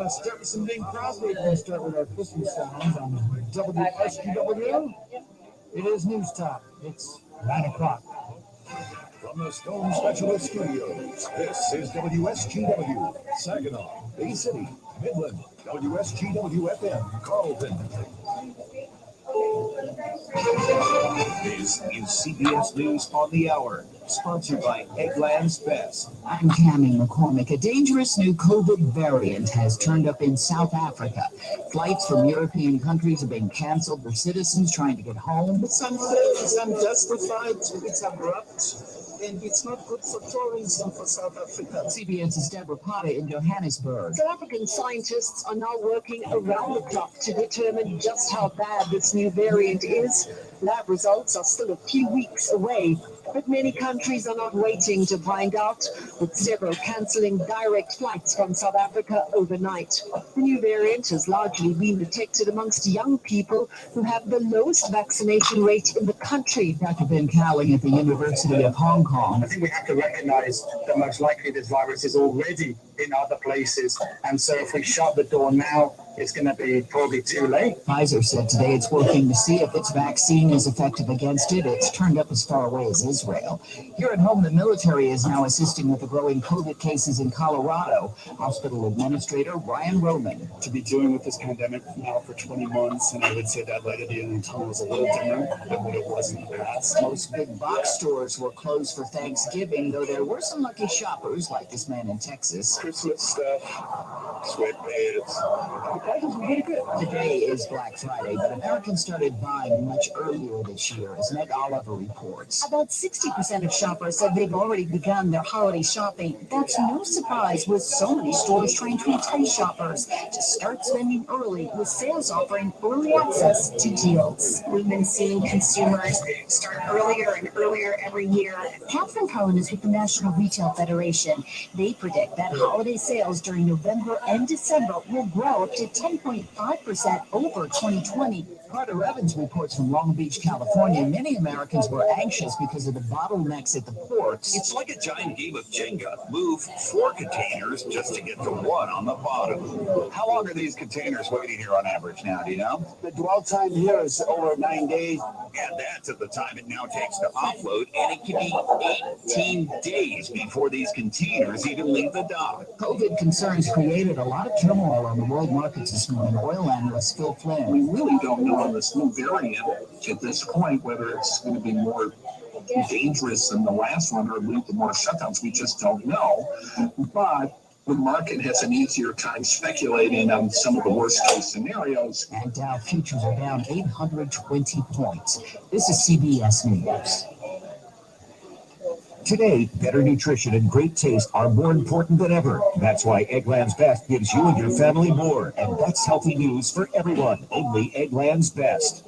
Start with some Bing Crosby. We're going to start with our Christmas songs on WSQW. It is news time. It's 9 o'clock. From the Stone Specialist Studios, this is WSGW, Saginaw, Bay City, Midland, WSGW-FM, Carlton. This is CBS News on the Hour, sponsored by Eggland's Best. I'm Tammy McCormick. A dangerous new COVID variant has turned up in South Africa. Flights from European countries have been canceled for citizens trying to get home. Some say it's unjustified, it's abrupt, and it's not good for tourism for South Africa. CBS's Deborah Potter in Johannesburg. South African scientists are now working around the clock to determine just how bad this new variant is. Lab results are still a few weeks away, but many countries are not waiting to find out, with several cancelling direct flights from South Africa overnight. The new variant has largely been detected amongst young people who have the lowest vaccination rate in the country. Dr. Ben Cowling at the University of Hong Kong. I think we have to recognize that most likely this virus is already in other places, and so if we shut the door now, it's going to be probably too late. Pfizer said today it's working to see if its vaccine is effective against it. It's turned up as far away as Israel. Here at home, the military is now assisting with the growing COVID cases in Colorado. Hospital Administrator Ryan Roman. To be dealing with this pandemic now for 20 months, and I would say that light at the end of the tunnel is a little dimmer than what it was in the past. Most big box stores were closed for Thanksgiving, though there were some lucky shoppers, like this man in Texas. Christmas stuff, sweatpants. Today is Black Friday, but Americans started buying much earlier this year, as Meg Oliver reports. About 60% of shoppers said they've already begun their holiday shopping. That's no surprise, with so many stores trying to entice shoppers to start spending early, with sales offering early access to deals. We've been seeing consumers start earlier and earlier every year. Catherine Cohen is with the National Retail Federation. They predict that holiday sales during November and December will grow up to 10.5% over 2020. Carter Evans reports from Long Beach, California. Many Americans were anxious because of the bottlenecks at the ports. It's like a giant game of Jenga. Move 4 containers just to get to 1 on the bottom. How long are these containers waiting here on average now, do you know? The dwell time here is over 9 days. And that's at the time it now takes to offload, and it can be 18 days before these containers even leave the dock. COVID concerns created a lot of turmoil on the world markets this morning. Oil analyst Phil Flynn. We really don't know on this new variant at this point whether it's going to be more dangerous than the last one or lead to more shutdowns. We just don't know. But the market has an easier time speculating on some of the worst case scenarios. And Dow futures are down 820 points. This is CBS News. Today, better nutrition and great taste are more important than ever. That's why Eggland's Best gives you and your family more. And that's healthy news for everyone. Only Eggland's Best.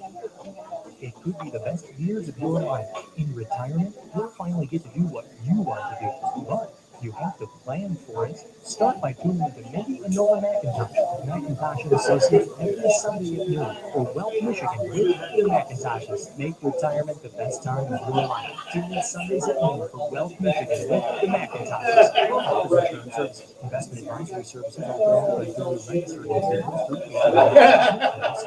It could be the best years of your life. In retirement, you'll finally get to do what you want to do. But you have to plan for it. Start by tuning into Maybe a Noah McIntosh, Macintosh and Associates, every Sunday at noon for Wealth Michigan with the McIntoshes. Make retirement the best time of your life. Tune in Sundays at noon for Wealth Michigan with the McIntoshes. Health insurance services, investment advisory services offered by duly registered individuals.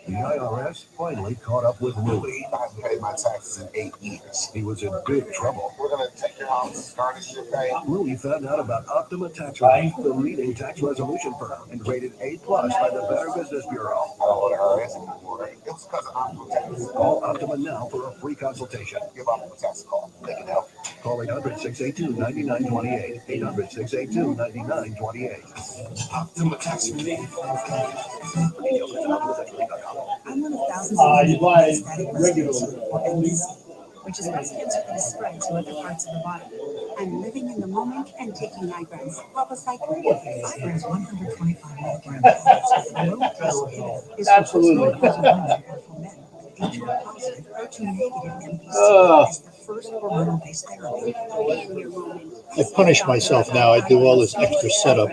The IRS finally caught up with Louie. I haven't paid my taxes in 8 years. He was in big trouble. We're going to take your house, garnish your pay. Louie found out about Optima Tax Relief, the leading tax resolution firm, and rated A+ by the Better Business Bureau. I don't want to IRS anymore. It was because of Optima Tax. Call Optima now for a free consultation. Give Optima Tax a call. They can help. Call 800-682-9928. 800-682-9928. Optima Tax Relief. I'm one of thousands of people with metastatic breast cancer, or MSC, which is breast cancer that is spread to other parts of the body. I'm living in the moment and taking Ibrance. What was like Ibrance 125 milligrams with low dose is absolutely for men. HR positive, HER2 negative MBC is the first hormonal-based therapy. In your moment. I punish myself now. I do all this extra setup.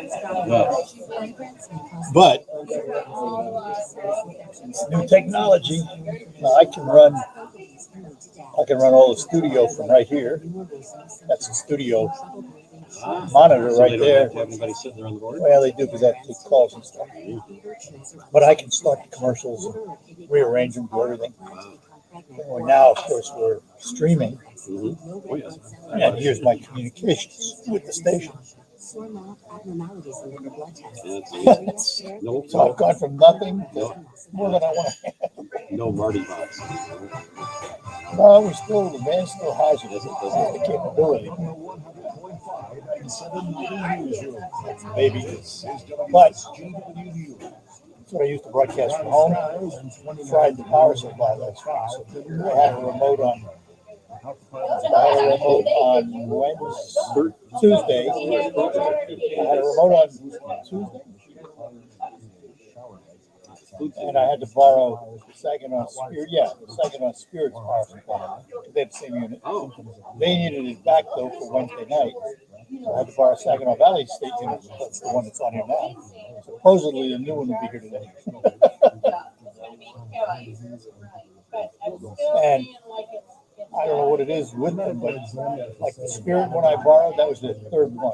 But new technology. Now I can run all the studio from right here. That's the studio monitor So right they don't there. have to have anybody sitting there on the board? Well, they do because that takes calls and stuff. But I can start the commercials and rearrange them, do everything. Well, now, of course, we're streaming. Oh, yes. And here's my communications with the station. That's no, So I've gone from nothing to more than I want to have. no Marty box. No, the man still has the capability. Maybe. But that's what I used to broadcast from home. Fried the power supply last week. So I had a remote on. Tuesday. I had a remote on Tuesday. And I had to borrow Saginaw Spirit's power supply. They had the same unit. They needed it back though for Wednesday night. So I had to borrow Saginaw Valley State unit. That's the one that's on here now. Supposedly the new one will be here today. And I don't know what it is with them, but like the Spirit one I borrowed, that was the third one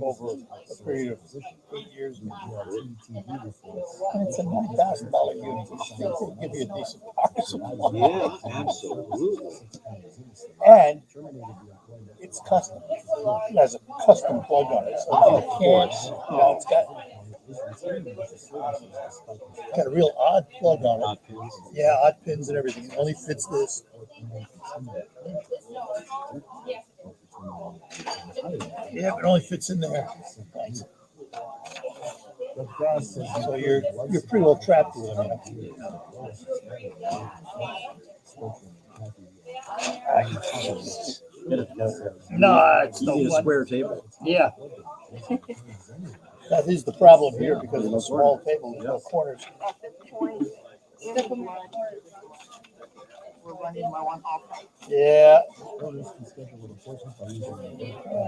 over a period of 8 years. And it's a $9,000 unit. They give you a decent power supply. Yeah, absolutely. And it's custom. It has a custom plug on it. So you can't, it's got a real odd plug on it. Yeah, odd pins and everything. It only fits this. Yeah, but it only fits in there. Thanks. So you're pretty well trapped with them. No, it's no a square table. Yeah. That is the problem here because of the small table with no corners. Yeah.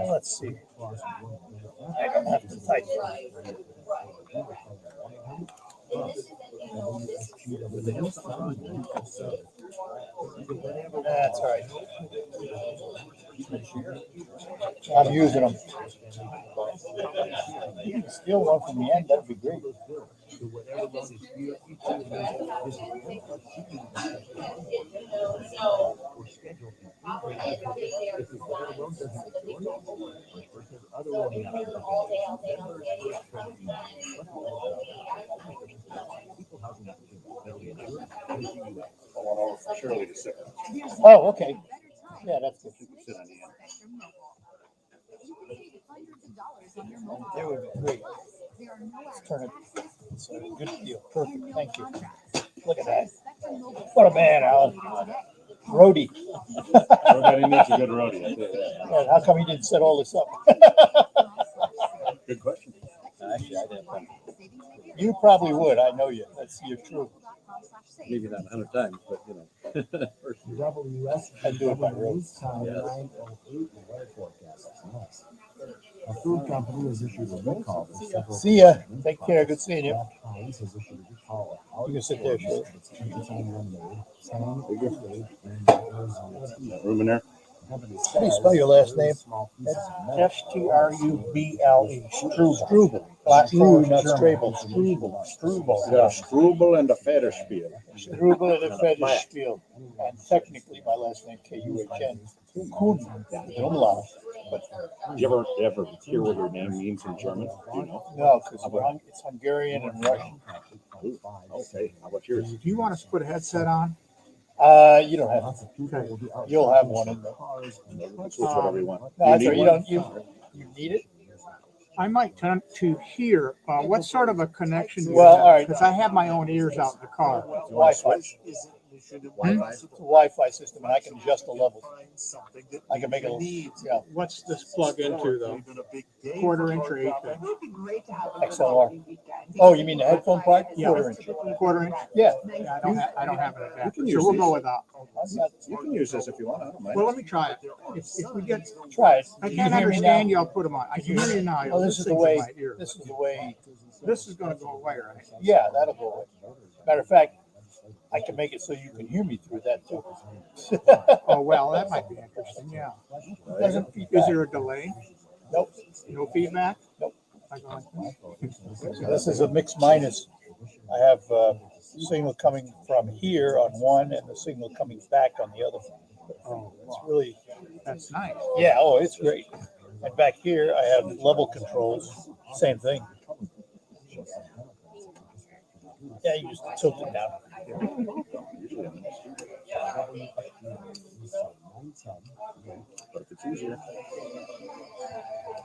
Let's see. I don't have to type. That's all right. I'm using them. You can steal one from the end, that'd be great. Shirley to sit. Oh, okay. Yeah, that's good. You can sit on the end. It would be great. Let's turn it. It's a good deal. Perfect. Thank you. Look at that. What a man, Alan. Roadie. Everybody needs a good roadie. Yeah, how come he didn't set all this up? Good question. Actually, I'd have fun. You probably would. I know you. That's your truth. Maybe not 100 times, but you know. I do it by road. A food company has issued a recall. See ya. Take care. Good seeing you. You can sit there, Shirley. Room in there? How do you spell your last name? Struble. Struble. Struble, not Strable. Struble. Yeah, Struble and the Federspiel. Struble and the Federspiel. And technically, my last name, Kuhn. Kuhn. Umlaut. But Do you ever hear what your name means in German? Do you know? no, because it's Hungarian and Russian. Ooh, okay. How about yours? Do you want us to put a headset on? You don't have to. Okay. You'll have one in there. Switch whatever you want. No, that's right. You need it? I might turn to hear. What sort of a connection do you Well, have? all right. Because I have my own ears out in the car. Wi-Fi. It's a Wi-Fi system, and I can adjust the levels. I can make it. Yeah. What's this plug into, though? Quarter-inch or 8-inch? XLR. Oh, you mean the headphone part? Yeah. Quarter-inch. Quarter-inch? Yeah. Yeah, I don't have an adapter, use so we'll these. go without. You can use this if you want. I don't mind. Well, let me try it. If we get, Try it. I You can't hear me understand now? you, I'll put them on. I can hear you now. Oh, this is the thing's in way. my ear. This is the way. This is going to go away, right? Yeah, that'll go away. Matter of fact, I can make it so you can hear me through that too. Oh, well, that might be interesting, yeah. Doesn't Is there a delay? Nope. No feedback? Nope. I go like this. So this is a mix minus. I have signal coming from here on one and the signal coming back on the other. Oh, It's really, that's nice. yeah, oh, it's great. And back here, I have level controls, same thing. Yeah, you just tilt it down. But if it's easier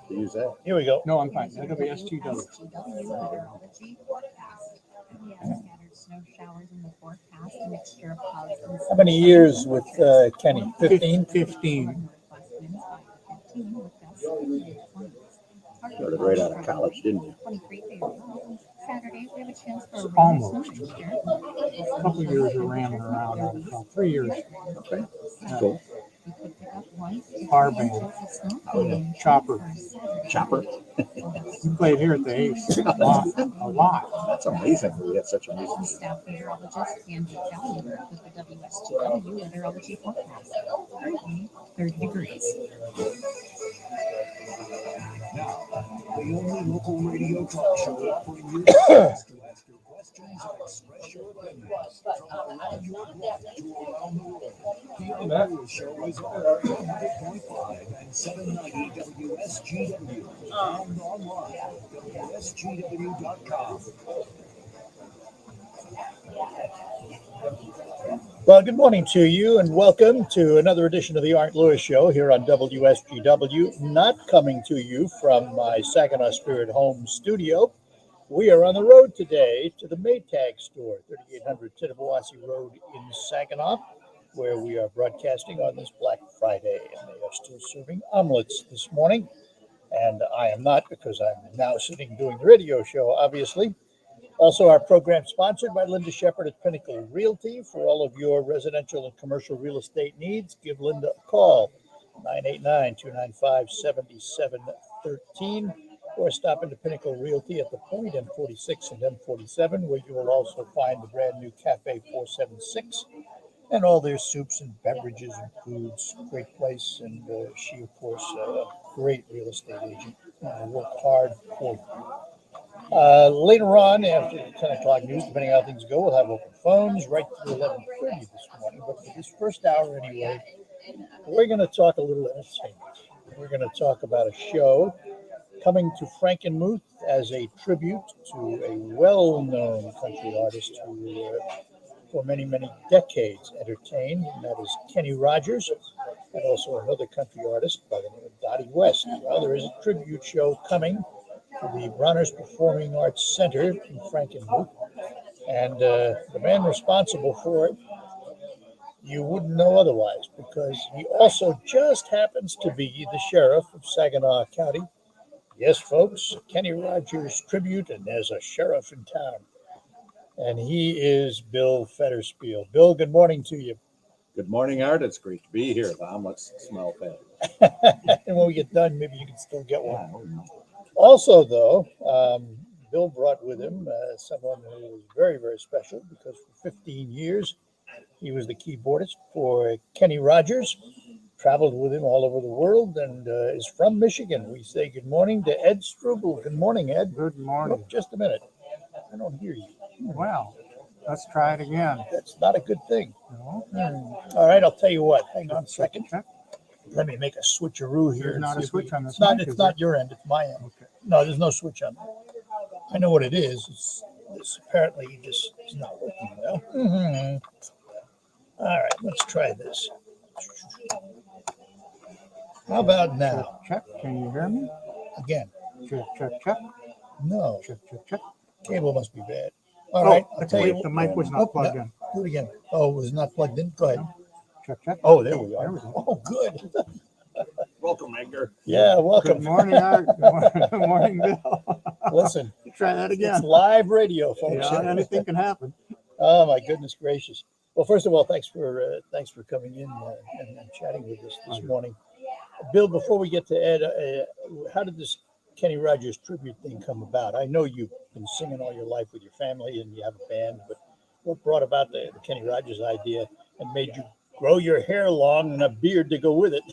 to use that. Here we go. No, I'm fine. WSGW. Snow showers in the forecast, a mixture of clouds and How many years with Kenny? 15? 15. Started right out of college, didn't you? Saturday, we have a chance for a rain Almost. and snow mixture. A couple years of ramming around, about 3 years. Okay. Cool. We could pick up 1 to 2 Car band. inches of snow. Chopper. Chopper. You played here at the Ace a lot. A lot. That's amazing. We have such amazing. Staff meteorologist Andy Kelly with the WSGW meteorology forecast. Currently 30 degrees. Now, the only local radio talk show offering you the chance to ask your questions and express your opinions from around your block to around the world. The Untitled Show is on 100.5 and 790 WSGW and online at WSGW.com. Well, good morning to you and welcome to another edition of the Art Lewis Show here on WSGW. Not coming to you from my Saginaw Spirit home studio. We are on the road today to the Maytag Store, 3800 Tittabawassee Road in Saginaw, where we are broadcasting on this Black Friday. And they are still serving omelets this morning. And I am not, because I'm now sitting doing the radio show, obviously. Also, our program sponsored by Linda Shepard at Pinnacle Realty. For all of your residential and commercial real estate needs, give Linda a call, 989-295-7713, or stop into Pinnacle Realty at the Point, M46 and M47, where you will also find the brand new Cafe 476 and all their soups and beverages and foods. Great place, and she, of course, a great real estate agent. Work hard for you. Later on, after the 10 o'clock news, depending on how things go, we'll have open phones right through 11:30 this morning. But for this first hour anyway, we're going to talk a little entertainment. We're going to talk about a show coming to Frankenmuth as a tribute to a well-known country artist who, for many, many decades, entertained, and that is Kenny Rogers, and also another country artist by the name of Dottie West. Well, there is a tribute show coming to the Bronner's Performing Arts Center in Frankenmuth. And the man responsible for it, you wouldn't know otherwise, because he also just happens to be the sheriff of Saginaw County. Yes, folks, Kenny Rogers tribute, and there's a sheriff in town. And he is Bill Fetterspiel. Bill, good morning to you. Good morning, Art. It's great to be here. The omelets smell fabulous. And when we get done, maybe you can still get one. Also, though, Bill brought with him someone who was very, very special, because for 15 years he was the keyboardist for Kenny Rogers, traveled with him all over the world, and is from Michigan. We say good morning to Ed Struble. Good morning, Ed. Good morning. Oh, just a minute. I don't hear you. Well, let's try it again. That's not a good thing. No. All right, I'll tell you what. Hang on a second. Check. Let me make a switcheroo here. There's not a switch on this It's not, mic, it's is not there? your end, it's my end. Okay. No, there's no switch on. I know what it is. It's this apparently just is not working well. All right, let's try this. How about now? Check. Can you hear me? Again. Check, check, check. No. Check, check, check. Cable must be bad. All right, I'll tell you. The mic was not plugged in. Do it again. Oh, it was not plugged in? Go ahead. Check, check. Oh, there we are. There we go. Oh, good. Welcome, Edgar. Yeah, welcome. Good morning, Art. Good morning, Bill. Listen. Try that again. It's live radio, folks. Yeah, anything can happen. Oh, my goodness gracious. Well, first of all, thanks for coming in and chatting with us this morning. Bill, before we get to Ed, how did this Kenny Rogers tribute thing come about? I know you've been singing all your life with your family and you have a band, but what brought about the Kenny Rogers idea and made you grow your hair long and a beard to go with it?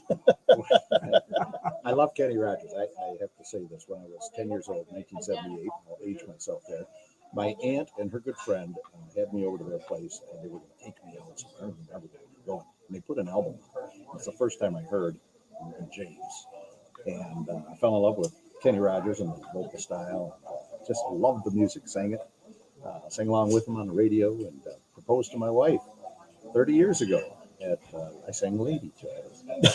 I love Kenny Rogers. I have to say this. When I was 10 years old, 1978, I'll age myself there. My aunt and her good friend had me over to their place, and they were going to take me out somewhere. I remember they were going. And they put an album on. It's the first time I heard James. And I fell in love with Kenny Rogers and the vocal style. Just loved the music, sang it, sang along with him on the radio, and proposed to my wife 30 years ago. I sang Lady to her,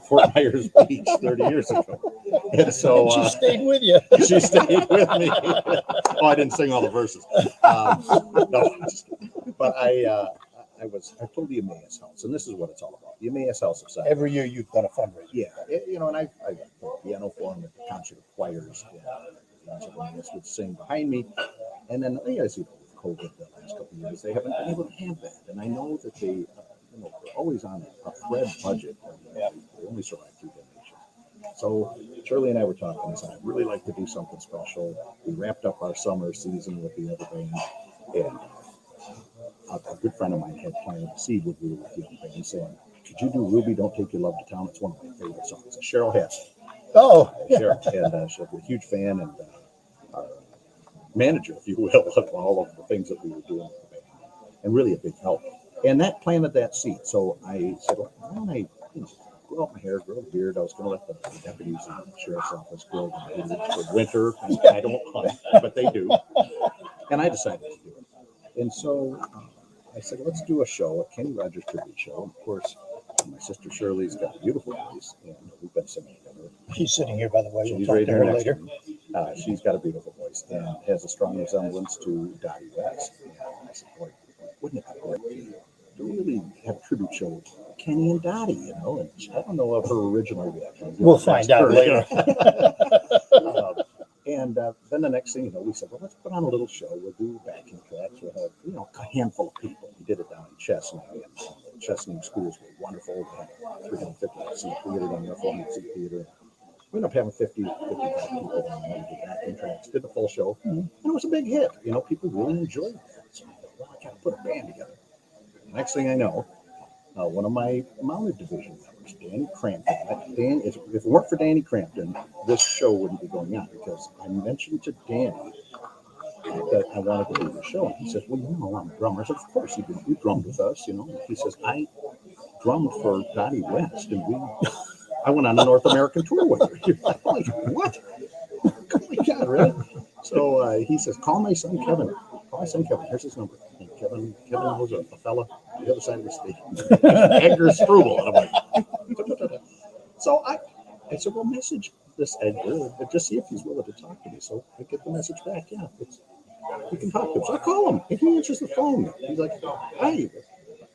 Fort Myers Beach 30 years ago. And so she stayed with you. She stayed with me. Oh, I didn't sing all the verses. No, but I told the Emmaus House, and this is what it's all about. The Emmaus House of Science. Every year you've done a fundraiser. Yeah, and I played piano for them at the concert of choirs. Emmaus would sing behind me, and then as you know, with COVID the last couple of years, they haven't been able to have that, and I know that they. They're always on a Fred budget. They only survive 2 donations. So Shirley and I were talking and said, I'd really like to do something special. We wrapped up our summer season with the other band, and a good friend of mine had planted a seed with the young band saying, could you do Ruby, Don't Take Your Love to Town? It's one of my favorite songs. It's Cheryl Hess. Oh, Cheryl. And she's a huge fan and our manager, if you will, of all of the things that we were doing with the band, and really a big help. And that planted that seed. So I said, well, why don't I, grow out my hair, grow a beard. I was going to let the deputies in the sheriff's office grow the beard for winter. And I don't hunt, but they do. And I decided to do it. And so I said, let's do a show, a Kenny Rogers tribute show. And of course, my sister Shirley's got a beautiful voice, and we've been singing together. She's sitting here, by the way. She's We'll right talk to here her next to later. me. She's got a beautiful voice and has a strong resemblance to Dottie West. And I said, boy, wouldn't it be great to really have a tribute show with Kenny and Dottie, And I don't know of her original reaction. We'll find out later. Then the next thing you know, we said, well, let's put on a little show. We'll do backing tracks. We'll have, a handful of people. We did it down in Chestnut. And Chestnut schools were wonderful. We had 350-seat theater down there, 400-seat theater. We ended up having 55 people down there. We did backing tracks, did the full show. And it was a big hit. People really enjoyed it. So I thought, well, I got to put a band together. The next thing I know, one of my mounted division members, Danny Crampton. If it weren't for Danny Crampton, this show wouldn't be going on because I mentioned to Danny that I wanted to do the show. And he says, well, I'm a drummer. I said, of course, you drummed with us, He says, I drummed for Dottie West, and I went on a North American tour with her. You're like, what? Oh my God, really? So he says, call my son Kevin. Call my son Kevin. Here's his number. And Kevin was a fella on the other side of the state. Edgar Struble. And I'm like, so I said, well, message this Edgar and just see if he's willing to talk to me. So I get the message back. Yeah, we can talk to him. So I call him, and he answers the phone. He's like, hi,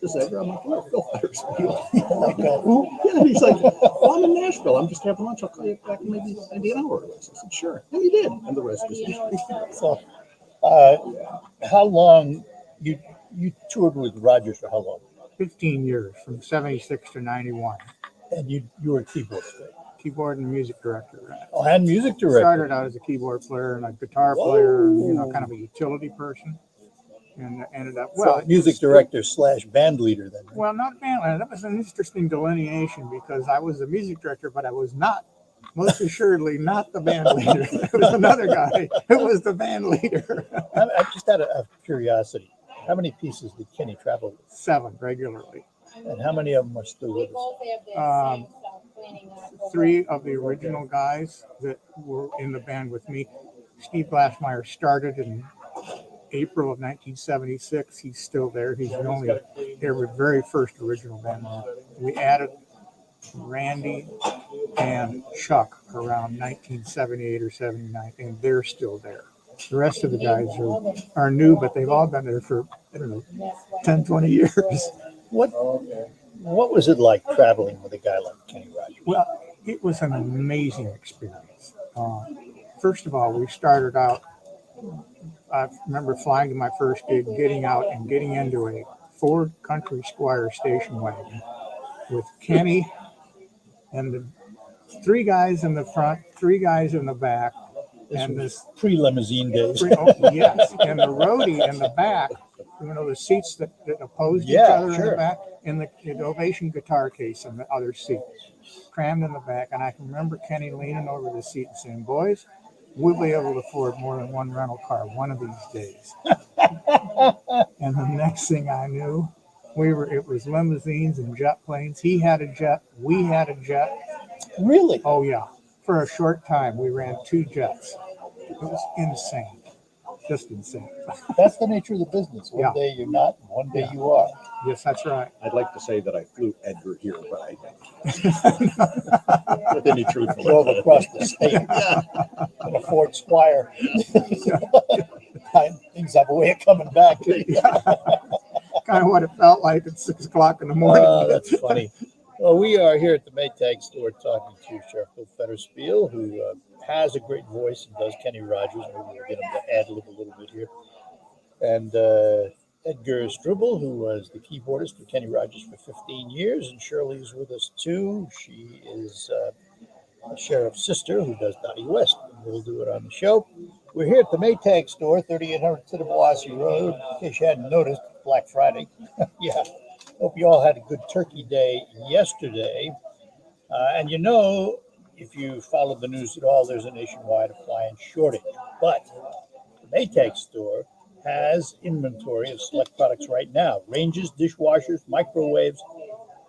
this is Edgar. I'm like, oh, Phil Fires. Yeah, he's like, well, I'm in Nashville. I'm just having lunch. I'll call you back in maybe an hour. I said, sure. And he did. And the rest is history. So, how long you toured with Rogers for how long? 15 years, from 76 to 91. And you were a keyboard and music director. Right? Oh, and music director. Started out as a keyboard player and a guitar player, kind of a utility person. And ended up, music director / band leader then. Right? Well, not band leader. That was an interesting delineation because I was the music director, but I was not, most assuredly, not the band leader. It was another guy who was the band leader. I just out of curiosity, how many pieces did Kenny travel with? 7 regularly. And how many of them are still with us? 3 of the original guys that were in the band with me. Steve Glassmeyer started in April of 1976. He's still there. He's the only very first original band member. We added Randy and Chuck around 1978 or 79, and they're still there. The rest of the guys are new, but they've all been there for, 10, 20 years. What was it like traveling with a guy like Kenny Rogers? Well, it was an amazing experience. First of all, we started out, I remember flying to my first gig, getting out and getting into a Ford Country Squire station wagon with Kenny and the 3 guys in the front, 3 guys in the back. This pre-limousine days. Yes, and the roadie in the back the seats that opposed each Yeah, other in sure. the back, and the Ovation guitar case in the other seat, crammed in the back. And I can remember Kenny leaning over the seat and saying, "Boys, we'll be able to afford more than one rental car one of these days." And the next thing I knew, it was limousines and jet planes. He had a jet, we had a jet. Really? Oh yeah. For a short time, we ran 2 jets. It was insane. Just insane. That's the nature of the business. One Yeah. day you're not, and one day Yeah. you are. Yes, that's right. I'd like to say that I flew Edgar here, but I didn't. With any truthfulness. Drove across the state in a Ford Squire. Things have a way of coming back. Kind of what it felt like at 6 o'clock in the morning. That's funny. Well, we are here at the Maytag Store talking to Sheriff Bill Fetterspiel, who has a great voice and does Kenny Rogers. Maybe we'll get him to ad-lib a little bit here. And Edgar Struble, who was the keyboardist for Kenny Rogers for 15 years. And Shirley is with us, too. She is a sheriff's sister who does Dottie West. We'll do it on the show. We're here at the Maytag Store, 3800 Tittabawassee Road. In case you hadn't noticed, Black Friday. Yeah. Hope you all had a good Turkey Day yesterday. And if you followed the news at all, there's a nationwide appliance shortage. But the Maytag Store has inventory of select products right now. Ranges, dishwashers, microwaves,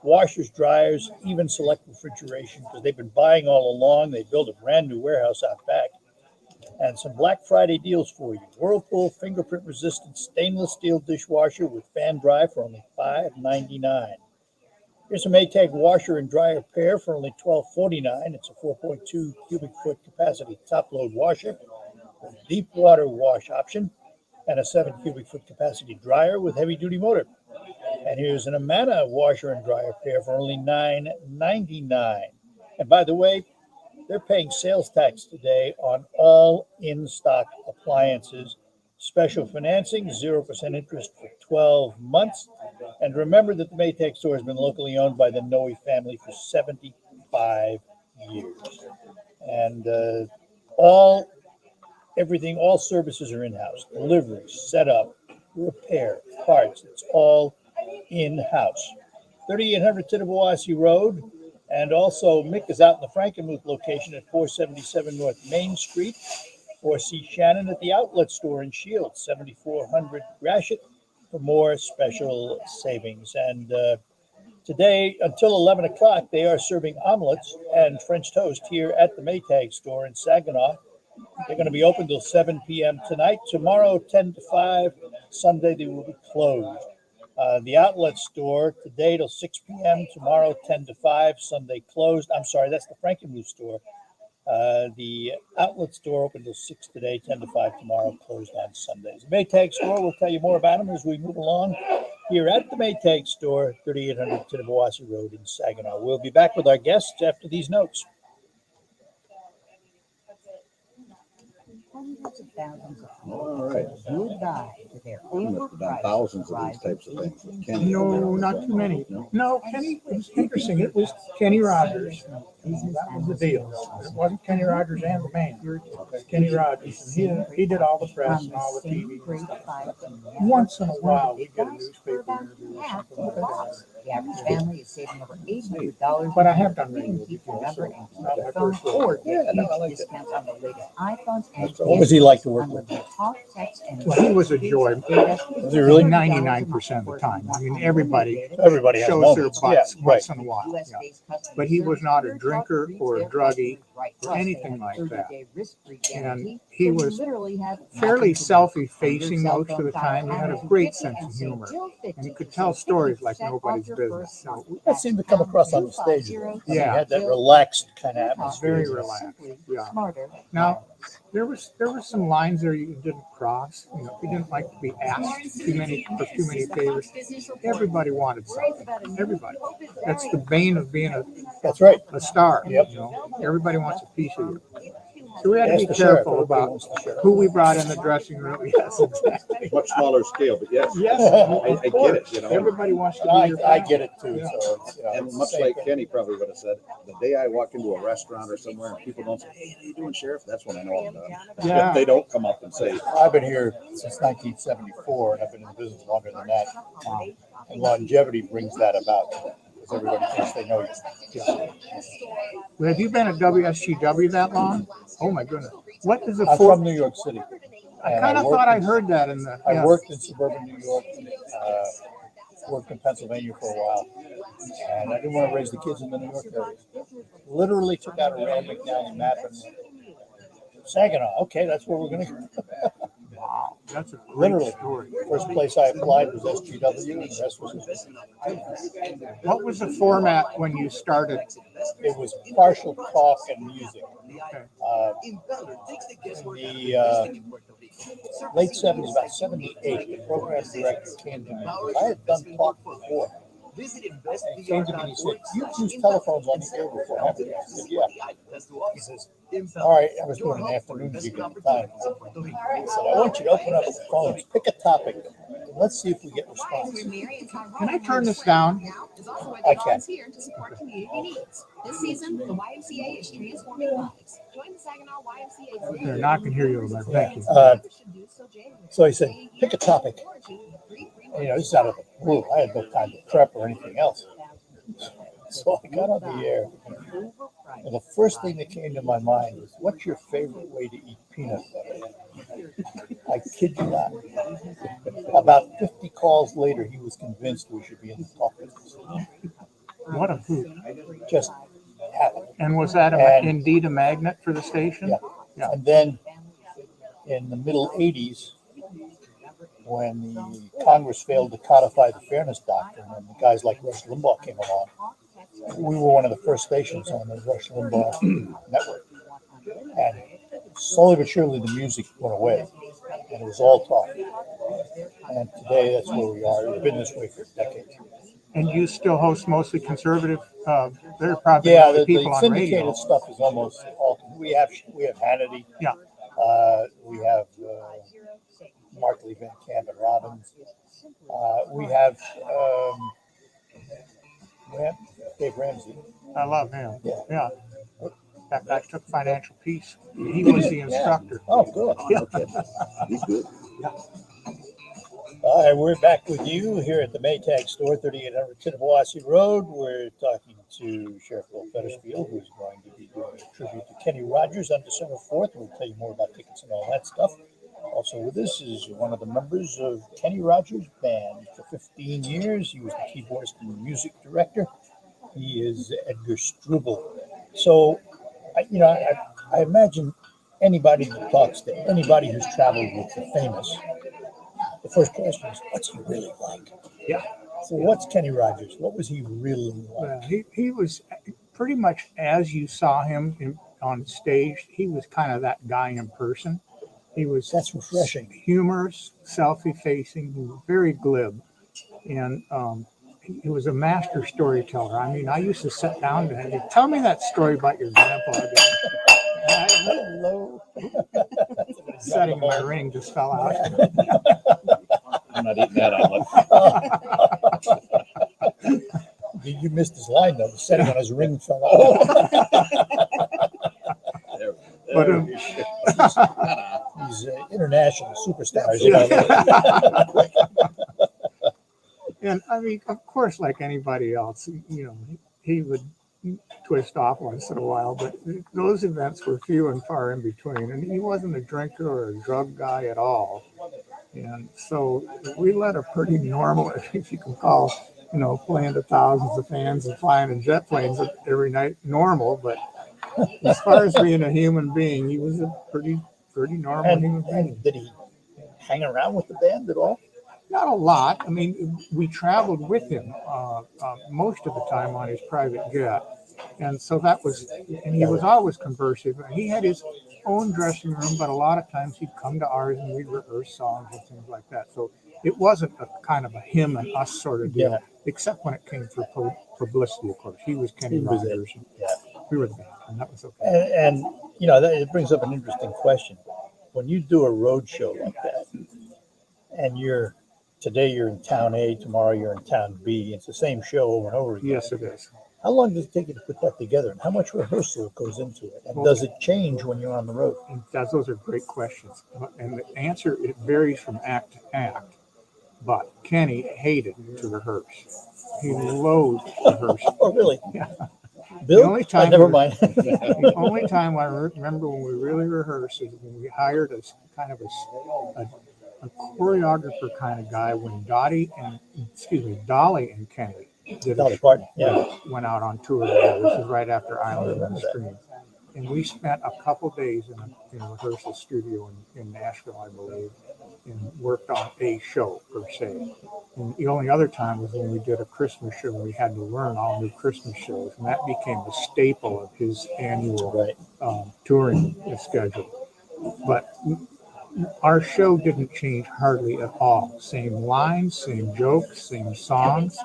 washers, dryers, even select refrigeration, because they've been buying all along. They built a brand new warehouse out back. And some Black Friday deals for you. Whirlpool fingerprint resistant stainless steel dishwasher with fan dry for only $5.99. Here's a Maytag washer and dryer pair for only $12.49. It's a 4.2 cubic foot capacity top load washer with deep water wash option and a 7 cubic foot capacity dryer with heavy duty motor. And here's an Amana washer and dryer pair for only $9.99. And by the way, they're paying sales tax today on all in-stock appliances. Special financing, 0% interest for 12 months. And remember that the Maytag Store has been locally owned by the Noe family for 75 years. And all services are in-house. Delivery, setup, repair, parts. It's all in-house. 3800 Tittabawassee Road. And also, Mick is out in the Frankenmuth location at 477 North Main Street, or see Shannon at the Outlet Store in Shields, 7400 Gratiot, for more special savings. And today, until 11 o'clock, they are serving omelets and French toast here at the Maytag Store in Saginaw. They're going to be open till 7 p.m. tonight. Tomorrow, 10 to 5. Sunday, they will be closed. The Outlet Store today till 6 p.m. Tomorrow, 10 to 5. Sunday closed. I'm sorry, that's the Frankenmuth Store. The Outlet Store open till 6 today, 10 to 5 tomorrow, closed on Sundays. The Maytag Store, we'll tell you more about them as we move along here at the Maytag Store, 3800 Tittabawassee Road in Saginaw. We'll be back with our guests after these notes. Hundreds of thousands of people All right. goodbye to their You must have done thousands of these types of things with Kenny. No, not too many. No, Kenny, it was interesting. It was Kenny Rogers. That was the deal. It wasn't Kenny Rogers and the man. It was Kenny Rogers. And he did all the press and all the TV and stuff. Once in a while, we get a newspaper interview or something like that. The average family is saving over $800. But I have done radio You can keep your before, number so and not my phone first or rodeo. get Yeah, no, I huge like it. discounts on the latest iPhones and What was he like to work with? unlimited talk, text, and Well, he was a joy. Was he really? 99% of the time. I mean, everybody Has shows their moments. butts Yeah, once right. in a while. Yeah. But he was not a drinker or a druggie or anything like that. And he was fairly self-effacing most of the time. He had a great sense of humor. And he could tell stories like nobody's business. So, That seemed to come across on the stage. Yeah. He had that relaxed kind of atmosphere. very relaxed. Yeah. Now, there was some lines there you didn't cross. You know, he didn't like to be asked too many favors. Everybody wanted something. Everybody. That's the bane of being That's right. a star. Yep. You know, everybody wants a piece of you. So we had to Ask be the sheriff. careful Everybody about wants the sheriff. who we brought in the dressing room. Yes, exactly. Much smaller scale, but yes. Yes, I get it, you know. Everybody wants to be I, your I friend. get it too. Yeah. So it's, And it's much the same like thing. Kenny probably would have said, the day I walk into a restaurant or somewhere and people don't say, "Hey, how you doing, Sheriff?" That's when I know I'm done. Yeah. If they don't come up and say, I've been here since 1974, and I've been in the business longer than that. And longevity brings that about because everybody thinks they know you. Yeah. Well, have you been at WSGW that long? Oh my goodness. What is a I'm full? from New York City. I and kind of worked thought I in- heard that in the. I yeah. worked in suburban New York, worked in Pennsylvania for a while, and I didn't want to raise the kids in the New York area. Literally took out a Rand McNally map and Saginaw. Okay, that's where we're going to go. Wow, that's a great Literally. story. First place I applied was SGW, and the rest was history. What was the format when you started? It was partial talk and music. Okay. In the late 70s, about 78, the program director came to me. I had done talk before. He came to me and he said, "You've used telephones on the air before, haven't you?" I said, "Yeah." He says, "All right," I was doing an afternoon gig at the time. He said, "I want you to open up the phones, pick a topic, and let's see if we get response." Can I turn this down? I can. Here to support community needs. This season, the YMCA is transforming lives. Join the Saginaw YMCA today. They're not going to hear you. But thank you. So he said, "Pick a topic." You know, this is out of the blue. I had no time to prep or anything else. So I got on the air. And the first thing that came to my mind was, "What's your favorite way to eat peanut butter?" I kid you not. About 50 calls later, he was convinced we should be in the talk business. What a hoot. Just happened. And was that And- indeed a magnet for the station? Yeah. Yeah. And then in the middle 80s, when the Congress failed to codify the Fairness Doctrine, and the guys like Rush Limbaugh came along, we were one of the first stations on the Rush Limbaugh network. And slowly but surely, the music went away, and it was all talk. And today, that's where we are. We've been this way for decades. And you still host mostly conservative. They're probably Yeah, the the people on syndicated radio. stuff is almost all. We have Hannity. Yeah. We have Mark Lee Van Camp and Robbins. We have Dave Ramsey. I love him. Yeah. Yeah. That guy took Financial Peace. He was the instructor. Oh, good. Yeah. "Okay, he's good." All right, we're back with you here at the Maytag Store, 3800 Tittabawassee Road. We're talking to Sheriff Bill Fettersfield, who's going to be doing a tribute to Kenny Rogers on December 4th. We'll tell you more about tickets and all that stuff. Also with us is one of the members of Kenny Rogers' band. For 15 years, he was the keyboardist and music director. He is Edgar Struble. So, I imagine anybody that talks to anybody who's traveled with the famous, the first question is, what's he really like? Yeah. So what's Kenny Rogers? What was he really like? He was pretty much as you saw him on stage. He was kind of that guy in person. He was That's refreshing. Humorous, self-effacing, he was very glib, and he was a master storyteller. I mean, I used to sit down to him. Tell me that story about your grandpa. Hello. Setting my ring just fell out. I'm not eating that omelet. You missed his line though. The setting on his ring fell out. But he's international superstars. And I mean, of course, like anybody else, he would twist off once in a while, but those events were few and far in between. And he wasn't a drinker or a drug guy at all. And so we led a pretty normal, if you can call, playing to thousands of fans and flying in jet planes every night normal. But as far as being a human being, he was a pretty normal human being. And did he hang around with the band at all? Not a lot. I mean, we traveled with him most of the time on his private jet. And so and he was always conversive. He had his own dressing room, but a lot of times he'd come to ours and we'd rehearse songs and things like that. So it wasn't a kind of a him and us sort of deal, except when it came for publicity, of course. He was Kenny Rogers. Yeah. We were the band, and that was okay. And you know, that, it brings up an interesting question. When you do a road show like that, and today you're in town A, tomorrow you're in town B, it's the same show over and over again. Yes, it is. How long does it take you to put that together, and how much rehearsal goes into it? And does it change when you're on the road? Those are great questions. And the answer, it varies from act to act. But Kenny hated to rehearse. He loathed rehearsing. Oh, really? Yeah. Bill? The only time never mind. The only time I remember when we really rehearsed is when we hired a choreographer kind of guy when Dolly and Kenny Dolly Parton, went out on tour together. This is right after Island of the Stream. And we spent a couple days in a rehearsal studio in Nashville, I believe, and worked on a show per se. And the only other time was when we did a Christmas show. We had to learn all new Christmas shows, and that became a staple of his annual touring schedule. But our show didn't change hardly at all. Same lines, same jokes, same songs,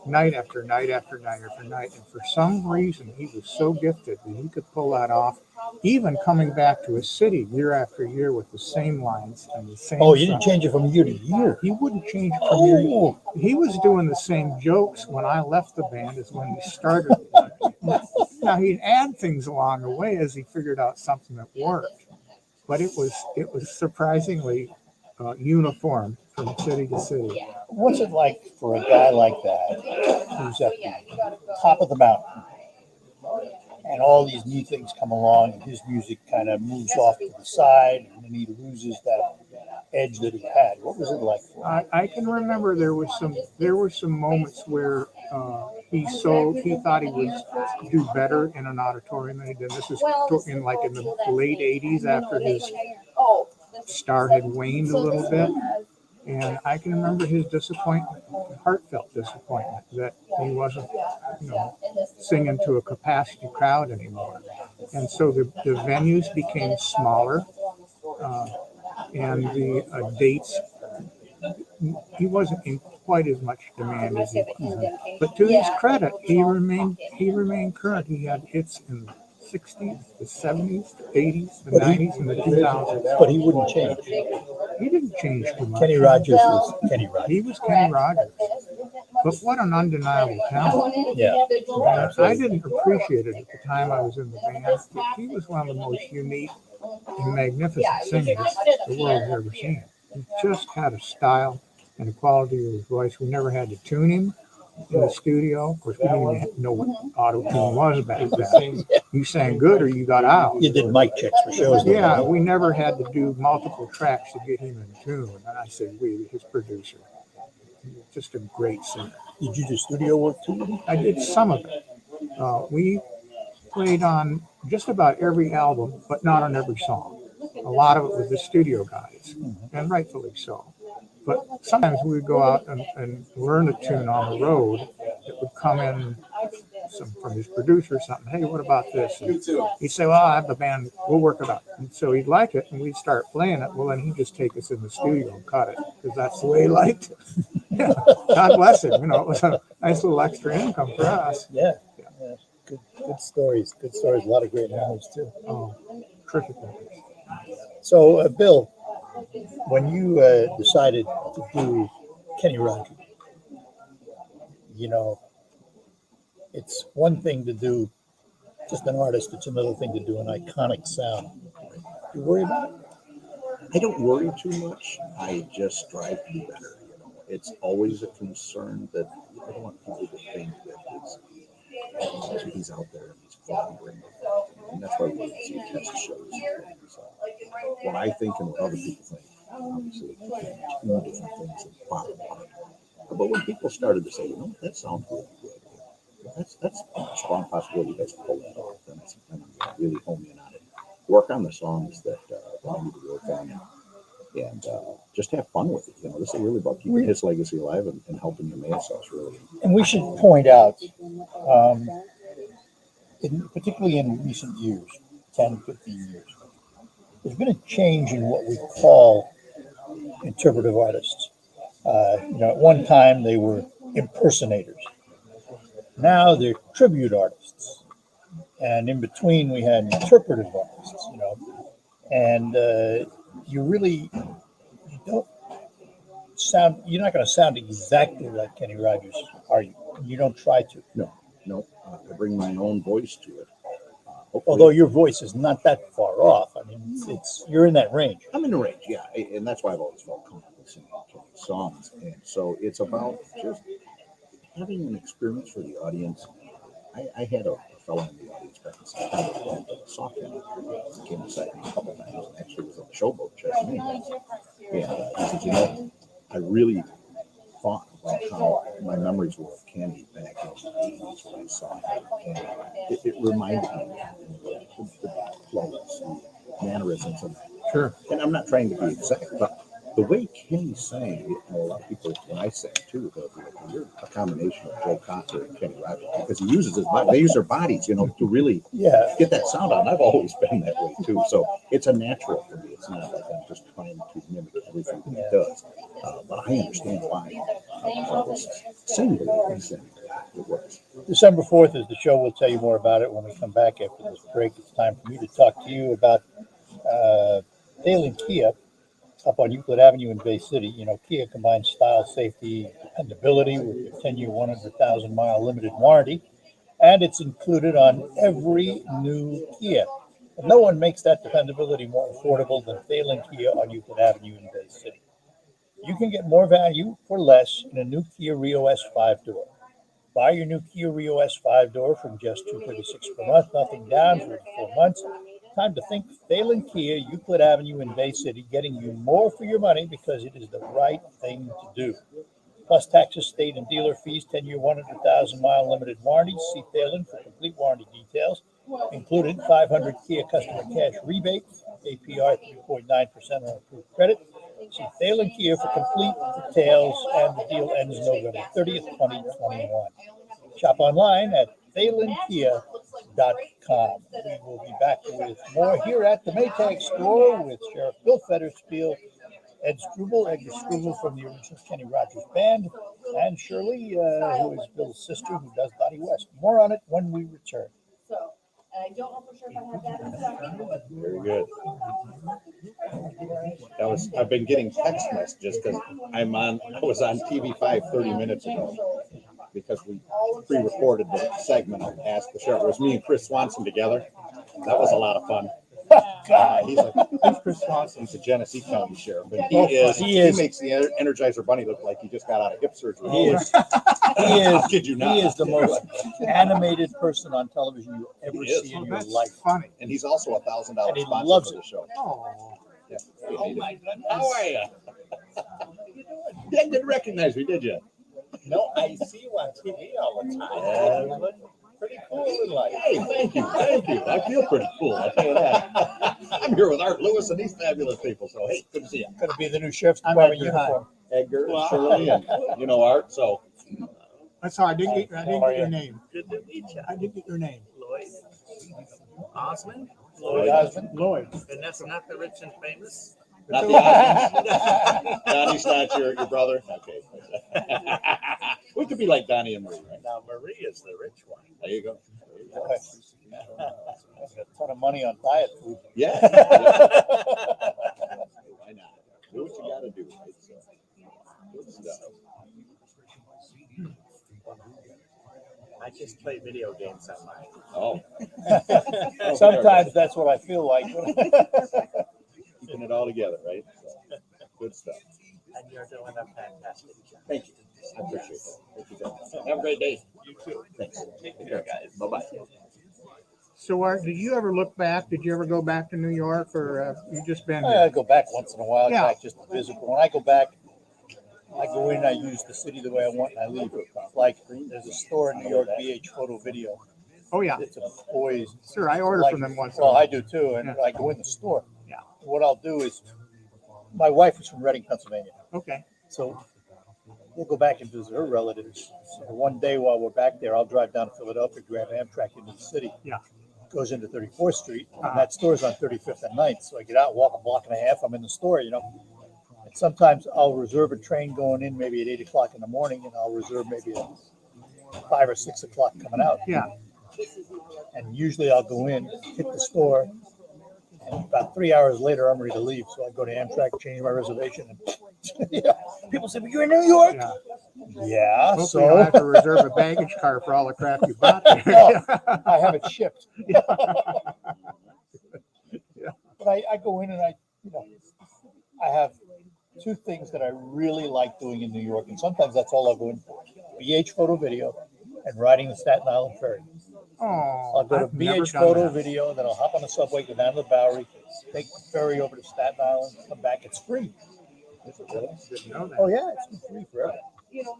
night after night after night after night. And for some reason, he was so gifted that he could pull that off, even coming back to his city year after year with the same lines and the same. Oh, you didn't change it from year to year? He wouldn't change it from year to year. He was doing the same jokes when I left the band as when he started. Now, he'd add things along the way as he figured out something that worked. But it was surprisingly uniform from city to city. What's it like for a guy like that who's at the top of the mountain and all these new things come along and his music kind of moves off to the side and then he loses that edge that he had? What was it like for him? I can remember there were some moments where he thought he would do better in an auditorium than he did. This is in the late 80s after his star had waned a little bit. And I can remember his disappointment, heartfelt disappointment, that he wasn't, singing to a capacity crowd anymore. And so the venues became smaller, and the dates, he wasn't in quite as much demand as he was. But to his credit, he remained current. He had hits in the 60s, the 70s, the 80s, the 90s, and the 2000s. But he wouldn't change. He didn't change too much. Kenny Rogers was Kenny Rogers. He was Kenny Rogers. But what an undeniable talent. Yeah. I didn't appreciate it at the time I was in the band, but he was one of the most unique and magnificent singers the world has ever seen. He just had a style and a quality of his voice. We never had to tune him in the studio. Of course, we didn't even know what auto-tune was back then. You sang good or you got out. You did mic checks for shows. Yeah, we never had to do multiple tracks to get him in tune. And I said, his producer. Just a great singer. Did you do studio work too? I did some of it. We played on just about every album, but not on every song. A lot of it was the studio guys, and rightfully so. But sometimes we would go out and learn a tune on the road that would come in from his producer or something. Hey, what about this? And he'd say, well, I have the band. We'll work it out. And so he'd like it, and we'd start playing it. Well, then he'd just take us in the studio and cut it, because that's the way he liked it. Yeah. God bless him. It was a nice little extra income for us. Yeah. Good stories. Good stories. A lot of great memories, too. Oh, terrific memories. So, Bill, when you decided to do Kenny Rogers, it's one thing to do just an artist. It's another thing to do an iconic sound. You worry about it? I don't worry too much. I just strive to be better. It's always a concern that I don't want people to think that he's out there and he's floundering. And that's why we see test shows. What I think and what other people think, obviously, two different things that bottom line. But when people started to say, that sounds really good. That's a strong possibility you guys pull that off. And really hone in on it. Work on the songs that I need to work on, and just have fun with it. This is really about keeping his legacy alive and helping the male cells really. And we should point out, particularly in recent years, 10, 15 years, there's been a change in what we call interpretive artists. At one time they were impersonators. Now they're tribute artists. And in between, we had interpretive artists, you know, and you don't sound, you're not going to sound exactly like Kenny Rogers, are you? You don't try to. No. I bring my own voice to it. Although your voice is not that far off. I mean, it's you're in that range. I'm in the range, yeah, and that's why I've always felt comfortable singing Kenny's songs. And so it's about just having an experience for the audience. I had a fellow in the audience back in September that saw Kenny. He came beside me a couple of times and actually was on the showboat checking me. And he said, you know, I really thought about how my memories were of Kenny back in the 80s when I saw him. And it reminded me of the Plows, the mannerisms of that. Sure. And I'm not trying to be exact, but the way Kenny sang, and a lot of people, when I sang too, you're a combination of Joe Cocker and Kenny Rogers because he uses his body. They use their bodies, you know, to really get that sound out. And I've always been that way too. So it's a natural for me. It's not like I'm just trying to mimic everything that he does. But I understand why sing the way he sings. It works. December 4th is the show. We'll tell you more about it when we come back after this break. It's time for me to talk to you about Thalen Kia up on Euclid Avenue in Bay City. You know, Kia combines style, safety, dependability with their 10-year, 100,000-mile limited warranty, and it's included on every new Kia. And no one makes that dependability more affordable than Thalen Kia on Euclid Avenue in Bay City. You can get more value for less in a new Kia Rio S 5-door. Buy your new Kia Rio S 5-door from just $236 per month, nothing down for 4 months. Time to think Thalen Kia, Euclid Avenue in Bay City, getting you more for your money because it is the right thing to do. Plus taxes, state and dealer fees, 10-year, 100,000-mile limited warranty. See Thalen for complete warranty details. Included 500 Kia customer cash rebate, APR 3.9% on approved credit. See Thalen Kia for complete details, and the deal ends November 30th, 2021. Shop online at ThalenKia.com. We will be back with more here at the Maytag Store with Sheriff Bill Fetterspiel, Ed Struble, Edgar Struble from the original Kenny Rogers Band, and Shirley, who is Bill's sister, who does Donnie West. More on it when we return. I don't know for sure if I have that in stock. Very good. I've been getting text messages because I was on TV5 30 minutes ago because we pre-recorded the segment of Ask the Sheriff. It was me and Chris Swanson together. That was a lot of fun. He's Chris Swanson. He's a Genesee County Sheriff, and he makes the Energizer Bunny look like he just got out of hip surgery. He is the most animated person on television you'll ever see in your life. Funny. And he's also a $1,000 sponsor for the show. Oh. Yeah. Oh my goodness. How are you? You didn't recognize me, did you? No, I see you on TV all the time. You look pretty cool in life. Hey, thank you. I feel pretty cool, I'll tell you that. I'm here with Art Lewis and these fabulous people, so hey, good to see you. Going to be the new sheriff's department uniform. Edgar, Shirley, and you know Art, so. That's all. I didn't get your name. Good to meet you. I didn't get your name. Lloyd Osmond. Lloyd Osmond. Lloyd. And that's not the rich and famous. Not the Osmonds. Donnie's not your brother? Okay. We could be like Donnie and Marie, right? Now, Marie is the rich one. There you go. A ton of money on diet food. Yeah. Why not? Do what you got to do, right? So, good stuff. I just play video games on mine. Oh. Sometimes that's what I feel like. Keeping it all together, right? So, good stuff. And you're doing a fantastic job. Thank you. I appreciate that. Thank you, guys. Have a great day. You too. Thanks. Take care, guys. Bye-bye. So, Art, did you ever look back? Did you ever go back to New York, or you just been I here? go back once in a while, Yeah. back just to visit. But when I go back, I go in, I use the city the way I want, and I leave. Like, there's a store in New York, BH Photo Video. Oh, yeah. It's a boys. Sure, I order from them once in a Well, while. I do too, and Yeah. I go in the store. Yeah. What I'll do is, my wife is from Reading, Pennsylvania. Okay. So we'll go back and visit her relatives. So one day while we're back there, I'll drive down to Philadelphia, grab Amtrak into the city. Yeah. Goes into 34th Street, and that store's on 35th and 9th. So I get out, walk a block and a half, I'm in the store, you know. And sometimes I'll reserve a train going in maybe at 8 o'clock in the morning, and I'll reserve maybe at 5 or 6 o'clock coming out. Yeah. And usually I'll go in, hit the store, and about 3 hours later, I'm ready to leave. So I go to Amtrak, change my reservation. And yeah. People say, "But you're in New York?" Yeah. Hopefully So you don't have to reserve a baggage car for all the crap you bought. No, I have it shipped. Yeah. But I go in and I have two things that I really like doing in New York, and sometimes that's all I'll go in for: BH Photo Video and riding the Staten Island Ferry. Oh, I'll go to I've never BH done Photo that. Video, then I'll hop on the subway, go down to the Bowery, take the ferry over to Staten Island, come back. It's free. Didn't know that. Oh yeah, it's been free forever.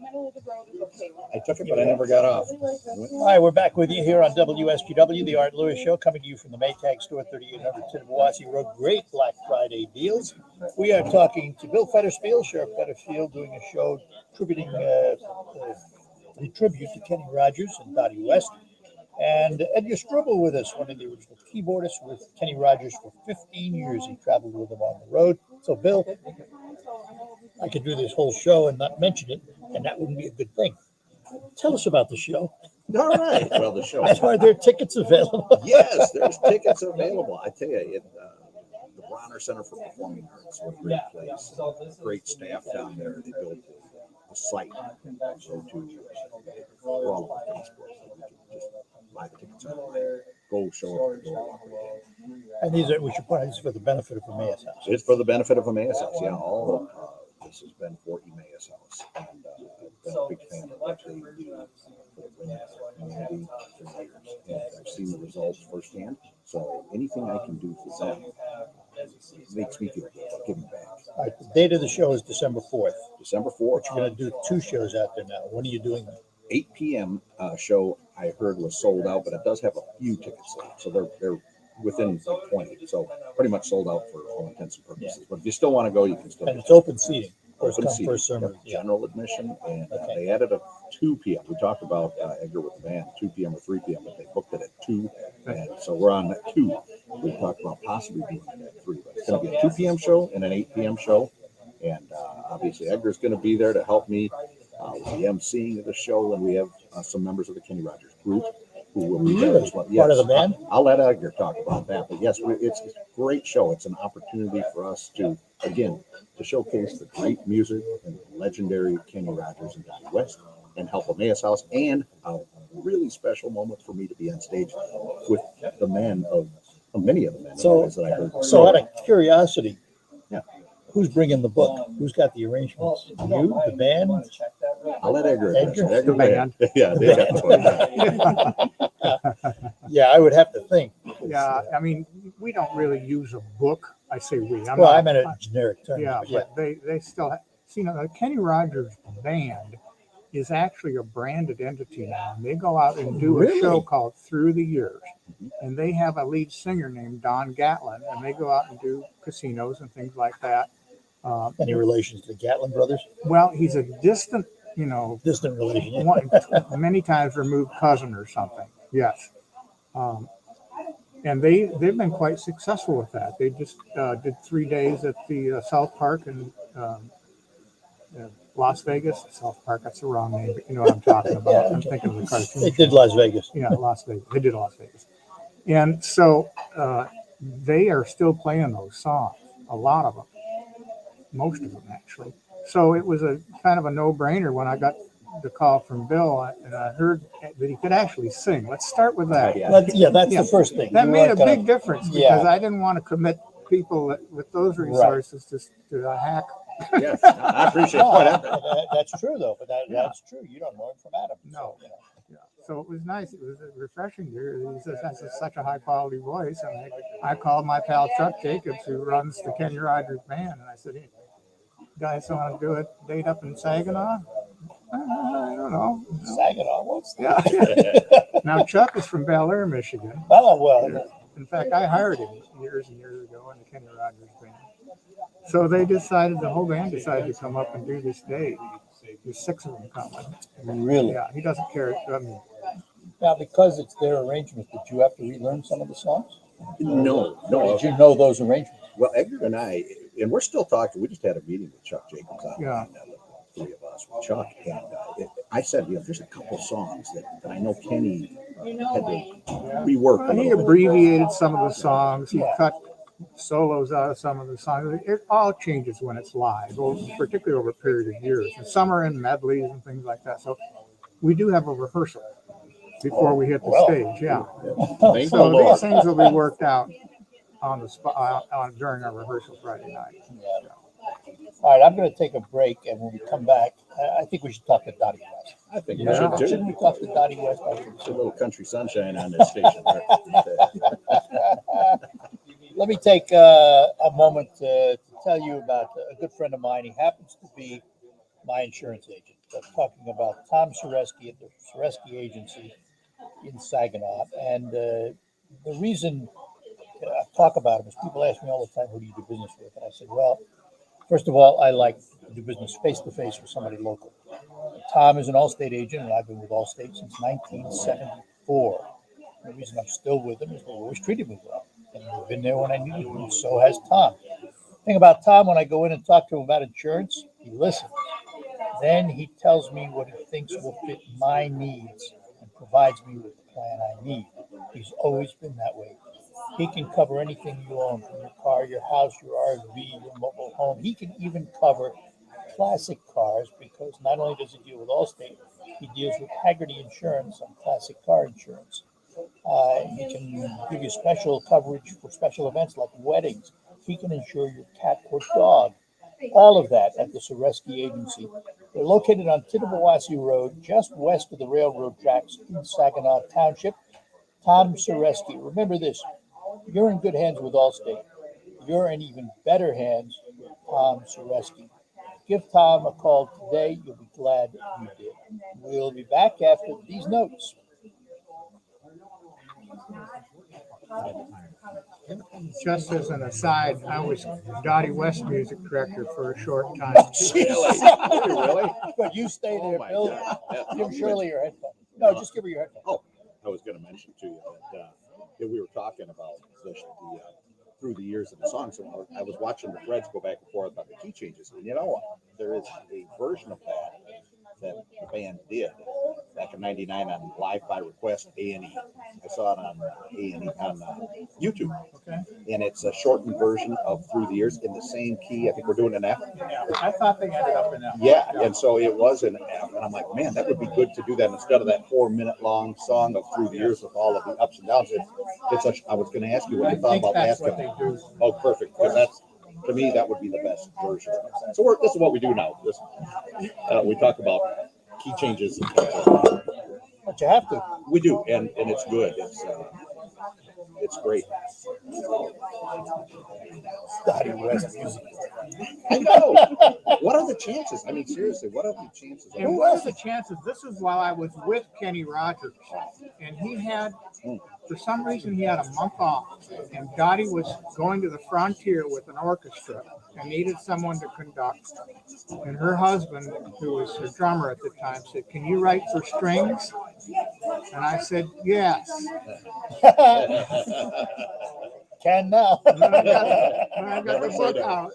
Middle of the road is okay. I took it, but I never got off. All right, we're back with you here on WSGW, the Art Lewis Show, coming to you from the Maytag Store, 3800 Tittabawassee Road. Great Black Friday deals. We are talking to Bill Fetterfield, Sheriff Fetterfield, doing a show tributing the tribute to Kenny Rogers and Dottie West. And Edgar Struble with us, one of the original keyboardists with Kenny Rogers for 15 years. He traveled with him on the road. So, Bill, I could do this whole show and not mention it, and that wouldn't be a good thing. Tell us about the show. All right. Well, the show. Are there tickets available? Yes, there's tickets available. I tell you, the Bronner Center for Performing Arts, what a great place. Great staff down there. They built a site so to for all of our Facebook. Just buy the tickets online. Go show up. Go. And these are, we should point out, this is for the benefit of Emmaus House. It's for the benefit of Emmaus House. Yeah, all this has been for Emmaus House, and I've been a big fan of what they do for the community for years, and I've seen the results firsthand. So anything I can do for them makes me feel good about giving back. All right, the date of the show is December 4th. December 4th. But you're going to do 2 shows out there now. When are you doing that? 8 p.m. Show I heard was sold out, but it does have a few tickets left, so they're within 20, so pretty much sold out for all intents and purposes. Yeah. But if you still want to go, you can still. And it's open seating. Open First seating. First serve. General admission, and they added a 2 p.m. We talked about Edgar with the band, 2 p.m. or 3 p.m., but they booked it at 2, and so we're on at 2. We talked about possibly doing it at 3, but it's going to be a 2 p.m. show and an 8 p.m. show, and obviously Edgar's going to be there to help me with the emceeing of the show, and we have some members of the Kenny Rogers group who will be there as well. Yes, part of the band? I'll let Edgar talk about that, but yes, it's a great show. It's an opportunity for us to, again, to showcase the great music and legendary Kenny Rogers and Dottie West, and help Emmaus House, and a really special moment for me to be on stage with the men of many of the men that I heard. So out of curiosity, yeah, who's bringing the book? Who's got the arrangements? You, the band? I'll let Edgar. The band. Yeah, they got the book. Yeah, I would have to think. Yeah, I mean, we don't really use a book. I say we. I meant a generic term. Yeah, but they still have, see, the Kenny Rogers band is actually a branded entity now. And they go out and do a show called Through the Years. And they have a lead singer named Don Gatlin, and they go out and do casinos and things like that. Any relations to the Gatlin brothers? Well, he's a distant, distant relation. Many times removed cousin or something. Yes. And they've been quite successful with that. They just did 3 days at the South Park in Las Vegas. South Park, that's the wrong name, but you know what I'm talking about. Yeah. I'm thinking of the cartoon. They did Las Vegas. Yeah, Las Vegas. They did Las Vegas. And so they are still playing those songs, a lot of them, most of them actually. So it was a kind of a no-brainer when I got the call from Bill, and I heard that he could actually sing. Let's start with that. That's the first thing. That made a big difference because I didn't want to commit people with those resources to a hack. Yes, I appreciate that. That's true, though. But that's true. You don't know him from Adam. No. So, yeah. So it was nice. It was refreshing to hear. He has such a high quality voice. And I called my pal Chuck Jacobs, who runs the Kenny Rogers band, and I said, "Hey, guys, want to do a date up in Saginaw?" I don't know. Saginaw, what's that? Yeah. Now Chuck is from Bel Air, Michigan. Oh well. In fact, I hired him years and years ago in the Kenny Rogers band. So they decided, the whole band decided to come up and do this date. There's 6 of them coming. Really? Yeah, he doesn't care. I mean, now, because it's their arrangement, did you have to relearn some of the songs? No. Did you know those arrangements? Well, Edgar and I, and we're still talking. We just had a meeting with Chuck Jacobs on three of us with Chuck, and I said, there's a couple songs that I know Kenny had to rework. He abbreviated some of the songs. He cut solos out of some of the songs. It all changes when it's live, particularly over a period of years. And some are in medleys and things like that. So we do have a rehearsal before we hit the stage. Yeah. So these things will be worked out on the spot during our rehearsal Friday night. Yeah. All right, I'm going to take a break, and when we come back, I think we should talk to Dottie West. I think we should too. Shouldn't we talk to Dottie West? It's a little country sunshine on this station. Let me take a moment to tell you about a good friend of mine. He happens to be my insurance agent. I'm talking about Tom Sereski at the Sereski Agency in Saginaw. And the reason I talk about him is people ask me all the time, who do you do business with? And I said, well, first of all, I like to do business face-to-face with somebody local. Tom is an Allstate agent, and I've been with Allstate since 1974. The reason I'm still with him is they always treated me well. And we've been there when I needed him, so has Tom. The thing about Tom, when I go in and talk to him about insurance, he listens. Then he tells me what he thinks will fit my needs and provides me with the plan I need. He's always been that way. He can cover anything you own, from your car, your house, your RV, your mobile home. He can even cover classic cars, because not only does he deal with Allstate, he deals with Hagerty Insurance on classic car insurance. He can give you special coverage for special events like weddings. He can insure your cat or dog. All of that at the Sereski Agency. They're located on Tittabawassee Road, just west of the railroad tracks in Saginaw Township. Tom Sereski. Remember this, you're in good hands with Allstate. You're in even better hands with Tom Sereski. Give Tom a call today. You'll be glad you did. We'll be back after these notes. Just as an aside, I was Dottie West music director for a short time. Really? But you stay there, Bill. Yeah. Give Shirley your headphones. No, just give her your headphones. Oh, I was going to mention to you that we were talking about the through the years of the songs. So I was watching the threads go back and forth about the key changes. And there is a version of that the band did back in '99 on Live by Request A&E. I saw it on A&E on YouTube. Okay. And it's a shortened version of Through the Years in the same key. I think we're doing an F. Yeah, I thought they ended up in F. Yeah, and so it was an F. And I'm like, man, that would be good to do that instead of that 4-minute long song of Through the Years with all of the ups and downs. I was going to ask you what you thought about that's asking. what they do. Oh, perfect. Because that's, to me, that would be the best version. So this is what we do now. We talk about key changes. But you have to. We do, and it's good. It's great. Dottie West music. I know. What are the chances? I mean, seriously, what are the chances? And what's the chances? This is while I was with Kenny Rogers, and he had, for some reason, he had a month off, and Dottie was going to the frontier with an orchestra and needed someone to conduct. And her husband, who was her drummer at the time, said, "Can you write for strings?" And I said, "Yes." Can now. When I got the book out,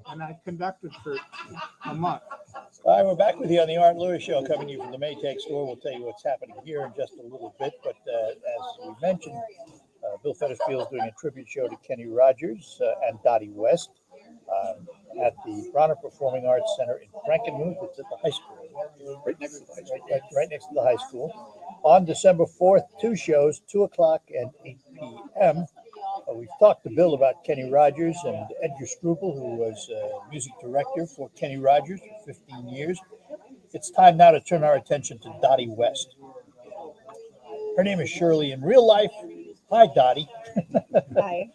and I conducted for a month. All right, we're back with you on the Art Lewis Show, coming to you from the Maytag Store. We'll tell you what's happening here in just a little bit. But as we mentioned, Bill Fetterfield is doing a tribute show to Kenny Rogers and Dottie West at the Bronner Performing Arts Center in Frankenmuth. It's at the high school. Right next to the high school. Right next to the high school. On December 4th, 2 shows, 2 o'clock and 8 p.m. We've talked to Bill about Kenny Rogers and Edgar Struple, who was music director for Kenny Rogers for 15 years. It's time now to turn our attention to Dottie West. Her name is Shirley in real life. Hi, Dottie. Hi.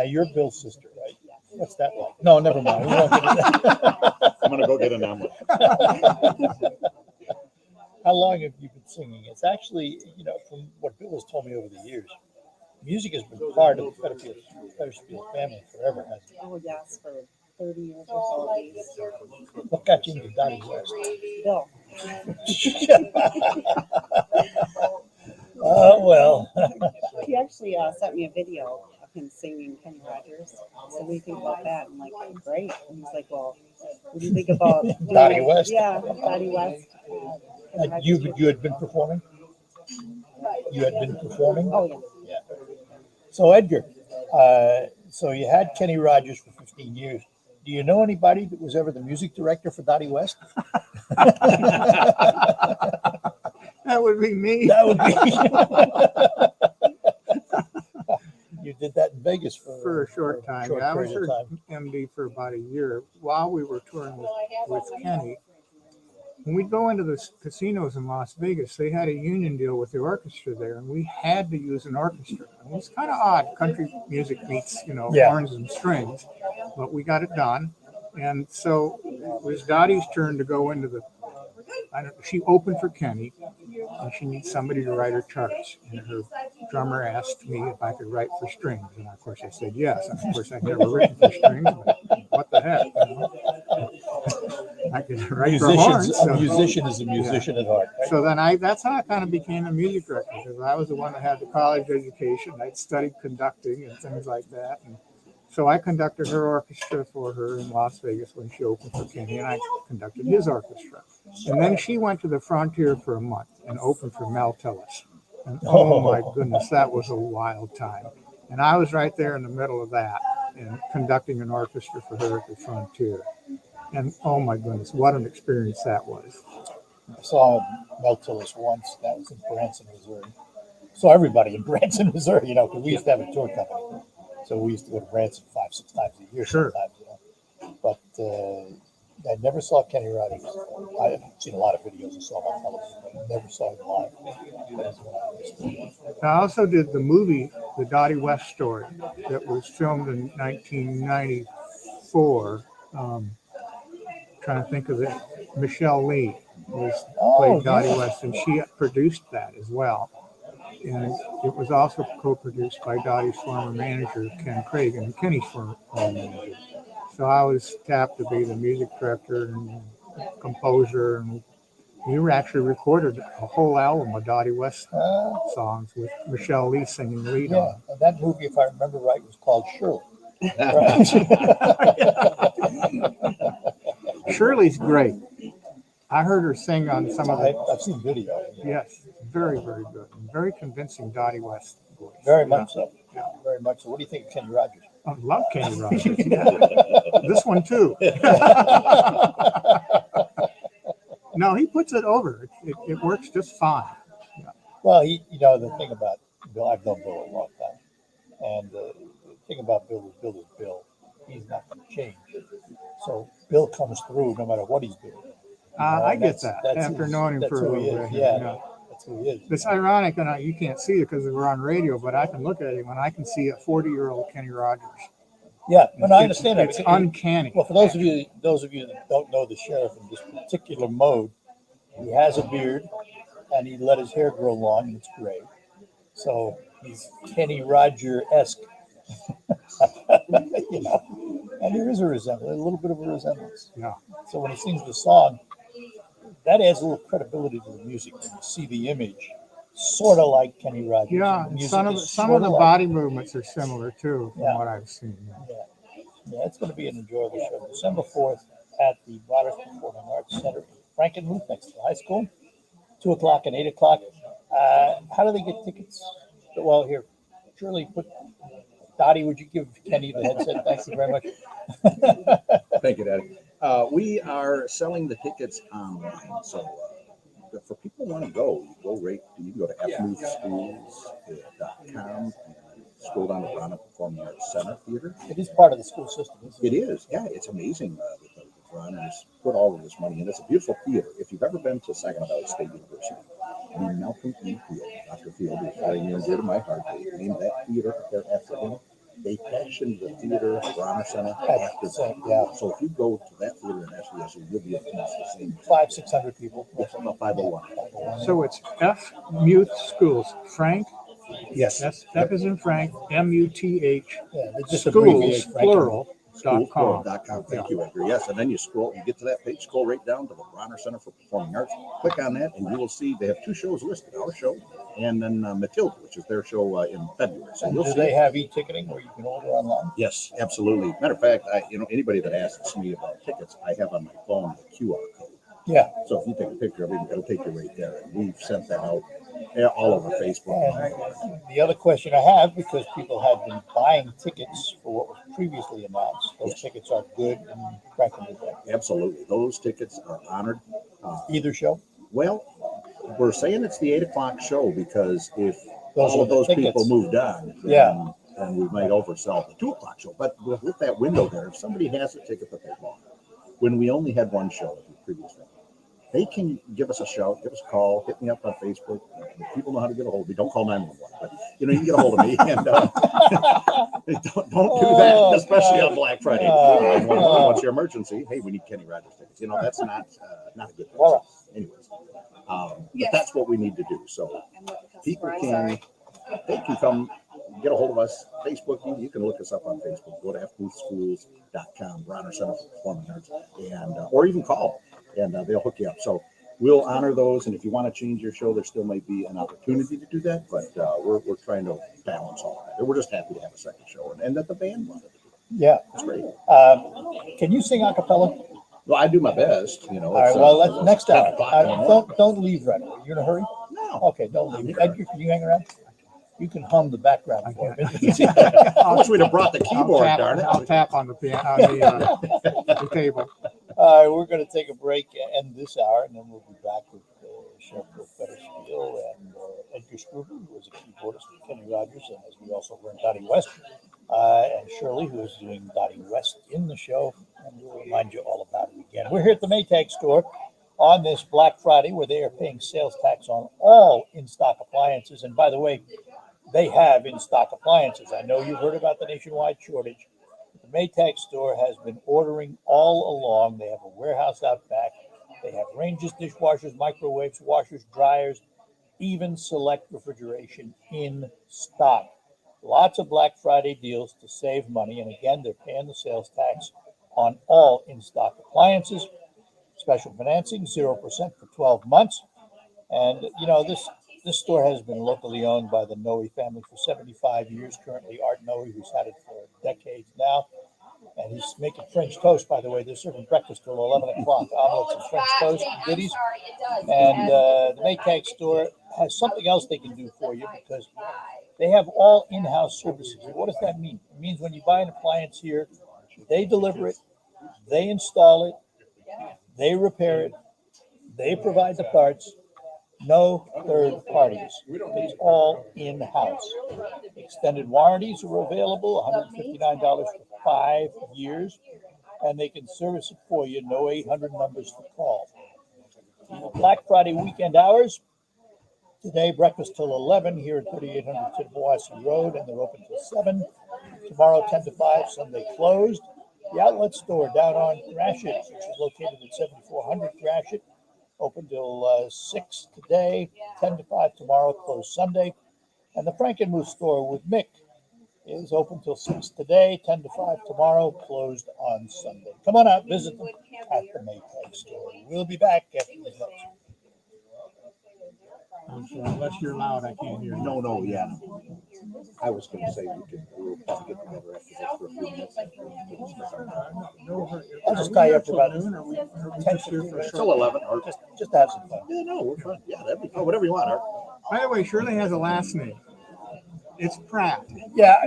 You're Bill's sister, right? What's that like? No, never mind. We won't get into that. I'm going to go get an omelet. How long have you been singing? It's actually, from what Bill has told me over the years, music has been part of the Fetterfield family forever, hasn't it? Oh, yes, for 30 years or so. What got you into Dottie West? Bill. Oh, well. He actually sent me a video of and singing Kenny Rogers. So what do you think about that? I'm like, great. And he's like, well, what do you think about doing Dottie West. Yeah, Dottie West. You had been performing? You had been performing? Oh, yeah. Yeah. So, Edgar, so you had Kenny Rogers for 15 years. Do you know anybody that was ever the music director for Dottie West? That would be me. That would be. You did that in Vegas for a short time. Short I was period her of time. MD for about a year while we were touring with Kenny. When we go into the casinos in Las Vegas, they had a union deal with the orchestra there, and we had to use an orchestra. And it was kind of odd. Country music meets, horns and strings, but we got it done. And so it was Dottie's turn to go into the. She opened for Kenny, and she needs somebody to write her charts. And her drummer asked me if I could write for strings, and of course I said yes. And of course I'd never written for strings, but what the heck? I could write for horns. A musician is a musician at heart. Right? So then that's how I kind of became a music director, because I was the one that had the college education. I'd studied conducting and things like that. And so I conducted her orchestra for her in Las Vegas when she opened for Kenny, and I conducted his orchestra. And then she went to the Frontier for a month and opened for Mel Tillis. And oh my goodness, that was a wild time. And I was right there in the middle of that and conducting an orchestra for her at the Frontier. And oh my goodness, what an experience that was. I saw Mel Tillis once. That was in Branson, Missouri. So everybody in Branson, Missouri, because we used to have a tour company. So we used to go to Branson 5-6 times a year sometimes, But I never saw Kenny Rogers. I've seen a lot of videos and saw him on television, but I never saw him live. I also did the movie, The Dottie West Story, that was filmed in 1994. Trying to think of it. Michelle Lee played Dottie West, and she produced that as well. And it was also co-produced by Dottie's former manager, Ken Craig, and Kenny's former manager. So I was tapped to be the music director and composer, and we actually recorded a whole album of Dottie West songs with Michelle Lee singing lead on. And that movie, if I remember right, was called Shirley. Shirley's great. I heard her sing on some of the. I've seen video. Yes, very, very good. Very convincing Dottie West voice. Very much so. Yeah. Very much so. What do you think of Kenny Rogers? I love Kenny Rogers. This one too. No, he puts it over. It works just fine. Yeah. Well, the thing about Bill, I've known Bill a long time, and the thing about Bill is Bill. He's not going to change. So Bill comes through no matter what he's doing. I get that after knowing him for a little bit. Yeah, that's who he is. It's ironic, and you can't see it because we're on radio, but I can look at him and I can see a 40-year-old Kenny Rogers. Yeah, and I understand it. It's uncanny. Well, for those of you that don't know the sheriff in this particular mode, he has a beard and he let his hair grow long and it's gray. So he's Kenny Roger-esque. And there is a resemblance, a little bit of a resemblance. Yeah. So when he sings the song, that adds a little credibility to the music. When you see the image, sort of like Kenny Rogers. Yeah, some of the body movements are similar too, from what I've seen. Yeah, it's going to be an enjoyable show. December 4th at the Waters Performing Arts Center in Frankenmuth, next to the high school, 2 o'clock and 8 o'clock. How do they get tickets? Well, here, Shirley, Dottie, would you give Kenny the headset? Thank you very much. Thank you, Daddy. We are selling the tickets online. So for people who want to go, you can go to fmuthschools.com and scroll down to Brana Performing Arts Center Theater. It is part of the school system, isn't it? It is, yeah. It's amazing that the Brana's put all of this money in. It's a beautiful theater. If you've ever been to Saginaw Valley State University, the Malcolm E. Field, Dr. Field is very near and dear to my heart. They named that theater there after him. They fashioned the theater, Bronner Center, after that. Yeah. So if you go to that theater in SVSU, you'll be at the same 500-600 people. It's about 501. So it's F Muth Schools. Frank? Yes. F is in Frank, MUTH. Yeah, just schools, plural. .com. Thank you, Edgar. Yes, and then you get to that page, scroll right down to the Bronner Center for Performing Arts. Click on that, and you will see they have 2 shows listed: our show and then Matilda, which is their show in February. So And you'll do see they it. have e-ticketing where you can order online? Yes, absolutely. Matter of fact, anybody that asks me about tickets, I have on my phone the QR code. Yeah. So if you take a picture of it, it'll take you right there. And we've sent that out all over Facebook. And the other question I have, because people have been buying tickets for what was previously announced, those tickets are good and cracking the day. Absolutely. Those tickets are honored. Either show? Well, we're saying it's the 8 o'clock show because if Those all are of the those tickets. people moved on, then we might oversell the 2 o'clock show. But with that window there, if somebody has a ticket that they bought, when we only had one show in the previous one, they can give us a shout, give us a call, hit me up on Facebook. People know how to get a hold of me. Don't call 911, but you can get a hold of me. And don't do that, especially on Black Friday. 911, what's your emergency? Hey, we need Kenny Rogers tickets. That's not a good thing. Anyways, but that's what we need to do. So people can come get a hold of us. Facebook, you can look us up on Facebook. Go to fboothschools.com, Bronner Center for Performing Arts, and or even call, and they'll hook you up. So we'll honor those, and if you want to change your show, there still might be an opportunity to do that, but we're trying to balance all that. We're just happy to have a second show, and that the band wanted to do it. Yeah. It's great. Can you sing a cappella? Well, I do my best, All right, well, let's next hour. 10 o'clock. Don't leave right away. You in a hurry? No. Okay, don't leave. Edgar, can you hang around? You can hum the background for me. I wish we'd have brought the keyboard, darn it. I'll tap on the the table. All right, we're going to take a break and end this hour, and then we'll be back with Sheriff Fetterspiel and Edgar Scruby, who is a keyboardist for Kenny Rogers, and as we also learned, Dottie West, and Shirley, who is doing Dottie West in the show, and we'll remind you all about it again. We're here at the Maytag Store on this Black Friday, where they are paying sales tax on all in-stock appliances, and by the way, they have in-stock appliances. I know you've heard about the nationwide shortage. The Maytag Store has been ordering all along. They have a warehouse out back. They have ranges, dishwashers, microwaves, washers, dryers, even select refrigeration in stock. Lots of Black Friday deals to save money. And again, they're paying the sales tax on all in-stock appliances. Special financing, 0% for 12 months. And, this store has been locally owned by the Noe family for 75 years. Currently, Art Noe, who's had it for decades now. And he's making French toast, by the way. They're serving breakfast till 11 o'clock. Omelets and French toast and goodies. And the Maytag Store has something else they can do for you because they have all in-house services. What does that mean? It means when you buy an appliance here, they deliver it, they install it, they repair it, they provide the parts. No third parties. It's all in-house. Extended warranties are available, $159 for 5 years, and they can service it for you. No 800 numbers to call. Black Friday weekend hours. Today, breakfast till 11 here at 3800 Tittabawassee Road, and they're open till 7. Tomorrow, 10 to 5, Sunday closed. The outlet store down on Gratiot, which is located at 7400 Gratiot, open till 6 today, 10 to 5 tomorrow, closed Sunday. And the Frankenmuth store with Mick is open till 6 today, 10 to 5 tomorrow, closed on Sunday. Come on out, visit them at the Maytag Store. We'll be back after the news. Unless you're loud, I can't hear you. No, yeah. I was going to say we'll probably get together after this for a few minutes. I'll just tie you up for about 10 minutes. Till 11. Or just have some fun. Yeah, no, we're fine. Yeah, that'd be fun. Whatever you want, Art. By the way, Shirley has a last name. It's Pratt. Yeah.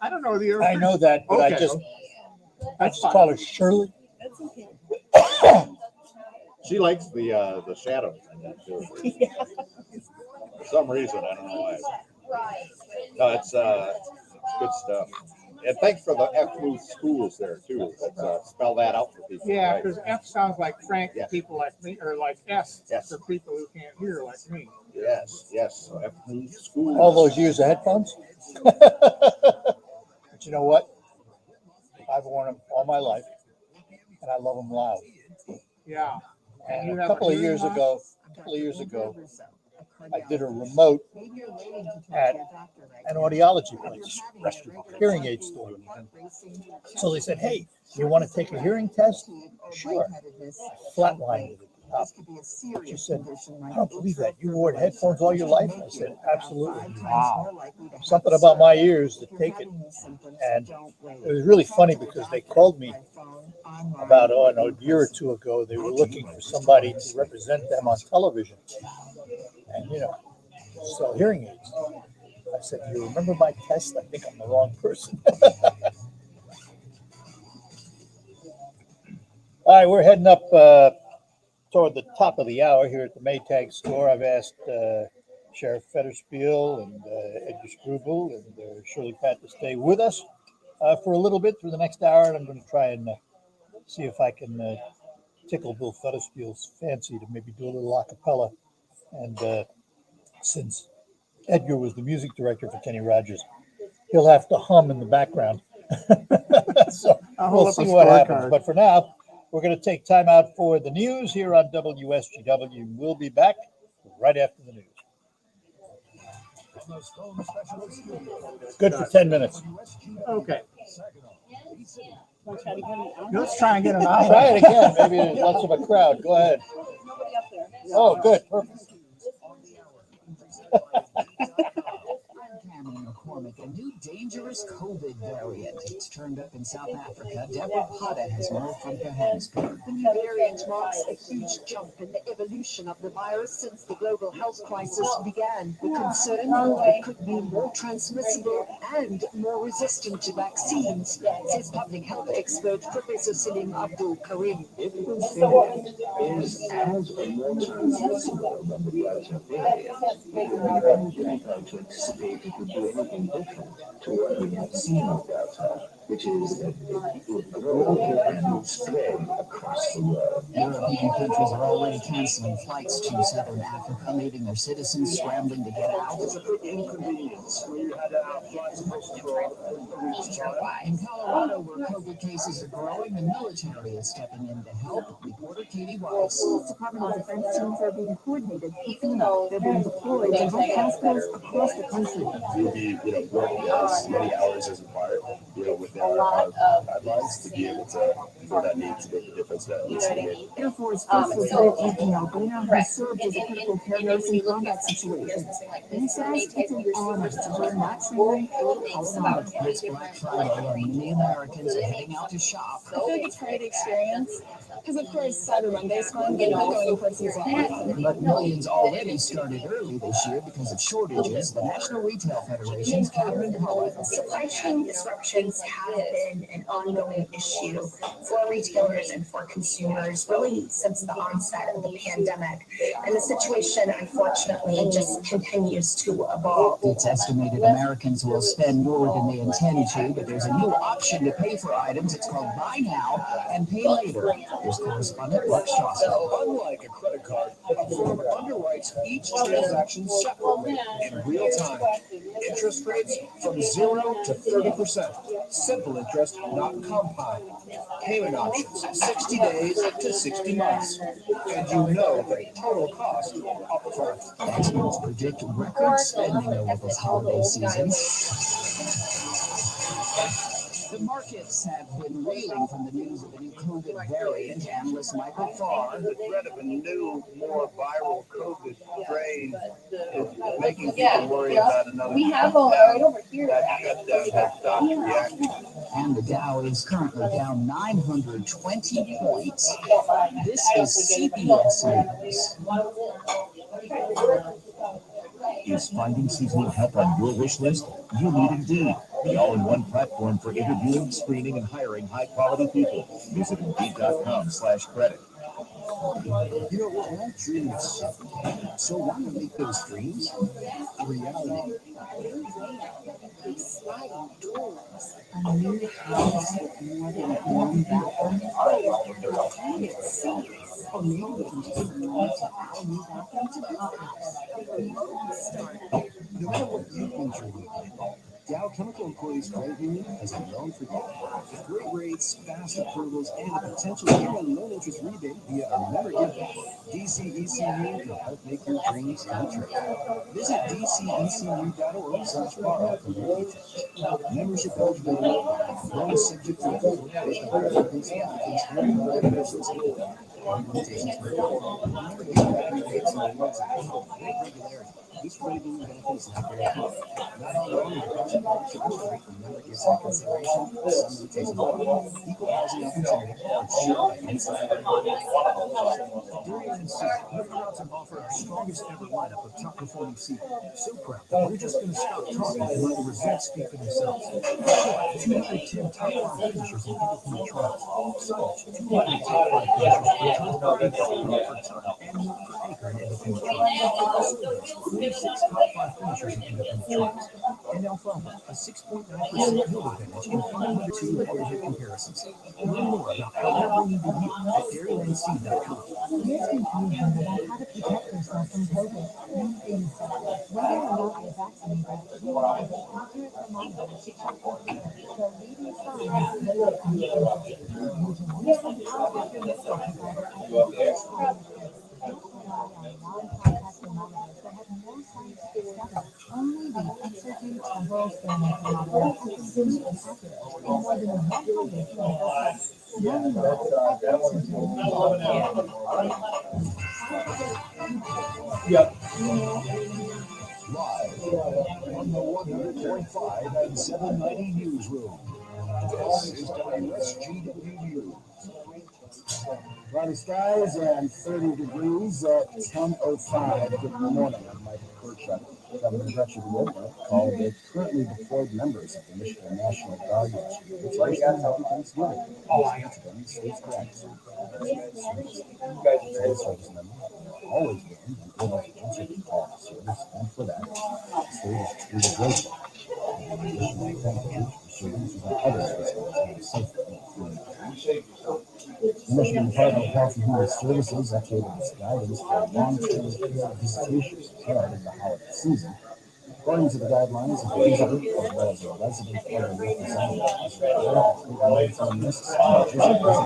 I don't know the. I know that, but okay. I just call her Shirley. That's okay. She likes the shadows in that too. For some reason, I don't know why. No, it's good stuff. And thanks for the F schools there too. Let's spell that out for people. Yeah, right? because F sounds like Frank to Yes. people like me, or like S Yes. for people who can't hear like me. Yes. So F schools. All those years of headphones. But you know what? I've worn them all my life, and I love them loud. Yeah. And a couple of years ago, I did a remote at an audiology place, restaurant, hearing aid store. So they said, "Hey, you want to take a hearing test?" Sure. Flatlined it. She said, I don't believe that. You wore headphones all your life? I said, absolutely. Wow. Something about my ears that take it. And it was really funny because they called me about a year or two ago. They were looking for somebody to represent them on television. And, sell hearing aids. I said, you remember my test? I think I'm the wrong person. All right, we're heading up toward the top of the hour here at the Maytag Store. I've asked Sheriff Federspiel and Edgar Struble and Shirley Pratt to stay with us for a little bit through the next hour, and I'm going to try and see if I can tickle Bill Federspiel's fancy to maybe do a little a cappella. And since Edgar was the music director for Kenny Rogers, he'll have to hum in the background. So we'll see what happens. But for now, we're going to take time out for the news here on WSGW. We'll be back right after the news. Good for 10 minutes. Okay. Let's try and get an hour. Try it again. Maybe there's less of a crowd. Go ahead. Oh, good. Perfect. A new dangerous COVID variant. It's turned up in South Africa. Deborah Potta has more from Johannesburg. The new variant marks a huge jump in the evolution of the virus since the global health crisis began. The concern it could be more transmissible and more resistant to vaccines, says public health expert Professor Salim Abdul Karim. If the variant is as or more transmissible than the Delta variant, it would be difficult to anticipate it would do anything different to what we have seen of Delta, which is that it would grow and spread across the world. European countries are already canceling flights to southern Africa, leaving their citizens scrambling to get out. It's a big inconvenience. We had flights supposed to go In Colorado, where COVID cases are growing, the military is stepping in to help. Reporter Katie Weiss. The Department of Defense teams are being coordinated. Even though they're being deployed to help hospitals across the country. We'll be, working as many hours as required, within our guidelines to be able to, for that need to make the difference that needs to be made. Air Force First Lieutenant Anthony Albina has served as a critical care nurse in combat situations. And he says it's an honor to learn that training in Colorado. It's Black Friday, and many Americans are heading out to shop. I feel like it's a great experience because, of course, Cyber Monday's fun, but not going places like that. But millions already started early this year because of shortages. The National Retail Federation's Catherine Cohen. Supply chain disruptions have been an ongoing issue for retailers and for consumers really since the onset of the pandemic. And the situation, unfortunately, just continues to evolve. It's estimated Americans will spend more than they intend to, but there's a new option to pay for items. It's called Buy Now and Pay Later. Here's correspondent Mark Strauss. Unlike a credit card, a firm underwrites each transaction separately in real time. Interest rates from 0 to 30%. Simple interest, not compound. Payment options, 60 days to 60 months. And the total cost up front. Experts predict record spending over this holiday season. The markets have been reeling from the news of the new COVID variant. Analyst Michael Farr. The threat of a new, more viral COVID strain is making people worry about another. We have all right over here. That shutdown has stopped reacting. And the Dow is currently down 920 points. This is CBS News. Is finding seasonal help on your wish list? You need Indeed, the all-in-one platform for interviewing, screening, and hiring high-quality people. Visit Indeed.com/credit. We're all dreamers. So why not make those dreams a reality? Sliding doors, a new house with more than one bathroom. And it's safe. Or maybe we can just move to add a new bathroom to this house. No matter what you've been dreaming of, Dow Chemical Employees Credit Union has been known for you. With great rates, fast approvals, and a potential year-end loan interest rebate via a never give back, DCECU can help make your dreams come true. Visit DCECU.org/borrow for more details. Membership eligibility, loan subject to approval, applicants and business. This rating benefits not very high. Not all the possibility rate for member is in consideration. Some limitations apply. Equal housing opportunity. Insured by Inside. During and soup, we're proud to offer our strongest ever lineup of top performing soup. So proud that we're just going to stop talking and let the results speak for themselves. 210 top 5 finishers in independent trials. So, 200 top 5 finishers per ton per acre and more per acre in independent trials. 46 top 5 finishers in independent trials. And alfalfa, a 6.9% yield advantage in 502 year-to-date comparisons. Learn more about how we're bringing the you at dairylandseed.com. There's confusion about how to protect yourself from COVID. One thing is that whether or not you're vaccinated, you want to get accurate reminders to check your care. So leading signs that you're uninfected. Use an out-of-the medical provider at your first line of defense. Don't rely on non-contact thermometers that have no scientific study. Only the exogen temporal thermal thermometer has been proven accurate in more than 100 clinical tests. Learn more at exogen.com. Live on the 100.5 and 790 newsroom. This is WSGW. Cloudy skies and 30 degrees at 10:05. Good morning. I'm Mike Kirchhoff. Governor Gretchen Whitmer called the currently deployed members of the Michigan National Guard yesterday. It's Happy Thanksgiving. Thanksgiving, state's gratitude. Service members are always willing and good agents of the call to service, and for that, the state is truly grateful. Additionally, thank you for serving so that others can stay safely through the Michigan Department of Health and Human Services updated its guidance for long-term care visitations ahead of the holiday season. According to the guidelines, if a visitor, as well as a resident or a representative, is required to necessary residence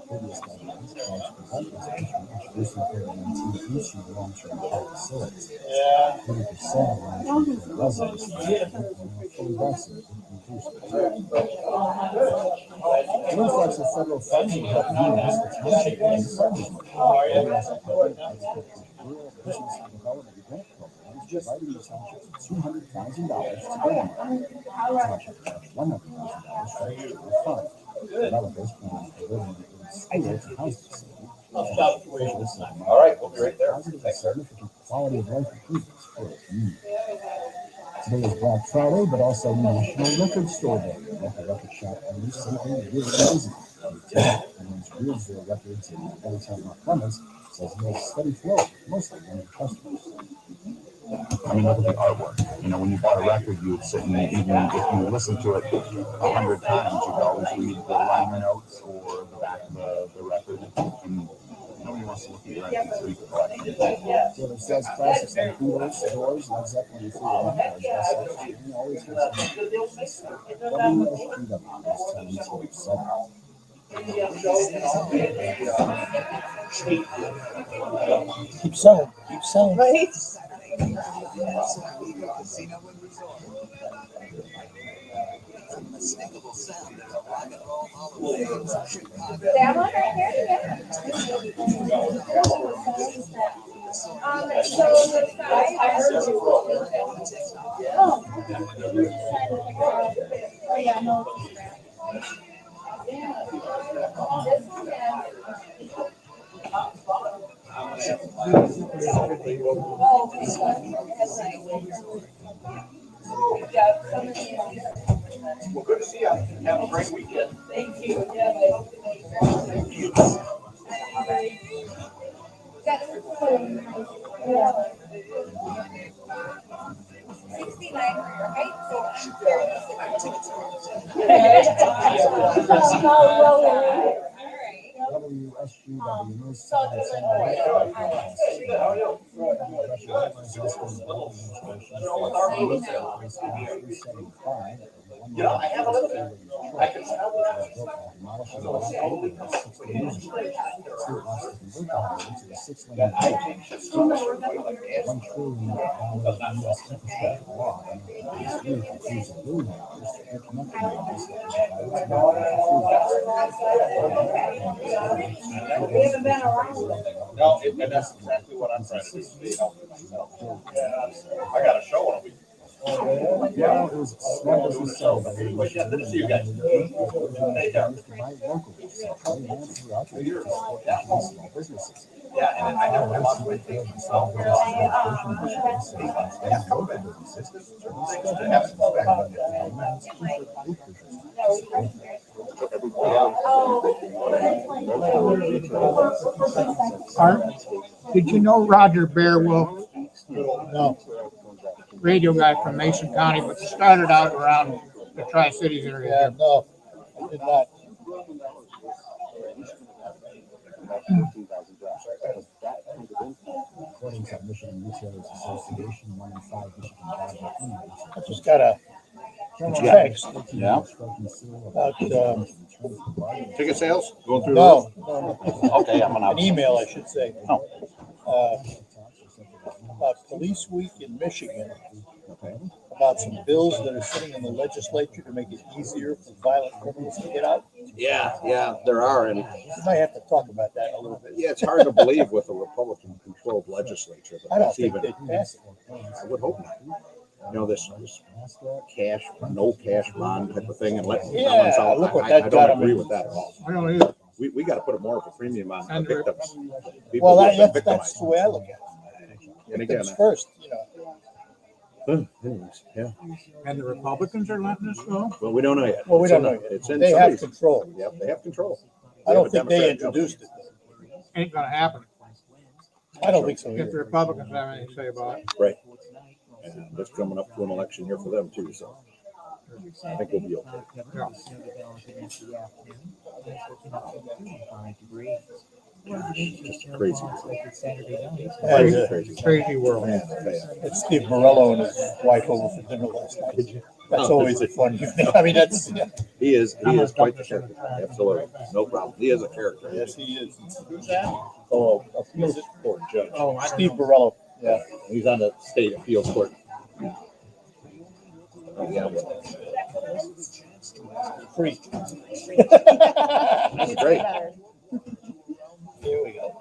previous guidelines called to prevent visitation introducing COVID-19 into long-term care facilities. 30% of long-term care residents are fully vaccinated and boosted. The influx of federal funds will help units, the township, and farmers market. The U.S. Department of Rural Business Development Grant Program is providing the township $200,000 to grow the market. The township pledged $100,000 for the general fund. Developers plan on delivering a school to housing facility. All right, we'll be right there. Positive and significant quality of life improvements for the community. Today is Black Friday, but also National Record Store Day. Local record shop owners say they're really busy. Owns Reedsville Records in Maytag, North Clemens, says he has a steady flow, mostly young customers. I mean, look at the artwork. You know, when you bought a record, you would sit and even if you listen to it 100 times, you could always read the liner notes or the back of the record. And nobody wants to look at your MP3 collection. So it says classics like Beatles, Doors, Led Zeppelin, and Fleetwood Mac are best. And always has Keep selling. Keep selling. Right? Unmistakable sound of rock and roll hall of fame. That one right there? Yeah. So the side, I heard you. Oh, yeah, no. This one, yeah. Well, good to see you. Have a great weekend. Thank you. WSGW News Demolishes a lot of buildings 60 years ago. State wants to convert the highway to a 6-lane highway. $1 trillion U.S. infrastructure law this week includes $1 billion to reconnect communities that provide No, and that's exactly what I'm trying to do. Stay healthy myself. I got a show on a week. Yeah, it was small business celebrating. Good to see you guys. Small businesses. Yeah, and I know my mom would think small Art, did you know Roger Bearwolf? No. Radio guy from Mason County, but started out around the Tri-Cities area. Yeah, no, I did not. According to Michigan Retailers Association, 1 in 5 Michigan bars are I just got a text Yeah. about Ticket sales going through. no, Okay, I'm an email, I should say. Oh. About Police Week in Michigan. About some bills that are sitting in the legislature to make it easier for violent criminals to get out. Yeah, there are, and We might have to talk about that a little bit. yeah, it's hard to believe with a Republican-controlled legislature. That I don't that's think even. they'd pass it. I would hope not. You know, this cash, no cash bond type of thing, and let Yeah, felons out. look what I that got don't 'em agree in. with that at all. I don't either. We got to put more of a premium on And the victims. Well, who have been that's the way I look at it. And again, Victims first, you know. anyways, yeah. And the Republicans are letting us go? Well, we don't know yet. Well, we It's don't in know the- yet. It's in They have somebody's- control. Yep, they have control. I don't have a think they Democrat introduced it. Ain't gonna happen. I don't think so If the either. Republicans have anything to say about it. Right. And it's coming up to an election year for them too, so I think we'll be okay. Just crazy. Crazy world. It's Steve Morello and his wife over for dinner last night. That's always a fun evening. I mean, that's, He is quite the character. Absolutely. No problem. He is a character. yes, he is. Who's that? Oh, appeals court judge. Oh, Steve Morello, yeah. He's on the state appeals court. Oh, yeah. Free. That's great. Here we go.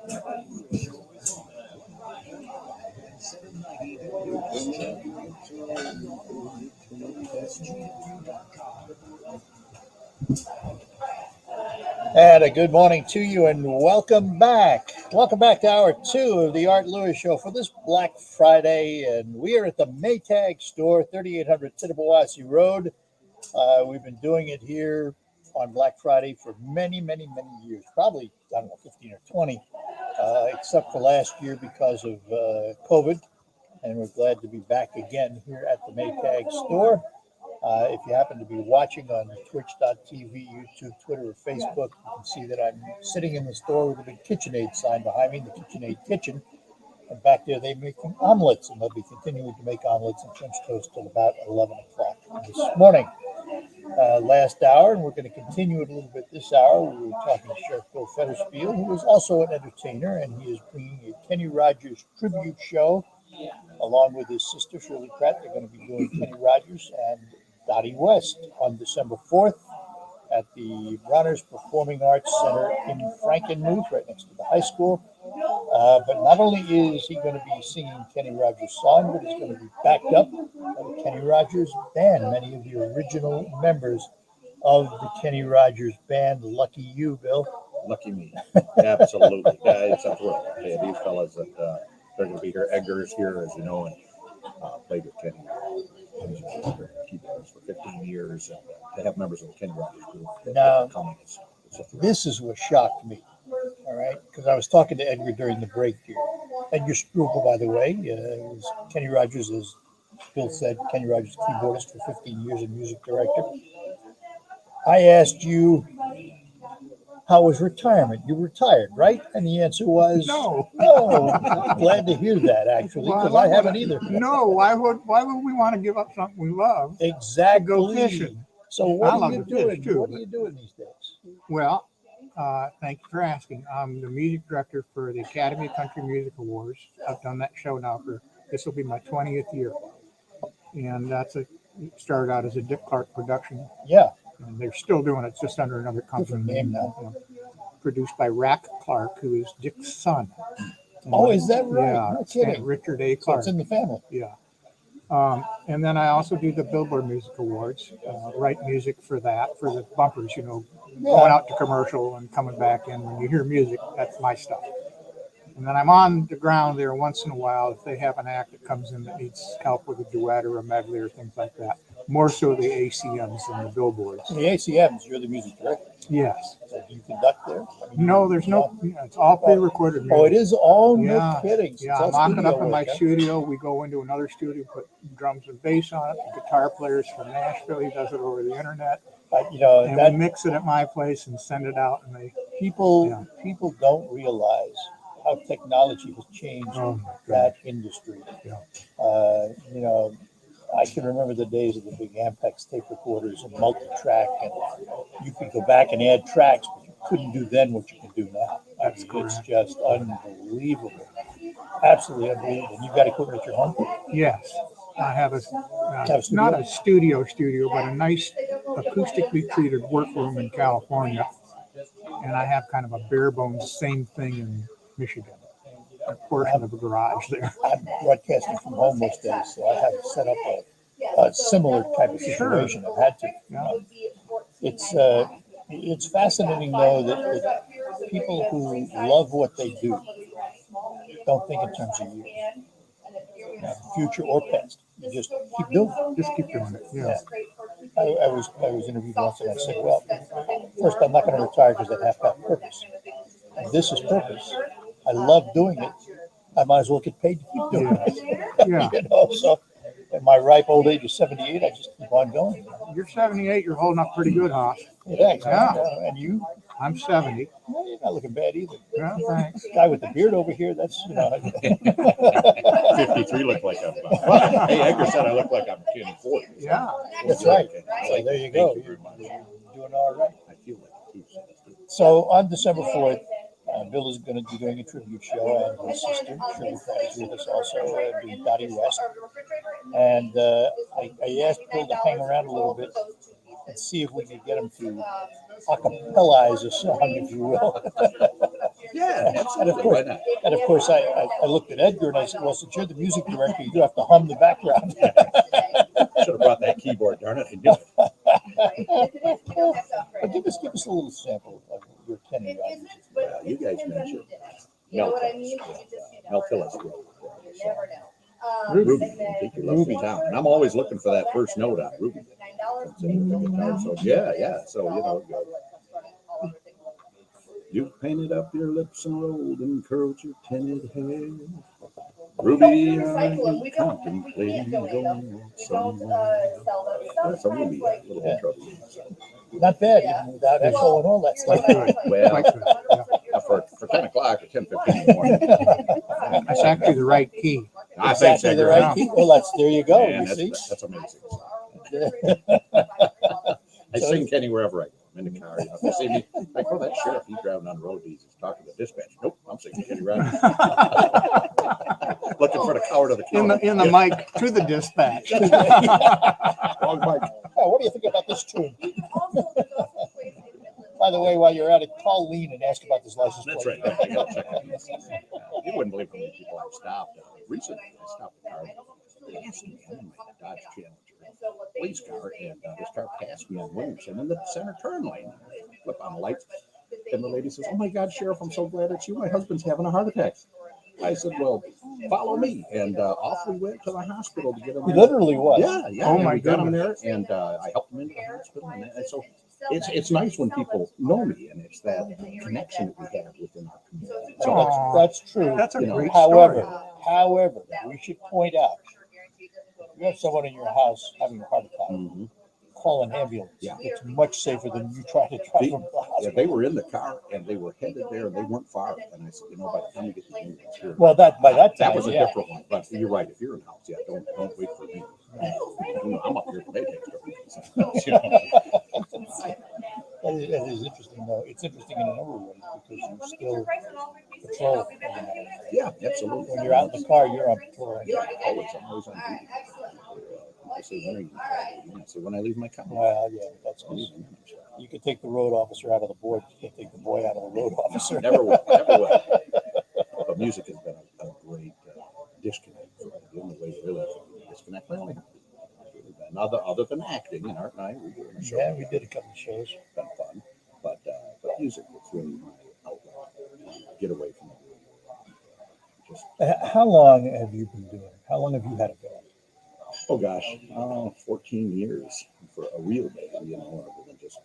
And a good morning to you and welcome back. Welcome back to hour 2 of the Art Lewis Show for this Black Friday. And we are at the Maytag Store, 3800 Tittabawassee Road. We've been doing it here on Black Friday for many, many, many years. Probably, I don't know, 15 or 20, except for last year because of COVID. And we're glad to be back again here at the Maytag Store. If you happen to be watching on twitch.tv, YouTube, Twitter, or Facebook, you can see that I'm sitting in the store with a big KitchenAid sign behind me, the KitchenAid Kitchen. And back there, they're making omelets, and they'll be continuing to make omelets and French toast till about 11 o'clock this morning. Last hour, and we're going to continue it a little bit this hour. We were talking to Sheriff Bill Fetterspiel, who is also an entertainer, and he is bringing a Kenny Rogers tribute show along with his sister, Shirley Pratt. They're going to be doing Kenny Rogers and Dottie West on December 4th at the Runners Performing Arts Center in Frankenmuth, right next to the high school. But not only is he going to be singing Kenny Rogers' song, but he's going to be backed up by the Kenny Rogers Band, many of the original members of the Kenny Rogers Band. Lucky you, Bill. Lucky me. Absolutely. It's a thrill. Yeah, these fellas that they're going to be here. Edgar's here, as you know, and played with Kenny. Keyboards for 15 years, and to have members of the Kenny Rogers group. Now, this is what shocked me. All right, because I was talking to Edgar during the break here. Edgar Struble, by the way, was Kenny Rogers, as Bill said, Kenny Rogers keyboardist for 15 years and music director. I asked you, how was retirement? You retired, right? And the answer was No. I'm glad to hear that, actually, because I haven't either. No, why would we want to give up something we love? Exactly. To go fishing. So I what are love you the fish doing? too. What are you doing these days? Well, thank you for asking. I'm the music director for the Academy of Country Music Awards. I've done that show now this will be my 20th year. And it started out as a Dick Clark production. Yeah. And they're still doing it, just under another company name now. You know, produced by Rack Clark, who is Dick's son. Oh, is that right? Yeah, No kidding. Richard A. So Clark. it's in the family. Yeah. And then I also do the Billboard Music Awards, write music for the bumpers, going out to commercial and coming back in. When you hear music, that's my stuff. And then I'm on the ground there once in a while if they have an act that comes in that needs help with a duet or a medley or things like that. More so the ACMs than the Billboards. The ACMs, you're the music director. Yes. So do you conduct there? No, there's no. It's all pre-recorded music. Oh, it is all Yeah. no kidding. So Yeah, it's I'm all locking up studio in my work, huh? studio. We go into another studio, put drums and bass on it. The guitar player's from Nashville. He does it over the internet. And we mix it at my place and send it out. And people don't realize how technology has changed that industry. Yeah. I can remember the days of the big Ampex tape recorders and multi-track, and you could go back and add tracks, but you couldn't do then what you can do now. It's just unbelievable, absolutely unbelievable. And you've got equipment at your home? Yes, I have not a studio, but a nice acoustically treated workroom in California, and I have kind of a bare bones same thing in Michigan. A portion of a garage there. I'm broadcasting from home most days, so I have set up a similar type of situation. I've had to. It's fascinating though that people who love what they do don't think in terms of years, future or past. You just keep doing it. Just keep doing it. Yeah. I was interviewed once and I said, well, first I'm not going to retire because I have to have purpose. And this is purpose. I love doing it. I might as well get paid to keep doing it. Yeah. So at my ripe old age of 78, I just keep on going. You're 78. You're holding up pretty good, Hoss. Thanks. Yeah. And you? I'm 70. Well, you're not looking bad either. Yeah, thanks. Guy with the beard over here, that's, 53 look like I'm. Well, hey, Edgar said I look like I'm 10, 40. Yeah. That's right. So there you go. You're doing all right. I feel like it too. So on December 4th, Bill is going to be doing a tribute show, and his sister, Shirley Pratt, is with us also, doing Dottie West. And I asked Bill to hang around a little bit and see if we could get him to acapellize a song, if you will. Yeah, And of course, I looked at Edgar and I said, well, since you're the music director, you do have to hum the background. Should have brought that keyboard, darn it. I knew it. But give us a little sample of your Kenny Rogers. Well, you guys mentioned Mel Phillips. Ruby, take your love from town. And I'm always looking for that first note on Ruby. So yeah. So, you painted up your lips and rolled and curled your tinted hair. Ruby, are you contemplating going somewhere? That's a Ruby, a little bit trouble. Not bad, even without echo and all that stuff. Well, for 10 o'clock or 10:15 in the morning. That's actually the right key. I think Exactly the right key. Well, there you go. Man, You see? that's amazing. I sing Kenny wherever I go. I'm in the car. If they see me, like, oh, that sheriff, he's driving on the road. He's talking to the dispatch. Nope, I'm singing Kenny Rogers. Looking for the coward of the county. In the mic to the dispatch. Wrong mic. Oh, what do you think about this tune? By the way, while you're at it, call Lean and ask about this license plate. That's right. I gotta check on this. You wouldn't believe how many people I've stopped. Recently, I stopped the car. They asked me, I'm in my Dodge Challenger police car, and this car passed me on Williamson in the center turn lane. I flip on the lights, and the lady says, "Oh my God, Sheriff, I'm so glad it's you. My husband's having a heart attack." I said, "Well, follow me," and off we went to the hospital to get him. He literally was. Yeah. Oh my we got him goodness. there, and I helped him into the hospital, and so it's nice when people know me, and it's that connection that we have within our community. So that's true. That's a great However, story. we should point out, if you have someone in your house having a heart attack, call an ambulance. Yeah. It's much safer than you try to drive them to the hospital. They were in the car and they were headed there and they weren't far. And I said, by the time you get to the ambulance here. Well, by that time, that was a different one. But you're right. If you're in house, don't wait for me. I'm up here at the Maytag Store. That is interesting, though. It's interesting in a number of ways because you still patrol. Yeah, absolutely. When you're out in the car, you're on patrol. Yeah, always. I'm always on duty. I say, when are you on duty? I say, when I leave my car. Well, yeah, that's good. You could take the road officer out of the boy. You can't take the boy out of the road officer. Never will. Never will. But music has been a great disconnect for me. The only way to really disconnect my only other than acting, and Art and I, we were in a show. Yeah, we did a couple of shows. It's been fun. But music is really my outlet. Get away from it. Just, how long have you been doing it? How long have you had a band? Oh gosh, 14 years for a real band, you know, other than just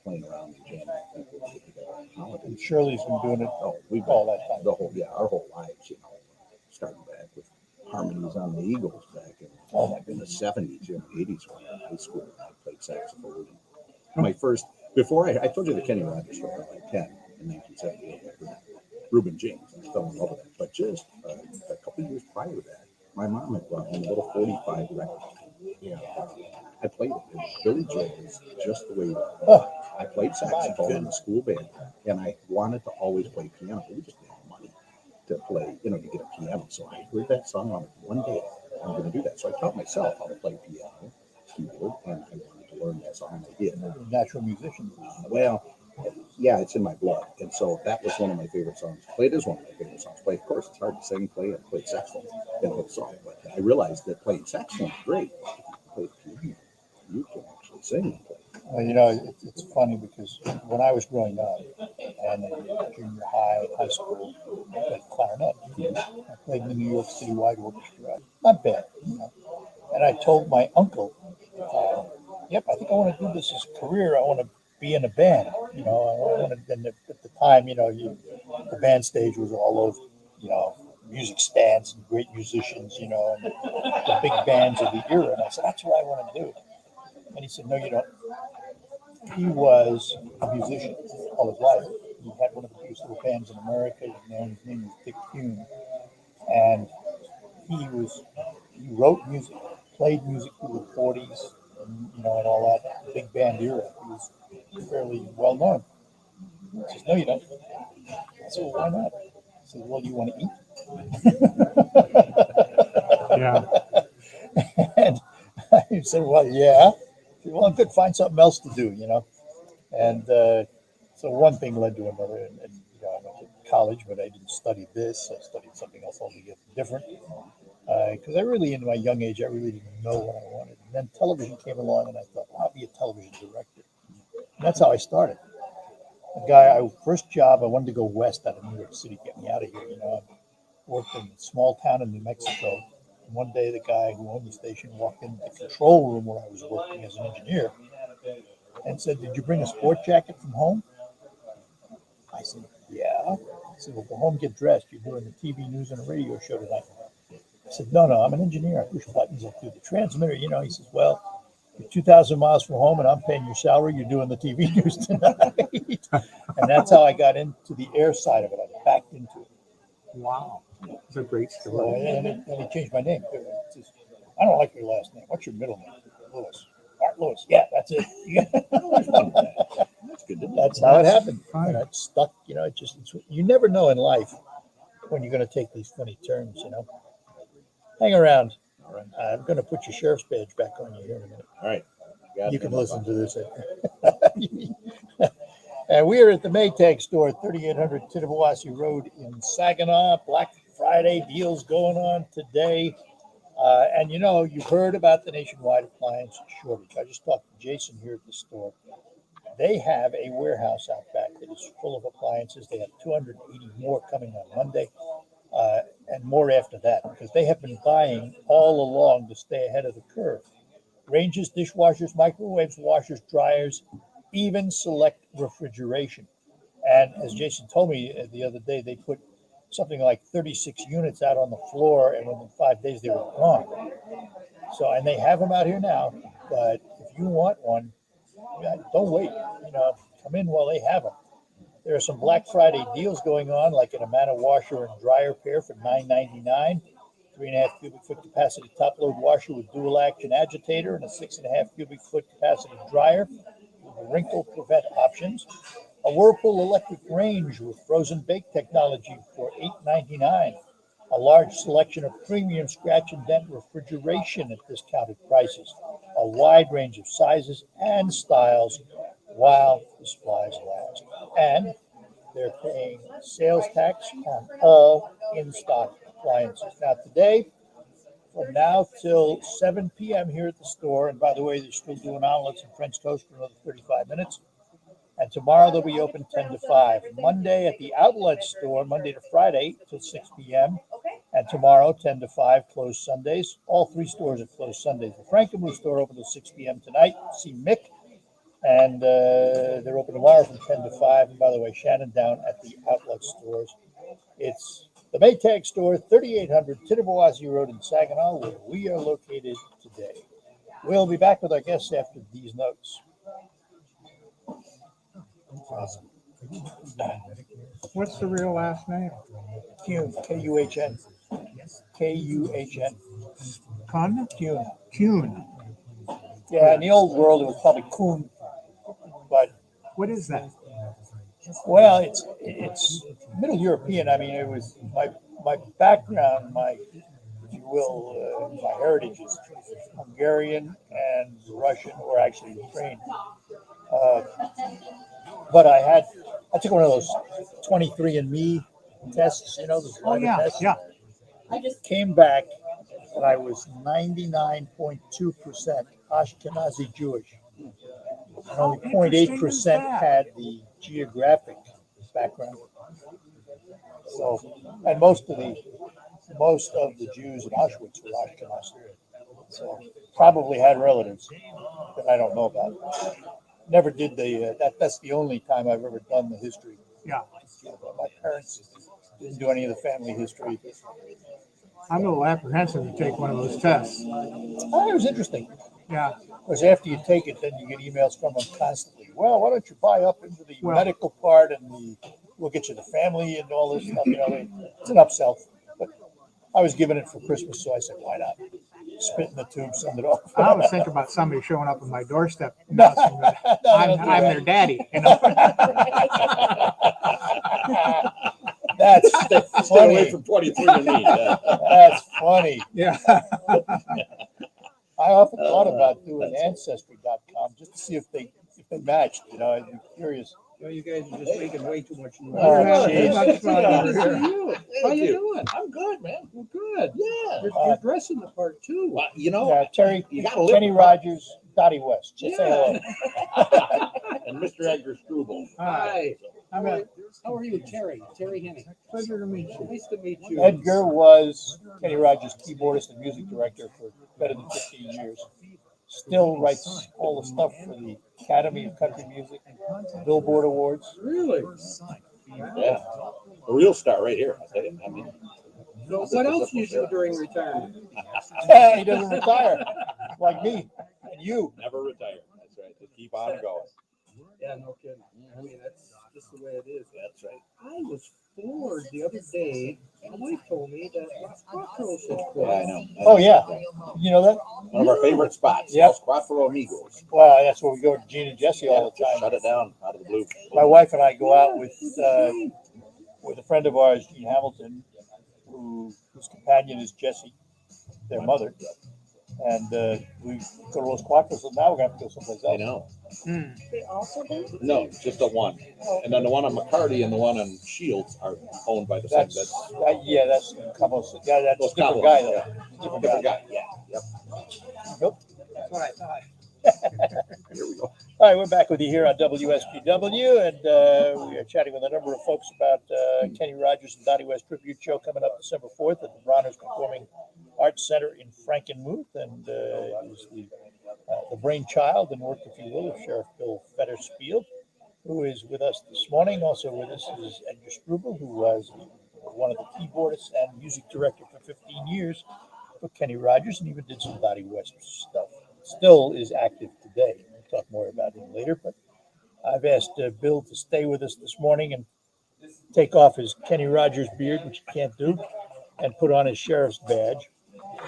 playing around and jamming with people to get together. And Shirley's been doing it we've all that time. Our whole lives, you know, starting back with harmonies on the Eagles back in the 70s, you know, 80s when I was in high school. I played saxophone. My first, before I told you the Kenny Rogers story, like 10 in 1978. I heard Reuben James. I fell in love with that. But just a couple of years prior to that, my mom had brought home a little 45 record. Yeah, I played it. It was Billy Joel's Just the Way You Are. I played saxophone in the school band, and I wanted to always play piano. We just didn't have money to play, you know, to get a piano. So I heard that song on one day. I'm going to do that. So I taught myself how to play piano, keyboard, and I wanted to learn that song. I did. Natural musician. Well, yeah, it's in my blood. And so that was one of my favorite songs. Played is one of my favorite songs. Play, of course, it's hard to sing, play, and play saxophone in a whole song. But I realized that playing saxophone is great. If you play the piano, you can actually sing and play. Well, you know, it's funny because when I was growing up and in junior high school, I played clarinet. I played in the New York City Wide Orchestra. Not bad, you know. And I told my uncle, yep, I think I want to do this as a career. I want to be in a band, you know. I wanted, and at the time, you know, the band stage was all over, you know, music stands and great musicians, you know, and the big bands of the era. And I said, that's what I want to do. And he said, no, you don't. He was a musician all his life. He had one of the biggest little bands in America. His name was Dick Hume. And he wrote music, played music through the 40s, and, you know, and all that big band era. He was fairly well known. He says, no, you don't. I said, well, why not? He said, well, you want to eat? Yeah. And I said, well, yeah. I said, well, good, find something else to do, you know. And so one thing led to another. And you know, I went to college, but I didn't study this. I studied something else altogether different. Because I really, in my young age, I really didn't know what I wanted. And then television came along, and I thought, well, I'll be a television director. And that's how I started. First job, I wanted to go west out of New York City, get me out of here. You know, I worked in a small town in New Mexico. And one day, the guy who owned the station walked into the control room where I was working as an engineer and said, did you bring a sport jacket from home? I said, yeah. He said, well, go home, get dressed. You're doing the TV news and a radio show tonight. I said, no, I'm an engineer. I push buttons. I do the transmitter. You know, he says, well, you're 2,000 miles from home and I'm paying your salary. You're doing the TV news tonight. And that's how I got into the air side of it. I backed into it. Wow. It's a great story. And he changed my name. Says, I don't like your last name. What's your middle name? Lewis. Art Lewis. Yeah, that's it. That's good. That's how it happened. And it stuck, you know, you never know in life when you're going to take these funny turns, you know. Hang around. All right. I'm going to put your sheriff's badge back on you here in a minute. All right. You can listen to this. And we are at the Maytag Store, 3800 Tittabawassee Road in Saginaw. Black Friday deals going on today. And, you know, you've heard about the nationwide appliance shortage. I just talked to Jason here at the store. They have a warehouse out back that is full of appliances. They have 280 more coming on Monday. And more after that, because they have been buying all along to stay ahead of the curve. Ranges, dishwashers, microwaves, washers, dryers, even select refrigeration. And as Jason told me the other day, they put something like 36 units out on the floor, and within 5 days they were gone. So, and they have them out here now, but if you want one, don't wait. You know, come in while they have them. There are some Black Friday deals going on, like an Amana washer and dryer pair for $9.99, 3.5 cubic foot capacity top load washer with dual action agitator and a 6.5 cubic foot capacity dryer with wrinkle prevent options. A Whirlpool electric range with frozen bake technology for $8.99. A large selection of premium scratch and dent refrigeration at discounted prices. A wide range of sizes and styles while the supplies last. And they're paying sales tax on all in-stock appliances. Now today, from now till 7 p.m. here at the store, and by the way, they're still doing omelets and French toast for another 35 minutes. And tomorrow they'll be open 10 to 5. Monday at the outlet store, Monday to Friday till 6 p.m. And tomorrow 10 to 5, closed Sundays. All three stores are closed Sundays. The Frankenmuth store open till 6 p.m. tonight. See Mick. And they're open tomorrow from 10 to 5. And by the way, Shannon down at the outlet stores. It's the Maytag Store, 3800 Tittabawassee Road in Saginaw, where we are located today. We'll be back with our guests after these notes. What's the real last name? Kuhn, K-U-H-N. K-U-H-N. Kuhn? Kuhn. Yeah, in the old world, it was probably Kuhn. But what is that? Well, it's Middle European. I mean, it was my background, if you will, my heritage is Hungarian and Russian, or actually Ukraine. But I took one of those 23andMe tests, those tests. Yeah. I just came back and I was 99.2% Ashkenazi Jewish. And only 0.8% had the geographic background. So, and most of the Jews in Auschwitz were Ashkenazi. So, probably had relatives that I don't know about. Never did that's the only time I've ever done the history. Yeah. My parents didn't do any of the family history. I'm a little apprehensive to take one of those tests. Oh, it was interesting. Yeah. Because after you take it, then you get emails from them constantly. Well, why don't you buy up into the medical part and we'll get you the family and all this stuff. It's an upsell. But I was given it for Christmas, so I said, why not? Spit in the tube, send it off. I was thinking about somebody showing up on my doorstep announcing that I'm their daddy. That's Stay funny. away from 23andMe. That's funny. Yeah. I often thought about doing Ancestry.com just to see if they matched. I'd be curious. Well, you guys are just making way too much noise. Oh, Good to see geez. you. How you doing? I'm good, man. Well, good. Yeah. You're dressing the part too. Well, Yeah, Terry, you gotta live Kenny the part. Rogers, Dottie West. Just say hello. And Mr. Edgar Struble. Hi. How are you, Terry? Terry Henning. Pleasure to meet you. Nice to meet you. Edgar was Kenny Rogers' keyboardist and music director for better than 15 years. Still writes all the stuff for the Academy of Country Music, Billboard Awards. Really? Yeah. A real star right here. I tell you. I mean, So what else do you do during retirement? He doesn't retire like me and you. never retire. That's right. Just keep on going. Yeah, no kidding. I mean, that's just the way it is. That's right. I was floored the other day. My wife told me that Rocco's is Yeah, I know. Oh, yeah. You know that? One of our favorite spots. Yep. Los Cuatro Amigos. Well, that's where we go to Gene and Jesse all the time. Shut it down out of the blue. My wife and I go out with a friend of ours, Gene Hamilton, whose companion is Jesse, their mother. And we go to Los Cuatros, and now we're going to have to go someplace else. I know. They also do? No, just the one. And then the one on McCarty and the one on Shields are owned by the same. That's Cabos. Yeah, that's Those a different Cabos, guy, though. yeah. Different guy. Yeah. Yep. Nope. That's what I thought. Here we go. All right, we're back with you here on WSPW, and we are chatting with a number of folks about Kenny Rogers and Dottie West tribute show coming up December 4th at the Bronner's Performing Arts Center in Frankenmuth, and is the brainchild and work, if you will, of Sheriff Bill Fetterspiel, who is with us this morning. Also with us is Edgar Struble, who was one of the keyboardists and music director for 15 years for Kenny Rogers, and even did some Dottie West stuff. Still is active today. We'll talk more about him later, but I've asked Bill to stay with us this morning and take off his Kenny Rogers beard, which he can't do. and put on his sheriff's badge.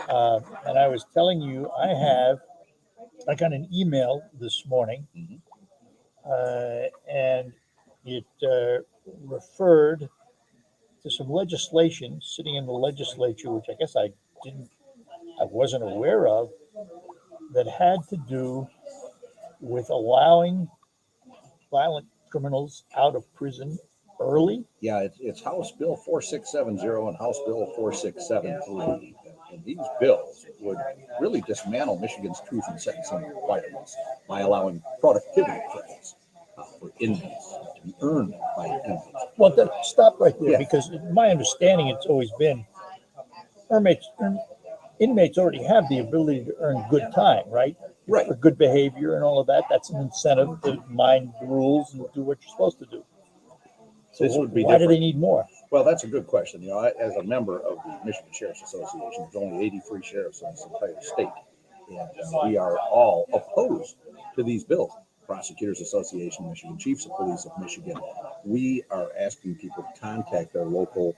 And I was telling you, I got an email this morning, and it referred to some legislation sitting in the legislature, which I guess I wasn't aware of, that had to do with allowing violent criminals out of prison early. Yeah, it's House Bill 4670 and House Bill 4673. And these bills would really dismantle Michigan's truth and sentencing requirements by allowing productivity credits for inmates to be earned by inmates. Well, stop right there, Yeah. because my understanding, it's always been inmates already have the ability to earn good time, right? Right. For good behavior and all of that. That's an incentive to mind the rules and do what you're supposed to do. So This would be why do different. they need more? Well, that's a good question. As a member of the Michigan Sheriff's Association, there's only 83 sheriffs in this entire state. And we are all opposed to these bills. Prosecutors Association, Michigan Chiefs of Police of Michigan. We are asking people to contact their local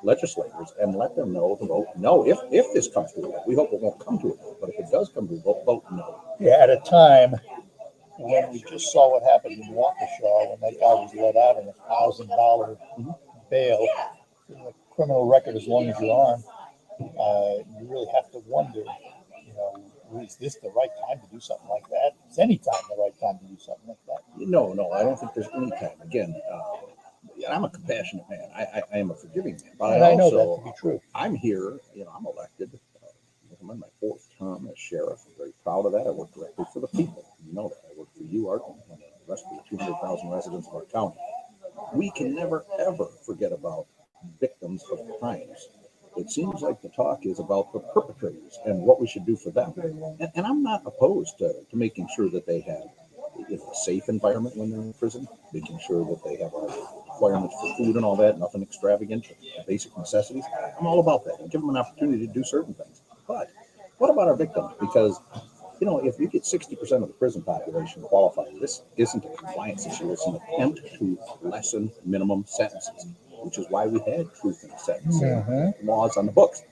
legislators and let them know to vote no if this comes to a vote. We hope it won't come to a vote, but if it does come to a vote, vote no. Yeah, at a time when we just saw what happened in Waukesha when that guy was let out on $1,000 bail, a criminal record as long as your arm, you really have to wonder, is this the right time to do something like that? Is any time the right time to do something like that? No, I don't think there's any time. Again, I'm a compassionate man. I am a forgiving man. But And I know that to be true. I'm here, I'm elected. I'm in my 4th term as sheriff. I'm very proud of that. I work directly for the people. You know that. I work for you, Art, and the rest of the 200,000 residents of our county. We can never, ever forget about victims of crimes. It seems like the talk is about the perpetrators and what we should do for them. And I'm not opposed to making sure that they have a safe environment when they're in prison, making sure that they have our requirements for food and all that, nothing extravagant, basic necessities. I'm all about that. And give them an opportunity to do certain things. But what about our victims? Because, if you get 60% of the prison population qualified, this isn't a compliance issue. It's an attempt to lessen minimum sentences, which is why we had truth in sentencing laws on the books.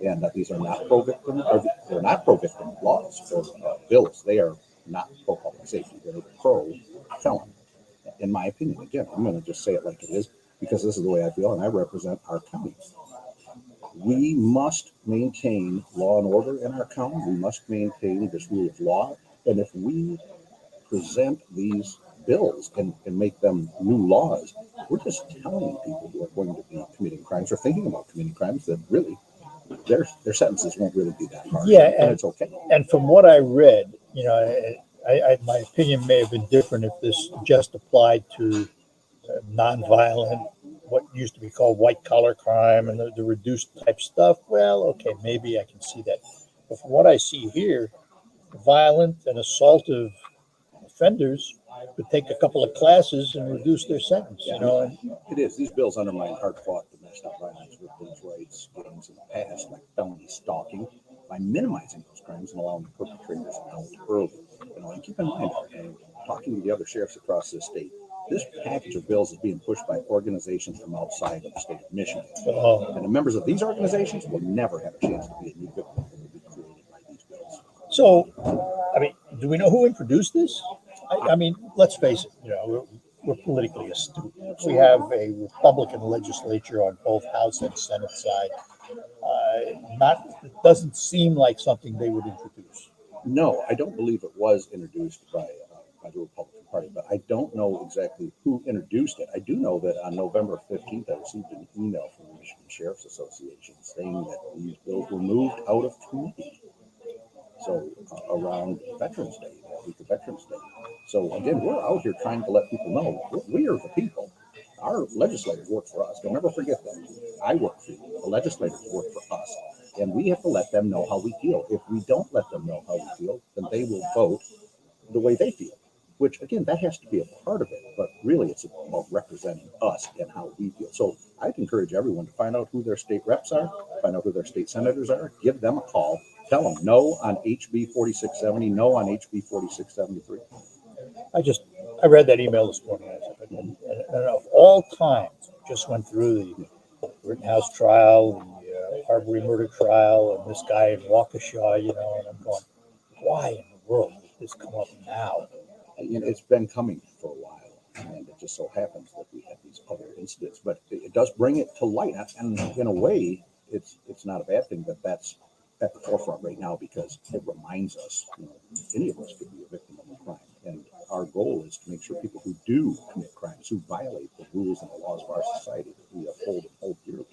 And these are not pro-victim, or they're not pro-victim laws or bills. They are not pro-public safety. They're pro-felon, in my opinion. Again, I'm going to just say it like it is because this is the way I feel, and I represent our county. We must maintain law and order in our county. We must maintain this rule of law. And if we present these bills and make them new laws, we're just telling people who are going to be committing crimes or thinking about committing crimes that really their sentences won't really be that hard. Yeah, and it's okay. And from what I read, my opinion may have been different if this just applied to nonviolent, what used to be called white collar crime and the reduced type stuff. Well, okay, maybe I can see that. But from what I see here, violent and assaultive offenders could take a couple of classes and reduce their sentence. It is. These bills undermine hard-fought domestic violence, victims' rights, gangs in the past, like felony stalking, by minimizing those crimes and allowing the perpetrators out early. And keep in mind, talking to the other sheriffs across this state, this package of bills is being pushed by organizations from outside of the state of Michigan. And the members of these organizations will never have a chance to be a new victim that will be created by these bills. So, do we know who introduced this? Let's face it, we're politically astute. We have a Republican legislature on both House and Senate side. It doesn't seem like something they would introduce. No, I don't believe it was introduced by the Republican Party, but I don't know exactly who introduced it. I do know that on November 15th, I received an email from the Michigan Sheriff's Association saying that these bills were moved out of committee. So around Veterans Day, that week of Veterans Day. So again, we're out here trying to let people know we are the people. Our legislators work for us. Don't ever forget that. I work for you. The legislators work for us. And we have to let them know how we feel. If we don't let them know how we feel, then they will vote the way they feel. Which, again, that has to be a part of it. But really, it's about representing us and how we feel. So I'd encourage everyone to find out who their state reps are, find out who their state senators are, give them a call, tell them no on HB 4670, no on HB 4673. I read that email this morning. And of all times, just went through the Rittenhouse trial, Arbery murder trial and this guy in Waukesha, you know, and I'm going, why in the world did this come up now? It's been coming for a while, and it just so happens that we have these other incidents, but it does bring it to light, and in a way, it's not a bad thing that that's at the forefront right now, because it reminds us, you know, any of us could be a victim of a crime, and our goal is to make sure people who do commit crimes, who violate the rules and the laws of our society that we uphold and hold dearly,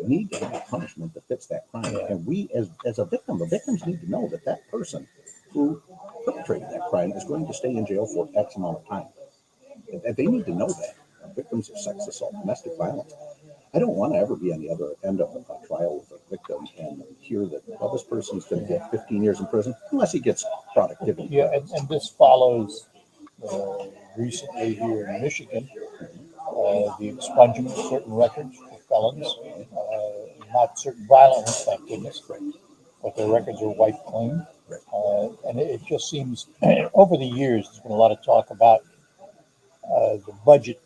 need to have punishment that fits that crime. And we, as a victim, the victims need to know that that person who perpetrated that crime is going to stay in jail for X amount of time. And they need to know that. Victims of sex assault, domestic violence. I don't want to ever be on the other end of a trial with a victim and hear that, well, this person's going to get 15 years in prison unless he gets productivity. Yeah, and this follows recently here in Michigan, the expungement of certain records for felons, not certain violent ones, thank goodness, but their records are wiped clean. And it just seems, over the years, there's been a lot of talk about the budget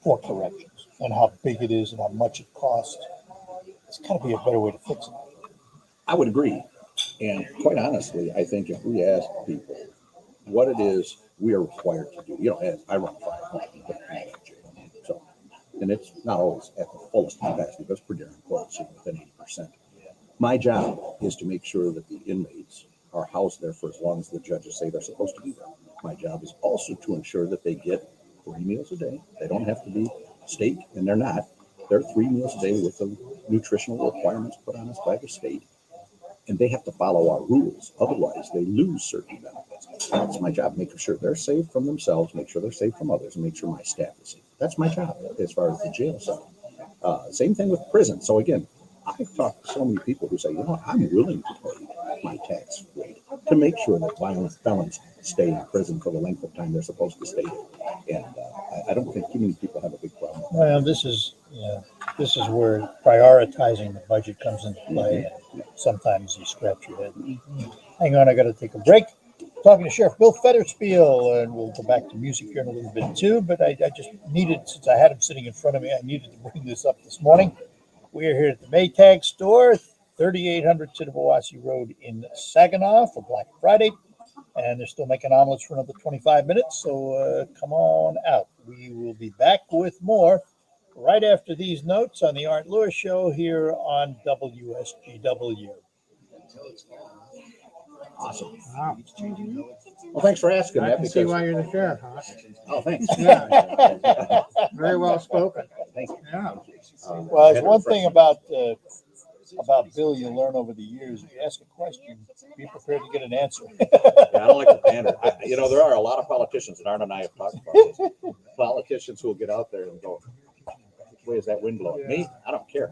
for corrections and how big it is and how much it costs. It's got to be a better way to fix it. I would agree. And quite honestly, I think if we ask people what it is we are required to do, you know, as I run fire, so, and it's not always at the fullest capacity, but it's pretty darn close, within 80%. My job is to make sure that the inmates are housed there for as long as the judges say they're supposed to be there. My job is also to ensure that they get 3 meals a day. They don't have to be steak, and they're not. They're 3 meals a day with the nutritional requirements put on us by the state. And they have to follow our rules. Otherwise, they lose certain benefits. That's my job, making sure they're safe from themselves, make sure they're safe from others, and make sure my staff is safe. That's my job as far as the jail cell. Same thing with prison. So again, I've talked to so many people who say, you know, I'm willing to pay my tax rate to make sure that violent felons stay in prison for the length of time they're supposed to stay there. And I don't think too many people have a big problem. Well, this is where prioritizing the budget comes into play. And sometimes you scratch your head. Hang on, I got to take a break. Talking to Sheriff Bill Fetterspiel, and we'll go back to music here in a little bit too. But I just needed, since I had him sitting in front of me, I needed to bring this up this morning. We are here at the Maytag Store, 3800 Tittabawassee Road in Saginaw for Black Friday. And they're still making omelets for another 25 minutes. So come on out. We will be back with more right after these notes on the Art Lewis Show here on WSGW. Awesome. Wow. Well, thanks for asking I that. can see why you're the sheriff, huh? Oh, thanks. Yeah. Very well spoken. Thank you. Yeah. Well, it's one thing about Bill you learn over the years. If you ask a question, be prepared to get an answer. Yeah, I don't like to pander. You know, there are a lot of politicians, and Art and I have talked about this. Politicians who will get out there and go, "Which way is that wind blowing?" Me, I don't care.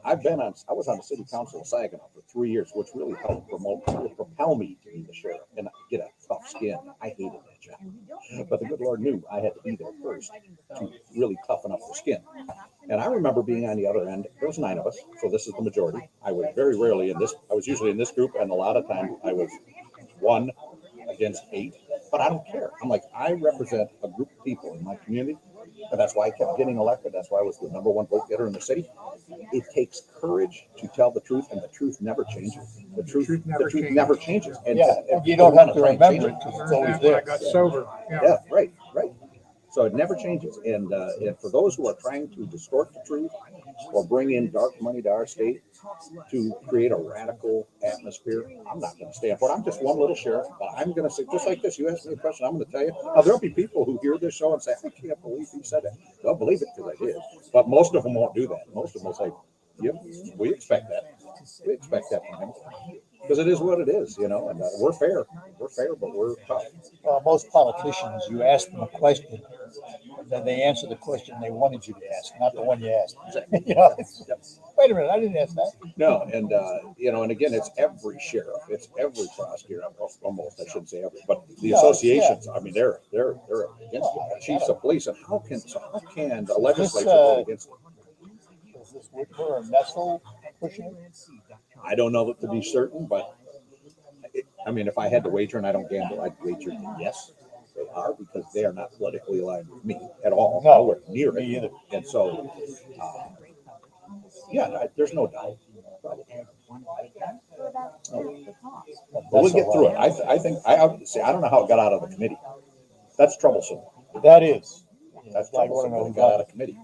I was on the city council of Saginaw for 3 years, which really helped propel me to be the sheriff and get a tough skin. I hated that job, but the good Lord knew I had to be there first to really toughen up the skin. And I remember being on the other end. There was 9 of us, so this is the majority. I was very rarely in this. I was usually in this group, and a lot of times I was 1 against 8. But I don't care. I'm like, I represent a group of people in my community, and that's why I kept getting elected. That's why I was the #1 vote getter in the city. It takes courage to tell the truth, and the truth never changes. The truth never changes. And you don't have to remember it because it's always there. I got sober. Yeah, right. So it never changes. And for those who are trying to distort the truth or bring in dark money to our state to create a radical atmosphere, I'm not going to stand for it. I'm just one little sheriff, but I'm going to say, just like this, you asked me a question, I'm going to tell you. Now, there'll be people who hear this show and say, I can't believe he said that. They'll believe it because I did. But most of them won't do that. Most of them will say, yep, we expect that. We expect that from him. Because it is what it is, you know, and we're fair. We're fair, but we're tough. Well, most politicians, you ask them a question, then they answer the question they wanted you to ask, not the one you asked. You know, wait a minute, I didn't ask that. No, and you know, and again, it's every sheriff, it's every prosecutor, almost. I shouldn't say every, but the associations. I mean, they're against it. Chiefs of police, and how can the legislature vote against it? Is this Whitmer or Nessel pushing it? I don't know that to be certain, but I mean, if I had to wager, and I don't gamble, I'd wager yes, they are, because they are not politically aligned with me at all. No, nowhere near me it either. And so, Yeah, there's no doubt. For about half the cost. But we'll get through it. I think, I don't know how it got out of the committee. That's troublesome. That is. That's I want to troublesome know that who it got out got of committee.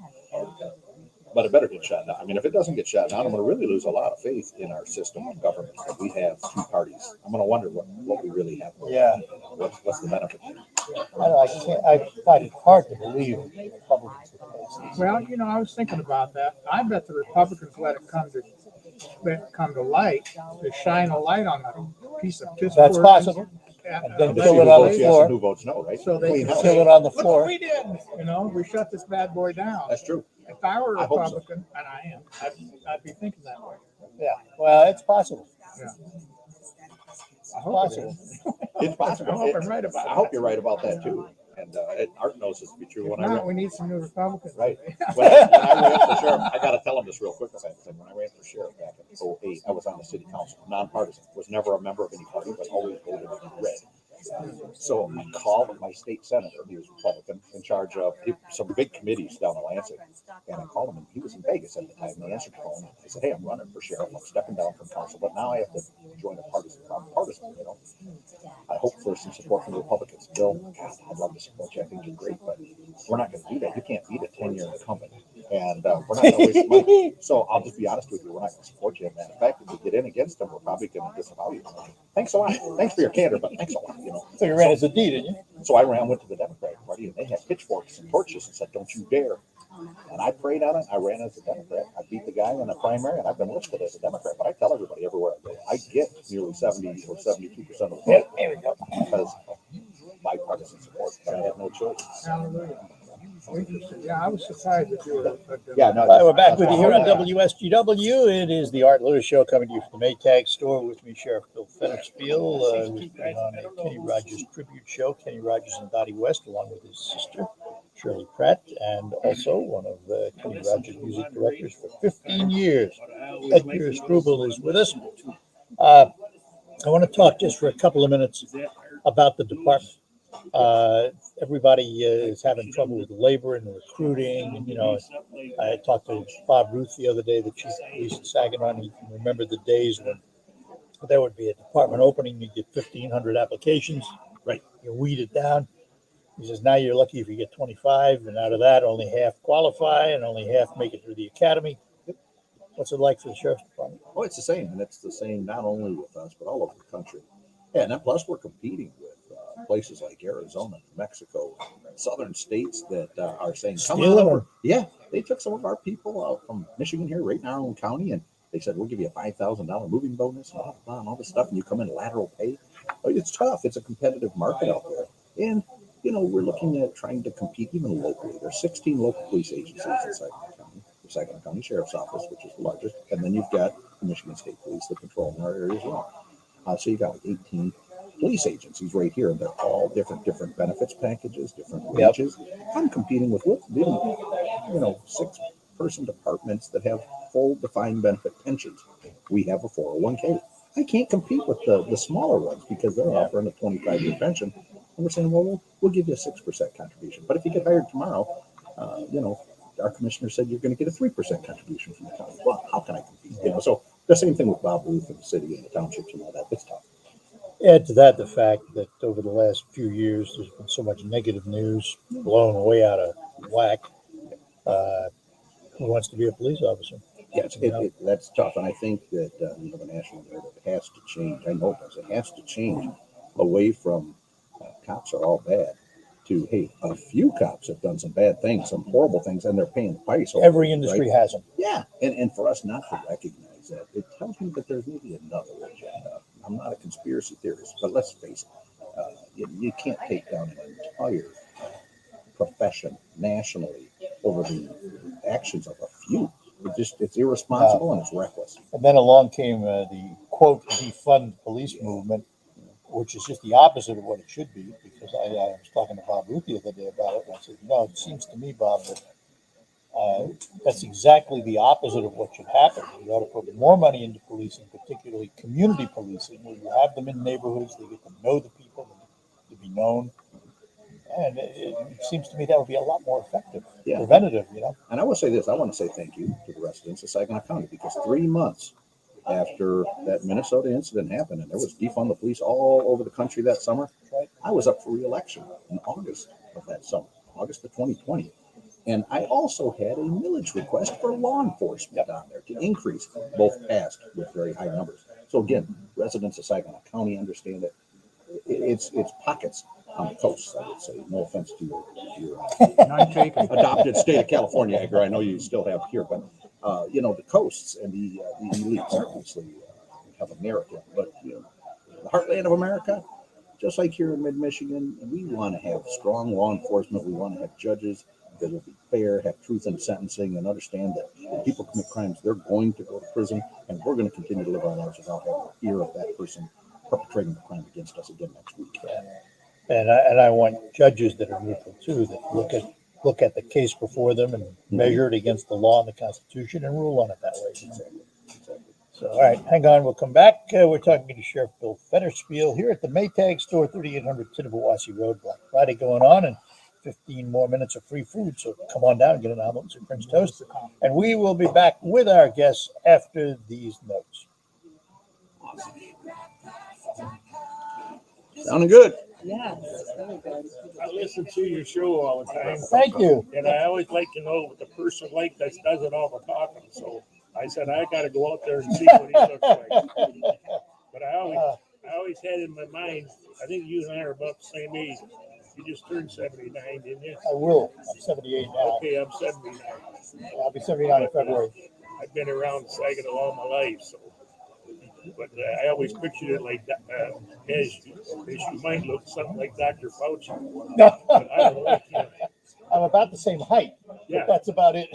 But it better get shut down. I mean, if it doesn't get shut down, I'm going to really lose a lot of faith in our system of government. That we have two parties. I'm going to wonder what we really have. Yeah. What's the benefit? I find it hard to believe Republicans. Well, I was thinking about that. I bet the Republicans let it come to light, to shine a light on that piece of piss. That's possible. And then kill it on the floor. Who votes no, right? So they can kill it on the floor. Look what we did. We shut this bad boy down. That's true. If I were a I hope so. Republican, and I am, I'd be thinking that way. Yeah. Well, it's possible. Yeah. I hope it is. It's possible. I hope I'm right about I hope you're right about that too. And Art knows this to be true. We need some new Republicans. Right. When I ran for sheriff, I got to tell him this real quick. When I ran for sheriff back in 2008, I was on the city council, nonpartisan. Was never a member of any party, but always voted red. So I called my state senator, he was Republican, in charge of some big committees down in Lansing. And I called him, and he was in Vegas at the time. And he answered the phone. I said, "Hey, I'm running for sheriff. I'm stepping down from council, but now I have to join a partisan. I hope for some support from the Republicans. Bill, God, I'd love to support you. I think you're great, but we're not going to do that. You can't beat a 10-year incumbent. And we're not going to waste money. So I'll just be honest with you. We're not going to support you in that. In fact, if we get in against them, we're probably going to disavow you. Thanks a lot. Thanks for your candor, but thanks a lot. So you ran as a D, didn't you? So I went to the Democratic Party, and they had pitchforks and torches and said, "Don't you dare." And I prayed on it. I ran as a Democrat. I beat the guy in the primary, and I've been listed as a Democrat. But I tell everybody everywhere I go, I get nearly 70 or 72% of the vote. There we go. Because of bipartisan support, but I had no choice. Hallelujah. Yeah, I was surprised that you were. Yeah, no. We're back with you here on WSGW. It is the Art Lewis Show coming to you from the Maytag Store. With me, Sheriff Bill Fennersfield, who's putting on a Kenny Rogers tribute show. Kenny Rogers and Dottie West, along with his sister, Shirley Pratt, and also one of Kenny Rogers' music directors for 15 years. Edgar Struble is with us. I want to talk just for a couple of minutes about the department. Everybody is having trouble with labor and recruiting. And, I talked to Bob Ruth the other day, the chief of police in Saginaw, and he can remember the days when there would be a department opening, you get 1,500 applications, right? You weed it down. He says, now you're lucky if you get 25, and out of that, only half qualify and only half make it through the academy. What's it like for the sheriff's department? Oh, it's the same, and it's the same not only with us, but all over the country. Yeah, and then plus we're competing with places like Arizona, Mexico, southern states that are saying, come on over. Yeah, they took some of our people out from Michigan here, right in our own county, and they said, we'll give you a $5,000 moving bonus and blah, blah, and all this stuff, and you come in lateral pay. It's tough. It's a competitive market out there. And, we're looking at trying to compete even locally. There's 16 local police agencies in Saginaw County, the Saginaw County Sheriff's Office, which is the largest, and then you've got the Michigan State Police that patrol in our area as well. So you got like 18 police agencies right here, and they're all different benefits packages, different wages. I'm competing with 6-person departments that have full defined benefit pensions. We have a 401k. I can't compete with the smaller ones because they're offering a 25-year pension, and we're saying, well, we'll give you a 6% contribution. But if you get hired tomorrow, our commissioner said you're going to get a 3% contribution from the county. Well, how can I compete? So the same thing with Bob Ruth and the city and the townships and all that. It's tough. Add to that the fact that over the last few years, there's been so much negative news blown way out of whack. Who wants to be a police officer? Yes, that's tough. And I think that the national narrative has to change. I know it does. It has to change away from cops are all bad to, hey, a few cops have done some bad things, some horrible things, and they're paying the price. Every industry has them. Yeah. And for us not to recognize that, it tells me that there's maybe another agenda. I'm not a conspiracy theorist, but let's face it, you can't take down an entire profession nationally over the actions of a few. It's irresponsible and it's reckless. And then along came the quote defund police movement, which is just the opposite of what it should be. Because I was talking to Bob Ruth the other day about it, and I said, it seems to me, Bob, that that's exactly the opposite of what should happen. You ought to put more money into policing, particularly community policing, where you have them in neighborhoods, they get to know the people, to be known, And it seems to me that would be a lot more effective, Yeah. preventative, you know. And I will say this, I want to say thank you to the residents of Saginaw County, because 3 months after that Minnesota incident happened, and there was defund the police all over the country that summer, Right. I was up for re-election in August of that summer, August of 2020. And I also had a millage request for law enforcement down there to increase, both passed with very high numbers. So again, residents of Saginaw County understand that it's pockets on the coast, I would say. No offense to your adopted state of California, Edgar. I know you still have here, but the coasts and the elites obviously have America, but the heartland of America, just like here in mid-Michigan, we want to have strong law enforcement. We want to have judges that will be fair, have truth in sentencing, and understand that when people commit crimes, they're going to go to prison, and we're going to continue to live our lives without having fear of that person perpetrating the crime against us again next week. And I want judges that are neutral too, that look at the case before them and measure it against the law and the Constitution and rule on it that way. Exactly. So, all right, hang on. We'll come back. We're talking to Sheriff Bill Fetterspiel here at the Maytag Store, 3800 Tittabawassee Road. Black Friday going on, and 15 more minutes of free food. So come on down and get an omelet and some French toast. And we will be back with our guests after these notes. Sounding good. Yes, very good. I listen to your show all the time. Thank you. And I always like to know what the person like that does it all the talking. So I said I got to go out there and see what he looks like. But I always had in my mind, I think you and I are about the same age. You just turned 79, didn't you? I will. I'm 78 now. Okay, I'm 79. I'll be 79 in February. I've been around Saginaw all my life, so. But I always pictured it like that, as you might look something like Dr. Fauci. But I don't know, I'm about the same height. Yeah. But that's about it.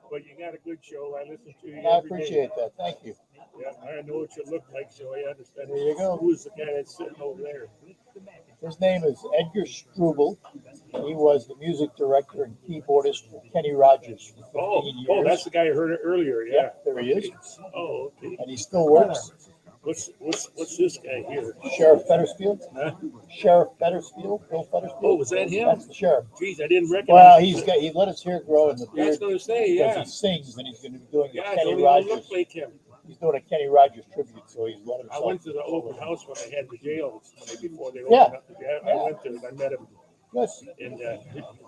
But you got a good show. I listen to you. I every appreciate day. that. Thank you. Yeah, I know what you look like, so I understand. There you go. Who's the guy that's sitting over there? His name is Edgar Struble. He was the music director and keyboardist for Kenny Rogers for 15 years. Oh, that's the guy I heard earlier. Yeah, there he is. Oh, okay. And he still works. What's this guy here? Sheriff Fetterspiel. Huh? Sheriff Fetterspiel, Bill Fetterspiel. Oh, was that him? That's the sheriff. Geez, I didn't recognize. Well, him. he let his hair grow in the beard. I was going to say, because yeah. he sings, and he's going to be doing Yeah, a Kenny don't Rogers. even look like him. He's doing a Kenny Rogers tribute, so he's let himself. I went to the open house when they had the jail before they opened Yeah. up the jail. I went there and I met him. Yes. And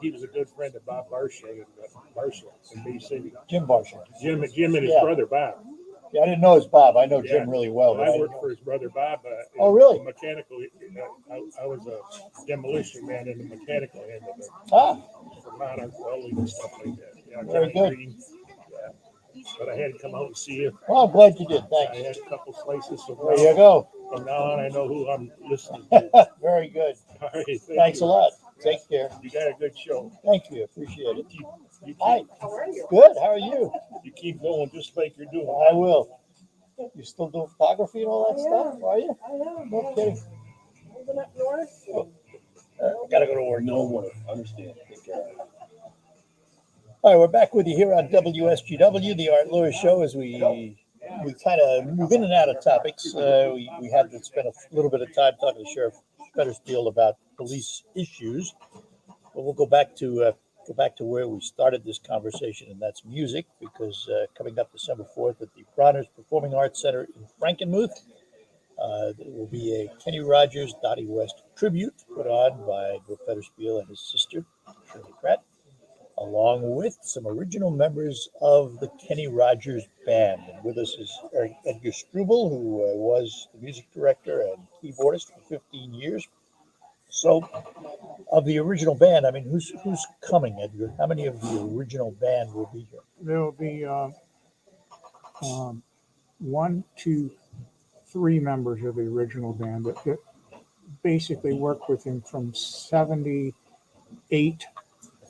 he was a good friend of Bob Marshall in Bay City. Jim Marshall. Jim and his Yeah. brother Bob. Yeah, I didn't know his Bob. I know Yeah. Jim really well. Well, but I worked for his brother Bob. Oh, really? Mechanical. I was a demolition man in the mechanical end of it. Ah. For modern welding and stuff like that. Yeah, Very Johnny good. Green. Yeah. But I had to come out and see you. Well, I'm glad you did. Thanks. I had a couple slices. So There you go. From now on, I know who I'm listening to. Very good. All right, Thanks you. a lot. Take care. You got a good show. Thank you. Appreciate it. You Hi. Good. How are you? You keep going just like you're doing. I will. You still doing photography and all that stuff? Are you? I am. No kidding. Moving up north. Gotta go to work. No one understand. All right, we're back with you here on WSGW, the Art Lewis Show, as we kind of move in and out of topics. We had to spend a little bit of time talking to Sheriff Fetterspiel about police issues, but we'll go back to where we started this conversation, and that's music, because coming up December 4th at the Bronner's Performing Arts Center in Frankenmuth, there will be a Kenny Rogers, Dottie West tribute put on by Bill Fetterspiel and his sister, Shirley Pratt, along with some original members of the Kenny Rogers Band. And with us is Edgar Struble, who was the music director and keyboardist for 15 years. So, of the original band, I mean, who's coming, Edgar? How many of the original band will be here? There will be 1, 2, 3 members of the original band that basically worked with him from 78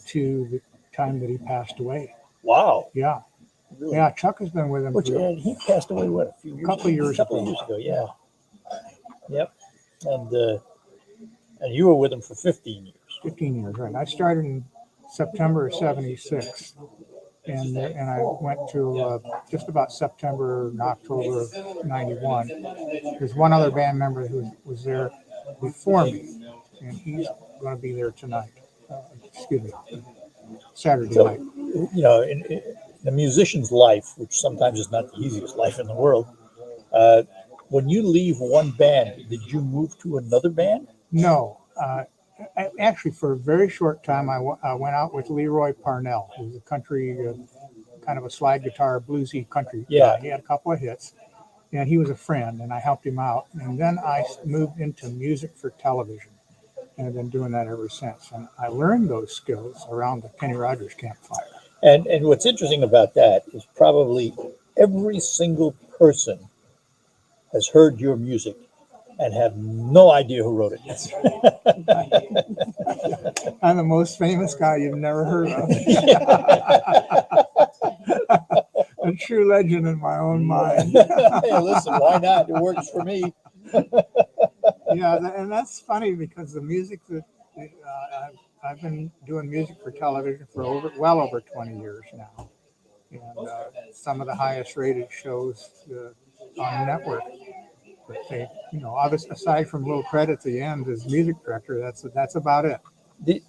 to the time that he passed away. Wow. Yeah. Really? Yeah, Chuck has been with him And he passed away, what, a few years couple years A couple ago. years ago, yeah. Yep. And you were with him for 15 years. 15 years, right. I started in September of 76. And I went to just about September and October of 91. There's one other band member who was there before me. and he's going to be there tonight. Excuse me, Saturday So, night. you know, in the musician's life, which sometimes is not the easiest life in the world, when you leave one band, did you move to another band? No. Actually, for a very short time, I went out with Leroy Parnell, who's a country, kind of a slide guitar, bluesy country guy. He had a couple of hits, and he was a friend, and I helped him out. And then I moved into music for television, and I've been doing that ever since. And I learned those skills around the Kenny Rogers campfire. And what's interesting about that is probably every single person has heard your music and have no idea who wrote it. I'm the most famous guy you've never heard of. A true legend in my own mind. Hey, listen, why not? It works for me. Yeah, and that's funny because the music that I've been doing music for television for well over 20 years now, and some of the highest rated shows on the network. But they, you know, aside from little credit at the end as music director, that's about it. Do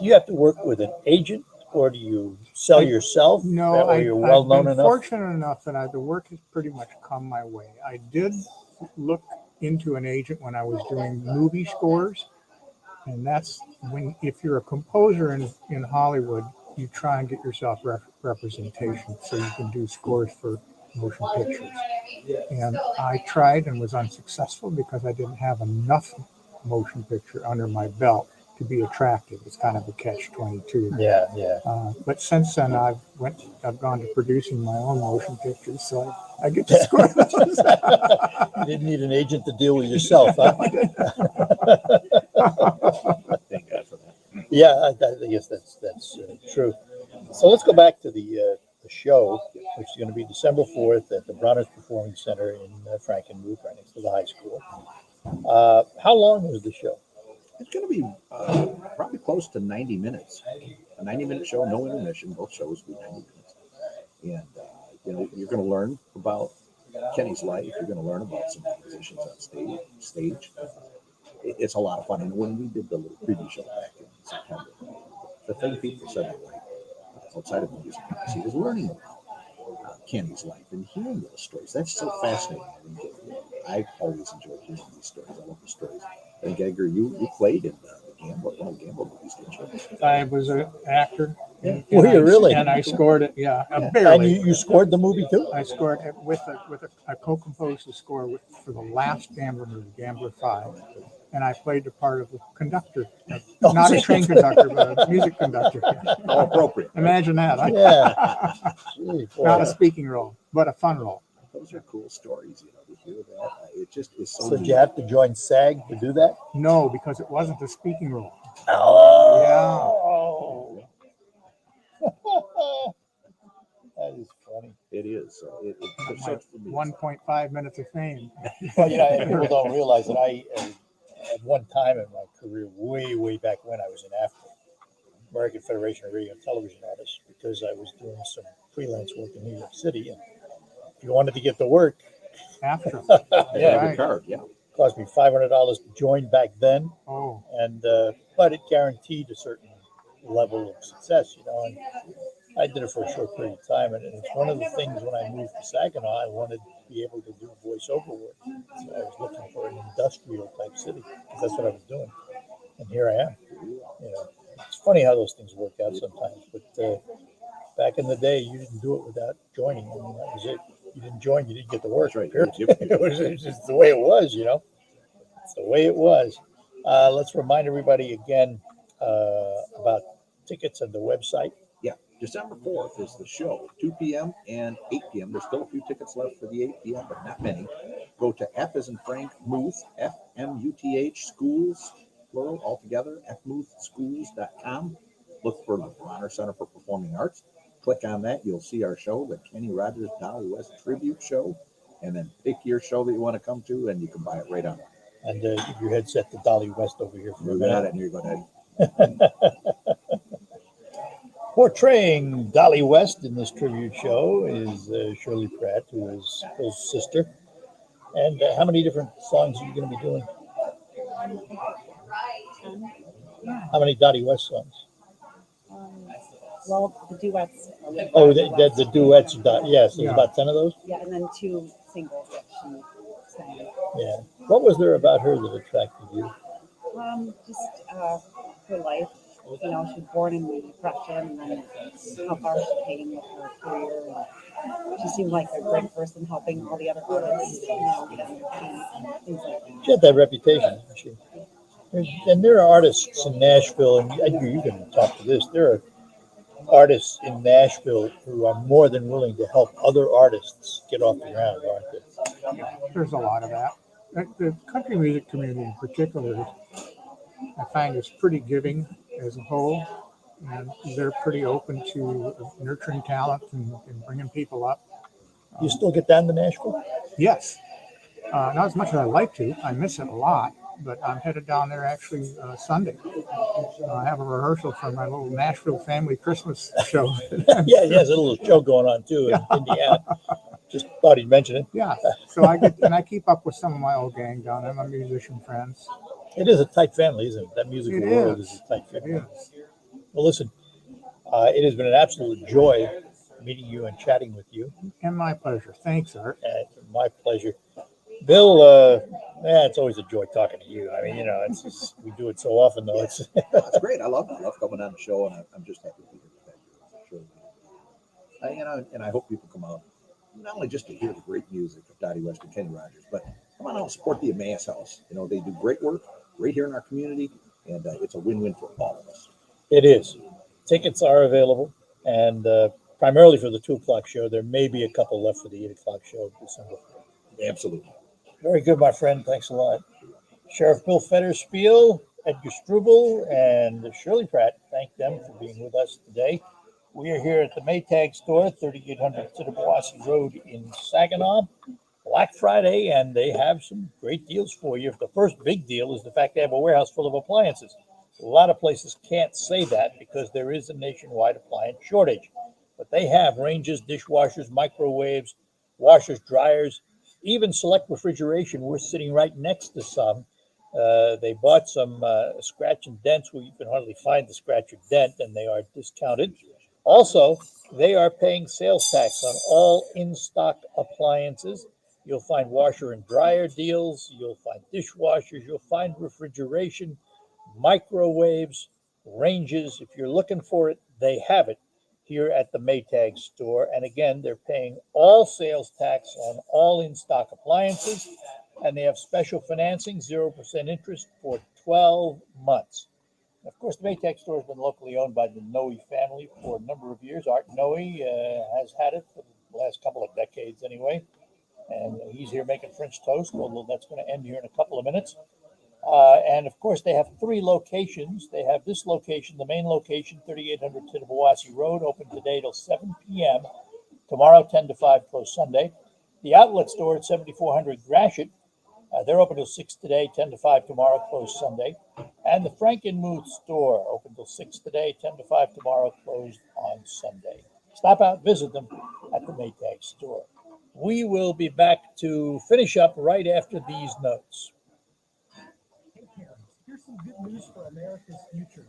you have to work with an agent, or do you sell yourself? No, you're well I've known been enough. fortunate enough that the work has pretty much come my way. I did look into an agent when I was doing movie scores, and that's when, if you're a composer in Hollywood, you try and get yourself representation so you can do scores for motion pictures. And I tried and was unsuccessful because I didn't have enough motion picture under my belt to be attractive. It's kind of a catch-22. Yeah. But since then, I've gone to producing my own motion pictures, so I get to score those. You didn't need an agent to deal with yourself, huh? Thank God for that. Yeah, I guess that's true. So let's go back to the show, which is going to be December 4th at the Bronner's Performing Center in Frankenmuth, right next to the high school. How long is the show? It's going to be probably close to 90 minutes. A 90-minute show, no intermission. Both shows will be 90 minutes. And, you know, you're going to learn about Kenny's life. You're going to learn about some musicians on stage. It's a lot of fun. And when we did the little preview show back in September, the thing people said they liked outside of the music was learning about Kenny's life and hearing those stories. That's so fascinating. I've always enjoyed hearing these stories. I love the stories. I think, Edgar, you played in the one of the Gamble movies, didn't you? I was an actor. Were you really? And I scored it, barely. And you scored the movie too? I scored it I co-composed the score for the last Gambler movie, Gambler 5. And I played the part of the conductor, not a train conductor, but a music conductor. How appropriate. Imagine that. Huh? Yeah. Gee, Not a speaking role, but a fun role. Those are cool stories, you know, to hear that. It just is so. So did you have to join SAG to do that? No, because it wasn't a speaking role. Oh. Yeah. That is funny. It is. It 1.5 minutes of fame. Well, you know, people don't realize that I, at one time in my career, way back when, I was in AFTRA, American Federation of Radio and Television Artists, because I was doing some freelance work in New York City. And if you wanted to get to work, AFTRA. Yeah, card, yeah. Cost me $500 to join back then. Oh. And but it guaranteed a certain level of success, you know. And I did it for a short period of time, and it's one of the things when I moved to Saginaw, I wanted to be able to do voiceover work. So I was looking for an industrial type city because that's what I was doing, and here I am. You know, it's funny how those things work out sometimes. But back in the day, you didn't do it without joining. I mean, that was it. You didn't join, you didn't get the work. That's right. It was just the way it was, you know. It's the way it was. Let's remind everybody again about tickets and the website. Yeah, December 4th is the show, 2 p.m. and 8 p.m. There's still a few tickets left for the 8 p.m., but not many. Go to F as in Frank Muth, FMUTH schools, plural, altogether, fmuthschools.com. Look for the Bronner Center for Performing Arts. Click on that. You'll see our show, the Kenny Rogers Dolly West Tribute Show, and then pick your show that you want to come to, and you can buy it right on. And keep your headset to Dolly West over here for a minute. minute. And you're going to. Portraying Dolly West in this tribute show is Shirley Pratt, who is Phil's sister. And how many different songs are you going to be doing? 10. Yeah. How many Dottie West songs? Well, the duets. Oh, the duets. Yes, there's Yeah. about 10 of those. Yeah, and then 2 singles that she sang. Yeah. What was there about her that attracted you? Just her life. You know, she was born in the Depression, and then how far she came with her career. And she seemed like a great person, helping all the other artists, you know, get on their feet, things like that. She had that reputation, didn't she? And there are artists in Nashville, and you can talk to this. There are artists in Nashville who are more than willing to help other artists get off the ground, aren't they? There's a lot of that. The country music community in particular, I find, is pretty giving as a whole, and they're pretty open to nurturing talent and bringing people up. You still get down to Nashville? Yes. Not as much as I'd like to. I miss it a lot, but I'm headed down there actually Sunday. I have a rehearsal for my little Nashville family Christmas show. Yeah, he has a little show going on too in Indiana. Just thought he'd mention it. Yeah. So I keep up with some of my old gang down there, my musician friends. It is a tight family, isn't it? That musical world is a tight family. Well, listen, it has been an absolute joy meeting you and chatting with you. And my pleasure. Thanks, Art. My pleasure. Bill, it's always a joy talking to you. I mean, you know, it's just, we do it so often, though. It's great. I love coming on the show, and I'm just happy to be here with you. And I hope people come out, not only just to hear the great music of Dottie West and Kenny Rogers, but come on out and support the Emmaus House. You know, they do great work right here in our community, and it's a win-win for all of us. It is. Tickets are available, and primarily for the 2 o'clock show. There may be a couple left for the 8 o'clock show in December. Absolutely. Very good, my friend. Thanks a lot. Sheriff Bill Fetterspiel, Edgar Struble, and Shirley Pratt, thank them for being with us today. We are here at the Maytag Store, 3800 Tittabawassee Road in Saginaw. Black Friday, and they have some great deals for you. The first big deal is the fact they have a warehouse full of appliances. A lot of places can't say that because there is a nationwide appliance shortage. But they have ranges, dishwashers, microwaves, washers, dryers, even select refrigeration. We're sitting right next to some. They bought some scratch and dents where you can hardly find the scratch or dent, and they are discounted. Also, they are paying sales tax on all in-stock appliances. You'll find washer and dryer deals. You'll find dishwashers. You'll find refrigeration, microwaves, ranges. If you're looking for it, they have it here at the Maytag Store. And again, they're paying all sales tax on all in-stock appliances. And they have special financing, 0% interest for 12 months. Of course, the Maytag Store has been locally owned by the Noe family for a number of years. Art Noe has had it for the last couple of decades anyway. And he's here making French toast, although that's going to end here in a couple of minutes. And of course, they have 3 locations. They have this location, the main location, 3800 Tittabawassee Road, open today till 7 p.m. Tomorrow, 10 to 5, closed Sunday. The outlet store at 7400 Gratiot, they're open till 6 today, 10 to 5 tomorrow, closed Sunday. And the Frankenmuth store, open till 6 today, 10 to 5 tomorrow, closed on Sunday. Stop out, visit them at the Maytag Store. We will be back to finish up right after these notes. Hey parents, here's some good news for America's future.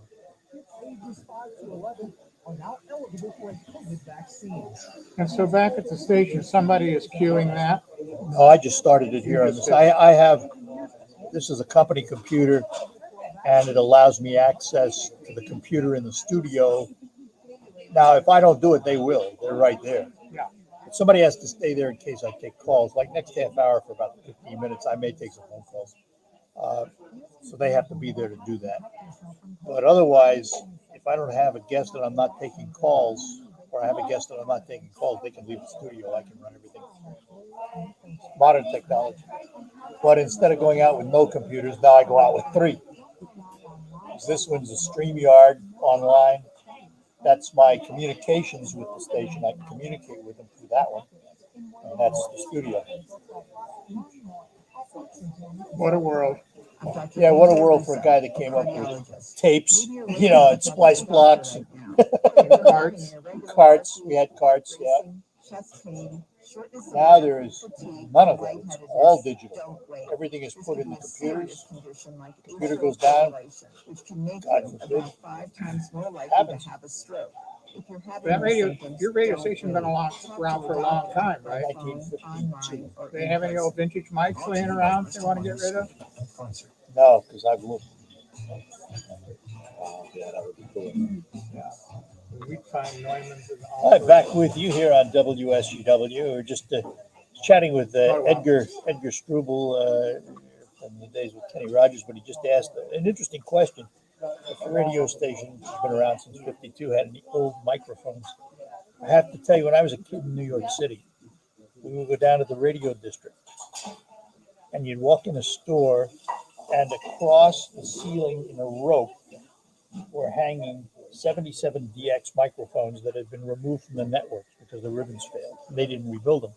Kids ages 5 to 11 are now eligible for a COVID vaccine. And so back at the station, somebody is queuing that. Oh, I just started it here on this. I have, this is a company computer, and it allows me access to the computer in the studio. Now, if I don't do it, they will. They're right there. Yeah. But somebody has to stay there in case I take calls. Like next half hour for about 15 minutes, I may take some phone calls. So they have to be there to do that. But otherwise, if I don't have a guest and I'm not taking calls, or I have a guest and I'm not taking calls, they can leave the studio. I can run everything. Modern technology. But instead of going out with no computers, now I go out with 3. This one's a StreamYard online. That's my communications with the station. I can communicate with them through that one. And that's the studio. What a world. Yeah, what a world for a guy that came up with tapes, you know, and splice blocks. And carts. Carts. We had carts, yeah. Chest pain, Now there is none of that. It's all digital. Everything is put in the computers. Computer goes down. God forbid. Happens. That radio, your radio station's been around for a long time, right? 1952. Do they have any old vintage mics laying around they want to get rid of? No, because I've looked. Yeah, that would be cool. Yeah. We'd find Neumanns and All right, back with you here on WSUW. We're just chatting with Edgar Struble from the days with Kenny Rogers, but he just asked an interesting question. If the radio station has been around since '52, had any old microphones? I have to tell you, when I was a kid in New York City, we would go down to the radio district, and you'd walk in a store, and across the ceiling in a rope were hanging 77 DX microphones that had been removed from the networks because the ribbons failed. They didn't rebuild them.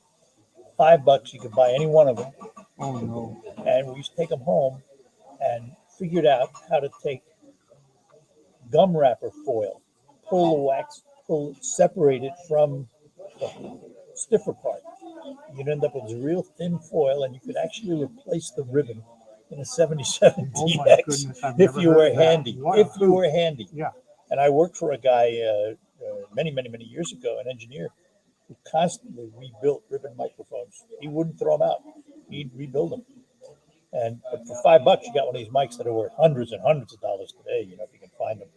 $5, you could buy any one of them. Oh no! And we used to take them home and figured out how to take gum wrapper foil, pull the wax, separate it from the stiffer part. You'd end up with real thin foil, and you could actually replace the ribbon in a 77 Oh my DX goodness, I've if never you heard were of that. handy. What If a you were handy. Yeah. And I worked for a guy many years ago, an engineer, who constantly rebuilt ribbon microphones. He wouldn't throw them out. He'd rebuild them. But for $5, you got one of these mics that are worth hundreds and hundreds of dollars today, if you can find them.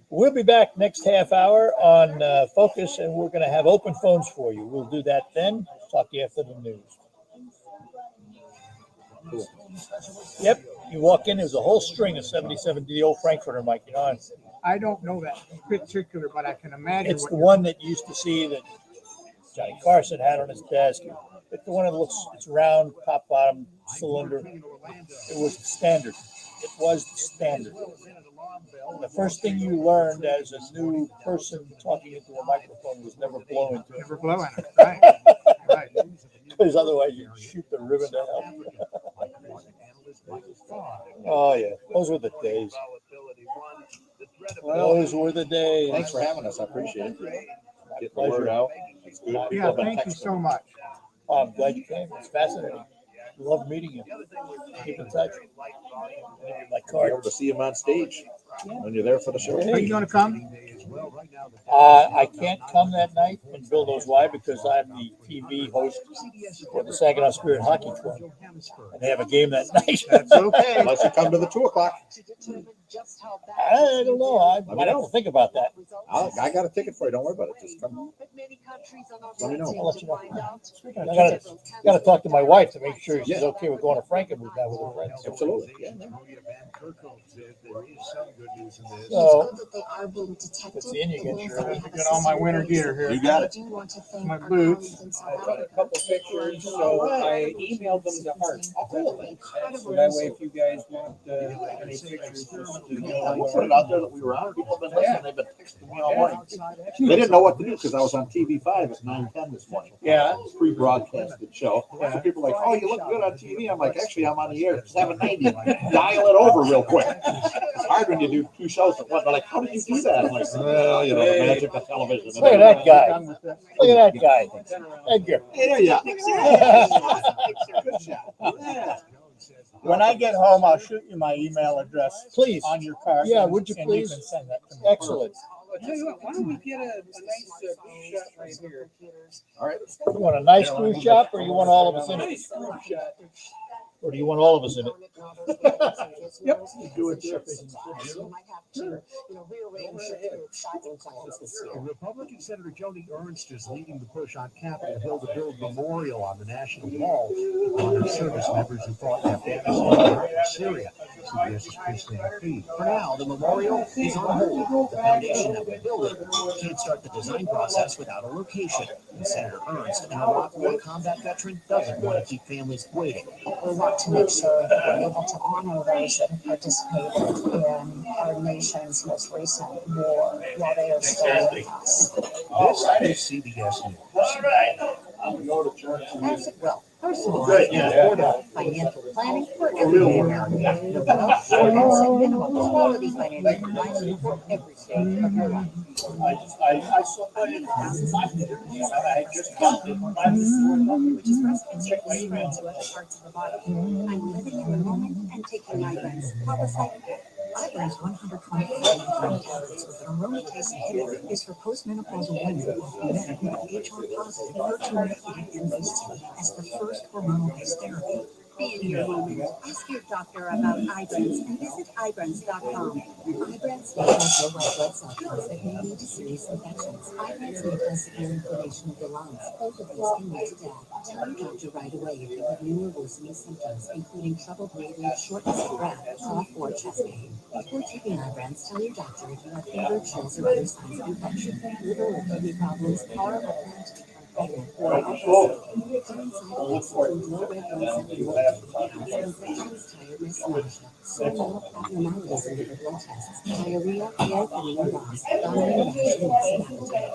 We'll be back next half hour on Focus, and we're going to have open phones for you. We'll do that then. Talk to you after the news. Cool. Yep. You walk in, there's a whole string of 77, the old Frankfurter mic, I don't know that particular, but I can imagine. It's the one that you used to see that Johnny Carson had on his desk. It's the one that looks, it's round, top, bottom, cylinder. It was the standard. It was the standard. The first thing you learned as a new person talking into a microphone was never blow into it. Never blow in it, right? Right. Because otherwise you'd shoot the ribbon to hell. Oh, yeah. Those were the days. Those were the days. Thanks for having us. I appreciate it. Get the Pleasure. word out. It's good. People Yeah, have been thank you texting. so much. Oh, I'm glad you came. It's fascinating. Love meeting you. Keep in touch. My Be card. able to see him on stage when you're there for the show. Are you going to come? I can't come that night, and Bill knows why, because I'm the TV host for the Saginaw Spirit Hockey Club, and they have a game that night. That's okay. Unless you come to the 2 o'clock. I don't know. I might have to think about that. I got a ticket for you. Don't worry about it. Just come. Let me know. I'll let you know. I gotta talk to my wife to make sure she's okay with going to Frankenmuth now with her friends. Absolutely. Yeah. So, They are being detected. it's the Indian insurance. Get all my winter gear here. You got it. My boots. I took a couple pictures, so I emailed them to Art. So that way, if you guys want any pictures, just We'll put it out there that we were on. People have been listening. They've been texting me all morning. They didn't know what to do because I was on TV5 at 9:10 this morning. Yeah. Pre-broadcasted show. So people are like, oh, you look good on TV. I'm like, actually, I'm on the air at 790. Dial it over real quick. It's hard when you do 2 shows at once. They're like, how did you do that? I'm like, well, the magic of television. Look at that guy. Look at that guy. Edgar. There you Good shot. When I get home, I'll shoot you my email address. Please. On your card. Yeah, would you and please? You can send that to me. Excellent. I'll tell you what, why don't we get a nice group shot right here? All right. You want a nice cruise shop, or you want all of us in it? Nice group shot. Or do you want all of us in it? Yep. Do it there. Republican Senator Joni Ernst is leading the push on Capitol Hill to build a memorial on the National Mall to honor service members who fought in Afghanistan and Syria. CBS's Christine Feed. For now, the memorial is on hold. The foundation that will build it can't start the design process without a location. And Senator Ernst, an Iraq War combat veteran, doesn't want to keep families waiting. We want to make sure that we're able to honor those that participated in our nation's most recent war while they are still with us. This is CBS News. Well, Personalized and affordable financial planning for everyday Americans. The Wealth Insurance at minimum quality financial advice for every stage of your life. Thousands of Americans which is residents are moving to other parts of the body. I'm living in the moment and taking Ibrance. Ibrance 125 tablets with an aromatase inhibitor is for postmenopausal women and men who are HR positive, HER2 negative, and BCE as the first hormonal-based therapy. Be in your moment. Ask your doctor about Ibrance and visit Ibrance.com. Ibrance may cause low white blood cell counts that may lead to serious infections. Ibrance may cause severe inflammation of the lungs. Both of these can lead to death. Tell your doctor right away if you have new or worsening symptoms, including trouble breathing, shortness of breath, cough, or chest pain. Before taking Ibrance, tell your doctor if you have fever, chills, or other signs of infection, liver or kidney problems, are or plan to become pregnant, or are breastfeeding. Common side effects include low red blood cell infections, tiredness, nausea, sore milk, abnormalities in liver blood tests, diarrhea, hair thinning or loss, vomiting, rash, and loss of appetite.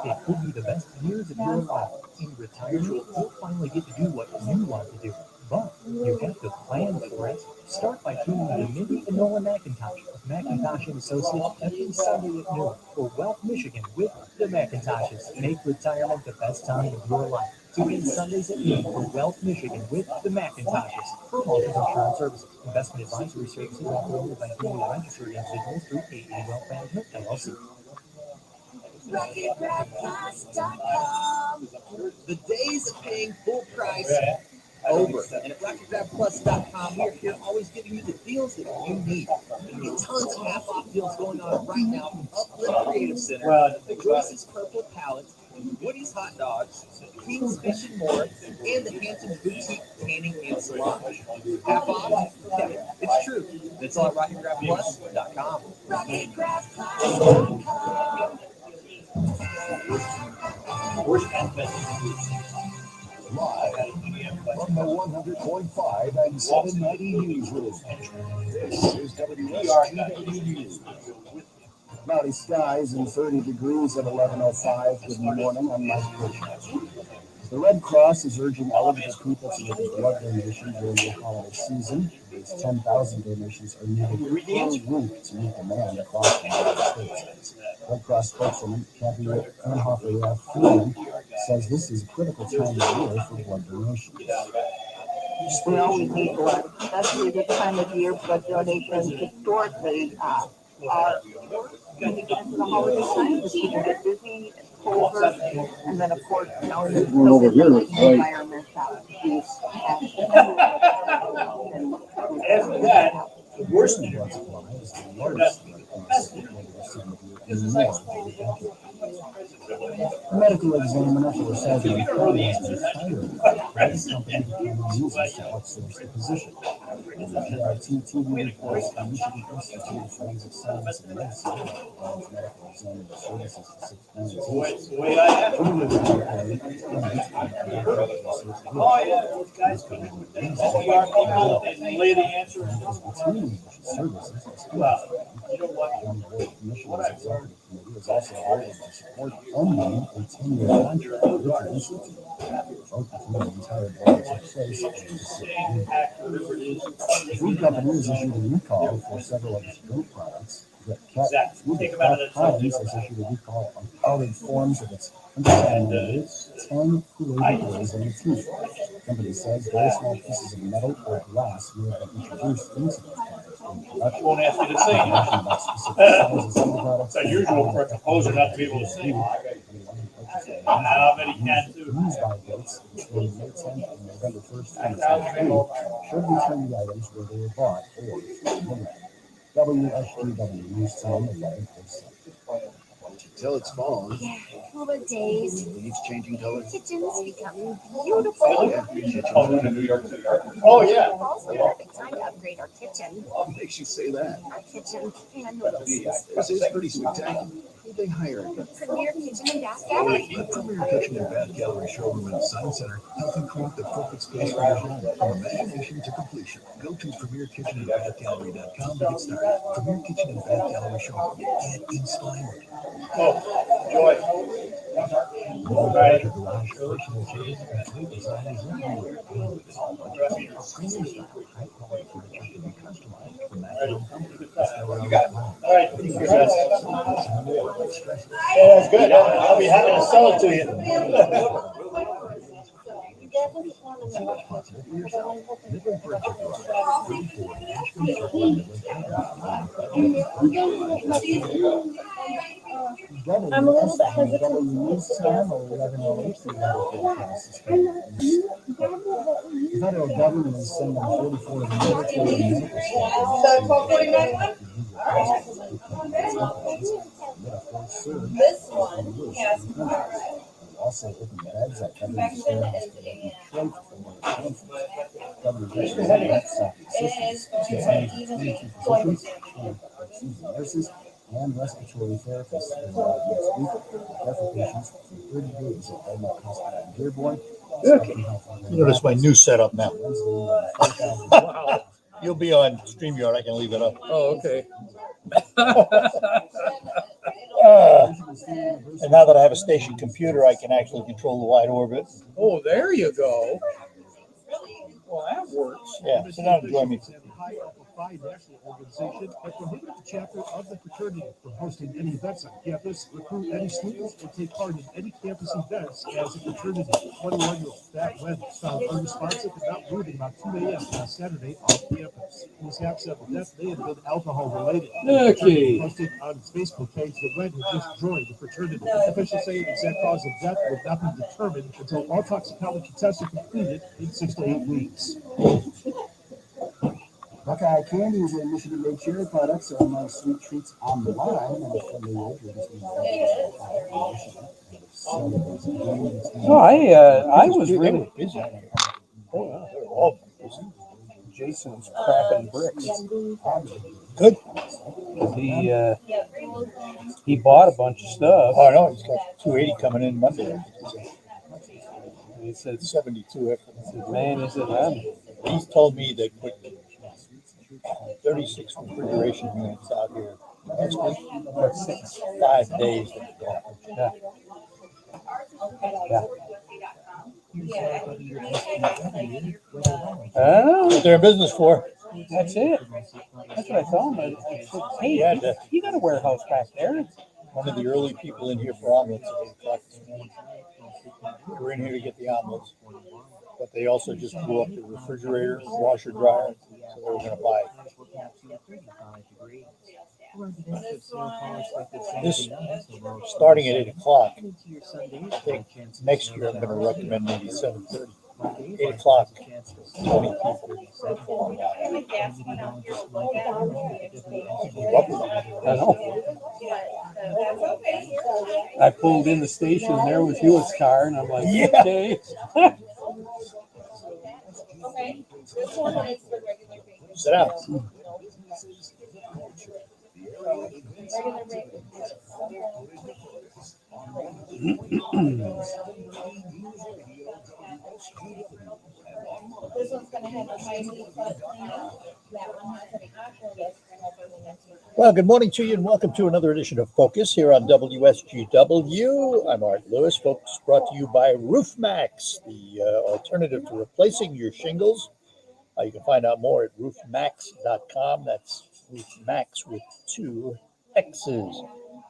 It could be the best years of your life. In retirement, you'll finally get to do what you want to do. But you have to plan for it. Start by tuning in to Mindy and Nolan McIntosh of McIntosh and Associates every Sunday at noon for Wealth Michigan with the McIntoshes. Make retirement the best time of your life. Tune in Sundays at noon for Wealth Michigan with the McIntoshes. For Maltese Insurance Services, investment advisory services offered by duly registered individuals through AA Wealth Management, LLC. RocketGrabPlus.com. The days of paying full price over. And at RocketGrabPlus.com, we're here always giving you the deals that you need. Tons of half-off deals going on right now from Uplift Creative Center, Joyce's Purple Palettes, Woody's Hot Dogs, King's Fish and More, and the Hampton Boutique Tanning and Salon. Half off? Yeah, it's true. That's all at RocketGrabPlus.com. RocketGrabPlus.com. Live from the 100.5 and 790 newsroom. This is WSTW News. Cloudy skies and 30 degrees at 11:05. Good morning. I'm Mike Bishop. The Red Cross is urging eligible people to make a blood donation during the holiday season. These 10,000 donations are needed per week to meet demand across the United States. Red Cross spokeswoman Kathy Freeman says this is a critical time of year for blood donations. We always need blood, especially this time of year. Blood donations historically are when you get into the holiday time, because people get busy, it's colder, and then of course, in the environment After that, the worsening blood supply is the largest the medical examiner for Southern California has been fired by this company becoming users to outsource the position. The GRT TV reports the Michigan Institute of Forensic Science and Medicine provides medical examiner services to 6 organizations. Oh, yeah, those guys come in with that. They lay the answer. Well, you know what? Commission's executive committee is also voted to support ending a 10-year contract with the institute. Vote before the entire board took place. The food company has issued a recall for several of its drink products. Cat Heinz has issued a recall on powdered forms of its 10 Kool-Aid boys and the teeth. The company says very small pieces of metal or glass may have been introduced into the products. Won't ask you to sing. It's unusual for a composer not to be able to sing. How many can do? News by dates between May 10th and November 1st, 2023 should return the items where they were bought or delivered. WSGW News Time 11:07. Until it's fall. Yeah, cooler days. Leaves changing colors. Kitchen's becoming beautiful. Yeah, New York City. Oh, yeah. Fall's the perfect time to upgrade our kitchen. What makes you say that? Our kitchen and noodles. This is pretty spectacular. Who'd they hire? Premier Kitchen and Bath Gallery. The Premier Kitchen and Bath Gallery showroom and design center helping create the perfect space for your home from imagination to completion. Go to premierkitchenandbathgallery.com to get started. Premier Kitchen and Bath Gallery showroom. Get inspired. Oh, Joy. Yeah, that's good. I'll be happy to sell it to you. I'm a little bit hesitant. The federal government is sending 44 military medical This one has also open beds at Veterans Affairs Hospital in Detroit for more nurses and respiratory therapists next week. Care for patients for 30 days at Belmont Hospital in Dearborn. Okay. Notice my new setup now. Wow. You'll be on StreamYard. I can leave it up. Oh, okay. And now that I have a station computer, I can actually control the wide orbit. Oh, there you go. Well, that works. Yeah, sit down and join me. Phi National Organization has prohibited the chapter of the fraternity from hosting any events on campus, recruit any students, or take part in any campus events as a fraternity. 21-year-old Fat Wen was found unresponsive and not moving about 2 a.m. on Saturday off campus. His accidental death may have been alcohol related. Okay. Posted on his Facebook page that Wen had just joined the fraternity. Officials say the exact cause of death would not be determined until all toxicology tests are completed in 6 to 8 weeks. Buckeye candy is a Michigan-made cherry products are among sweet treats on the line and friendly age. Oh, I was really busy. Oh, wow. They're all busy. Jason's cracking bricks. Good. He bought a bunch of stuff. Oh, no, he's got 280 coming in Monday. He said 72. Man, is it them? He's told me they put 36 refrigeration units out here next week for 5 days. Yeah. Yeah. What they're in business for. That's it. That's what I told him. I said, hey, you got a warehouse back there. One of the early people in here for omelets at 8 o'clock this morning. We're in here to get the omelets, but they also just blew up the refrigerator, washer, dryer, so they were going to buy this starting at 8 o'clock. I think next year I'm going to recommend maybe 7:30. 8 o'clock, 20 people. I know. I pulled in the station and there was Hewitt's car, and I'm like, okay. Okay, this one is the regular bacon. Sit down. Regular bacon. This one's gonna have a high heat plus cleaning. That one has an aqua list. Well, good morning to you and welcome to another edition of Focus here on WSGW. I'm Art Lewis. Focus brought to you by RoofMax, the alternative to replacing your shingles. You can find out more at roofmax.com. That's RoofMax with 2 X's.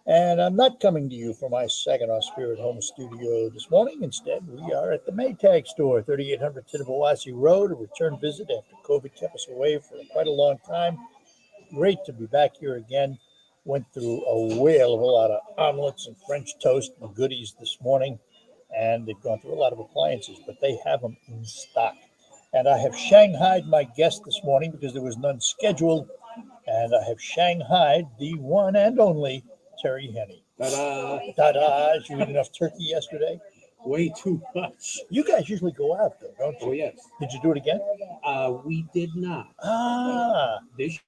And I'm not coming to you from my Saginaw Spirit Home studio this morning. Instead, we are at the Maytag Store, 3800 Tittabawassee Road, a return visit after COVID kept us away for quite a long time. Great to be back here again. Went through a whale of a lot of omelets and French toast and goodies this morning. And they've gone through a lot of appliances, but they have them in stock. And I have shanghaied my guest this morning because there was none scheduled. And I have shanghaied the one and only Terry Henney. Ta-da. Ta-da. Did you eat enough turkey yesterday? Way too much. You guys usually go out, though, don't you? Oh, yes. Did you do it again? We did not. This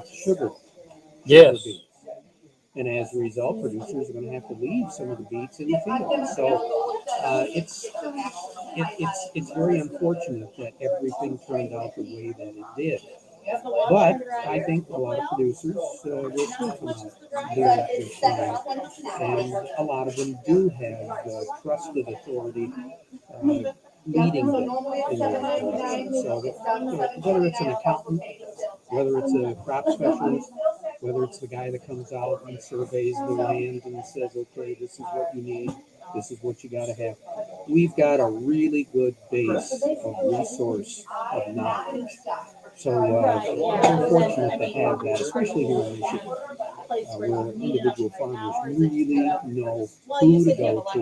sugar. Yes. Sugar beets. And as a result, producers are going to have to leave some of the beets in the field. So it's very unfortunate that everything turned out the way that it did. But I think a lot of producers will still come out doing just fine. And a lot of them do have trusted authority leading them in the right direction. So that, whether it's an accountant, whether it's a crop specialist, whether it's the guy that comes out and surveys the land and says, okay, this is what you need, this is what you got to have. We've got a really good base of resource of knowledge. So we're fortunate to have that, especially here in Michigan, where individual farmers really know who to go to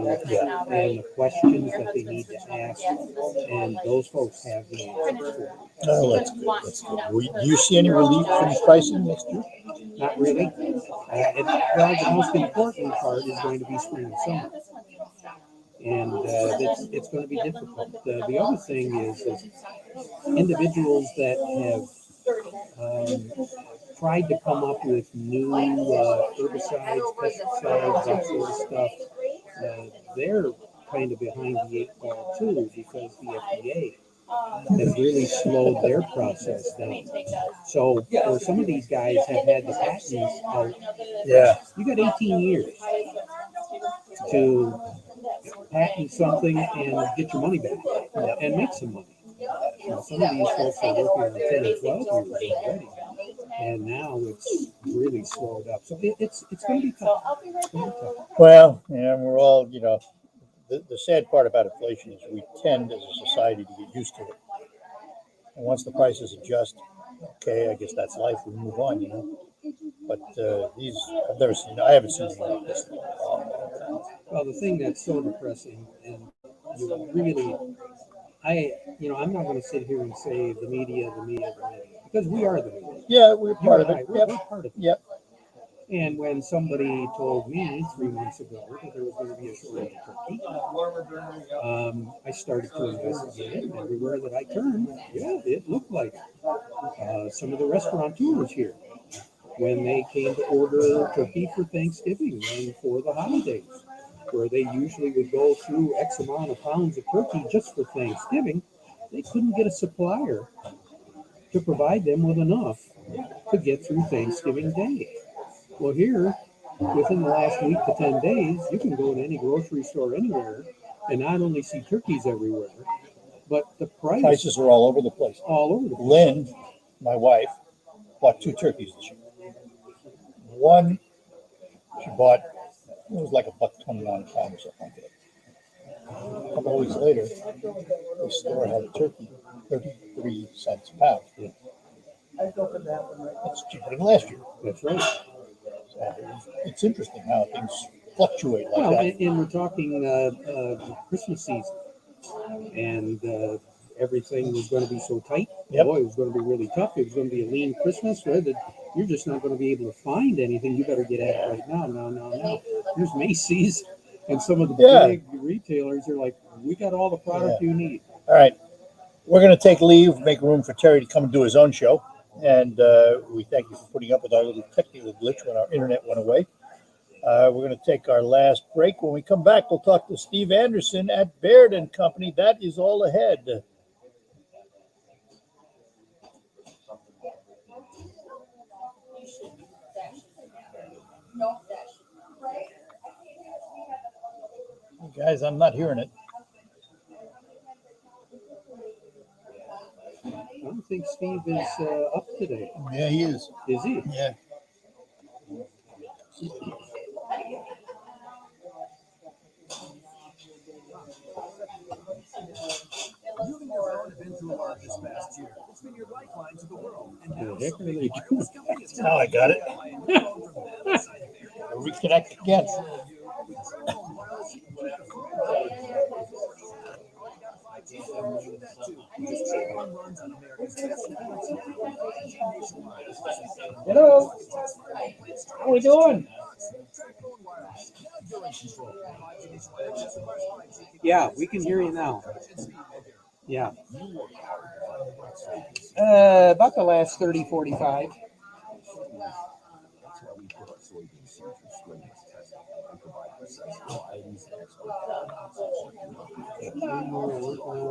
and the questions that they need to ask, and those folks have the answers for it. Oh, that's good. That's good. Do you see any relief from pricing next year? Not really. Well, the most important part is going to be spring and summer. And it's going to be difficult. The other thing is individuals that have tried to come up with new herbicides, pesticides, that sort of stuff, they're kind of behind the 8 ball too, because the FDA has really slowed their process down. So where some of these guys have had the patents out, you got 18 years to patent something and get your money back and make some money. Some of these folks are working on 10 and 12 years already, and now it's really slowed up. So it's going to be tough. Well, yeah, we're all, the sad part about inflation is we tend as a society to get used to it. And once the prices adjust, okay, I guess that's life. We move on, But I haven't seen anything like this in a long time. Well, the thing that's so depressing, and you really, I'm not going to sit here and say the media, because we are the media. Yeah, we're part of it. We're part of it. Yep. And when somebody told me 3 months ago that there was going to be a shortage of turkey, I started to investigate it. And everywhere that I turned, it looked like it. Some of the restaurateurs here, when they came to order turkey for Thanksgiving and for the holidays, where they usually would go through X amount of pounds of turkey just for Thanksgiving, they couldn't get a supplier to provide them with enough to get through Thanksgiving Day. Well, here, within the last week to 10 days, you can go to any grocery store anywhere and not only see turkeys everywhere, but the prices are all over the place. All over the place. Lynn, my wife, bought 2 turkeys this year. One, she bought, it was like $1.29 a pound or something like that. A couple of weeks later, the store had a turkey, 33 cents a pound. Yeah. That's cheaper than last year. That's right. It's interesting how things fluctuate like that. And we're talking Christmas season, and everything was going to be so tight. Yep. Boy, it was going to be really tough. It was going to be a lean Christmas. Right? You're just not going to be able to find anything. You better get at it right now. Now. There's Macy's and some of the big retailers are like, we got all the product you need. All right. We're going to take leave, make room for Terry to come and do his own show. And we thank you for putting up with our little technical glitch when our internet went away. We're going to take our last break. When we come back, we'll talk to Steve Anderson at Baird & Company. That is all ahead. Hey guys, I'm not hearing it. I don't think Steve is up today. Yeah, he is. Is he? Yeah. Now I got it. Reconnect again. Hello. How we doing? Yeah, we can hear you now. Yeah. About the last 30, 45. That's why we put our soybean seed through stringless testing and provide precise varieties and expert guidance for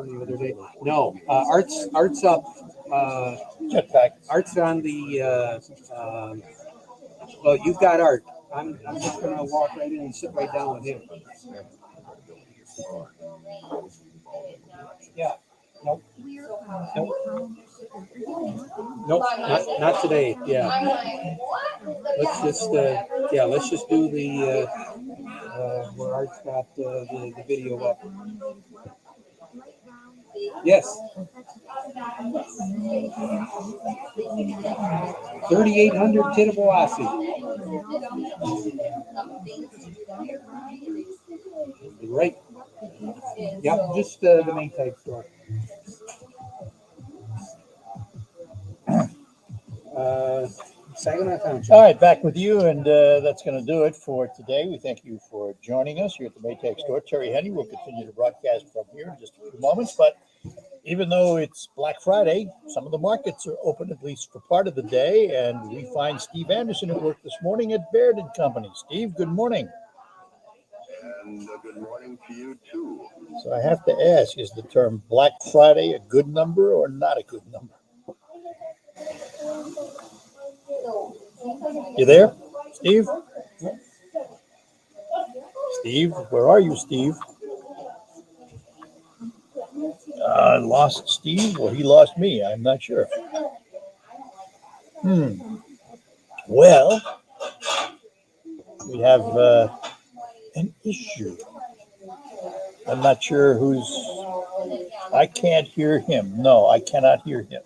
The other day. No, Art's up. Art's on the. Well, you've got Art. I'm just gonna walk right in and sit right down with him. Yeah. Nope. Nope. Not today. Yeah. Let's just do the where Art's got the video up. Yes. 3,800 Tittabawassee. Right. Yep, just the Maytag Store. Saginaw Township. All right, back with you, and that's going to do it for today. We thank you for joining us here at the Maytag Store. Terry Henry will continue to broadcast from here in just a few moments, but even though it's Black Friday, some of the markets are open at least for part of the day, and we find Steve Anderson at work this morning at Baird & Company. Steve, good morning. And good morning to you, too. So I have to ask, is the term Black Friday a good number or not a good number? You there, Steve? Steve, where are you, Steve? I lost Steve, or he lost me. I'm not sure. Well, we have an issue. I'm not sure who's. I can't hear him. No, I cannot hear him.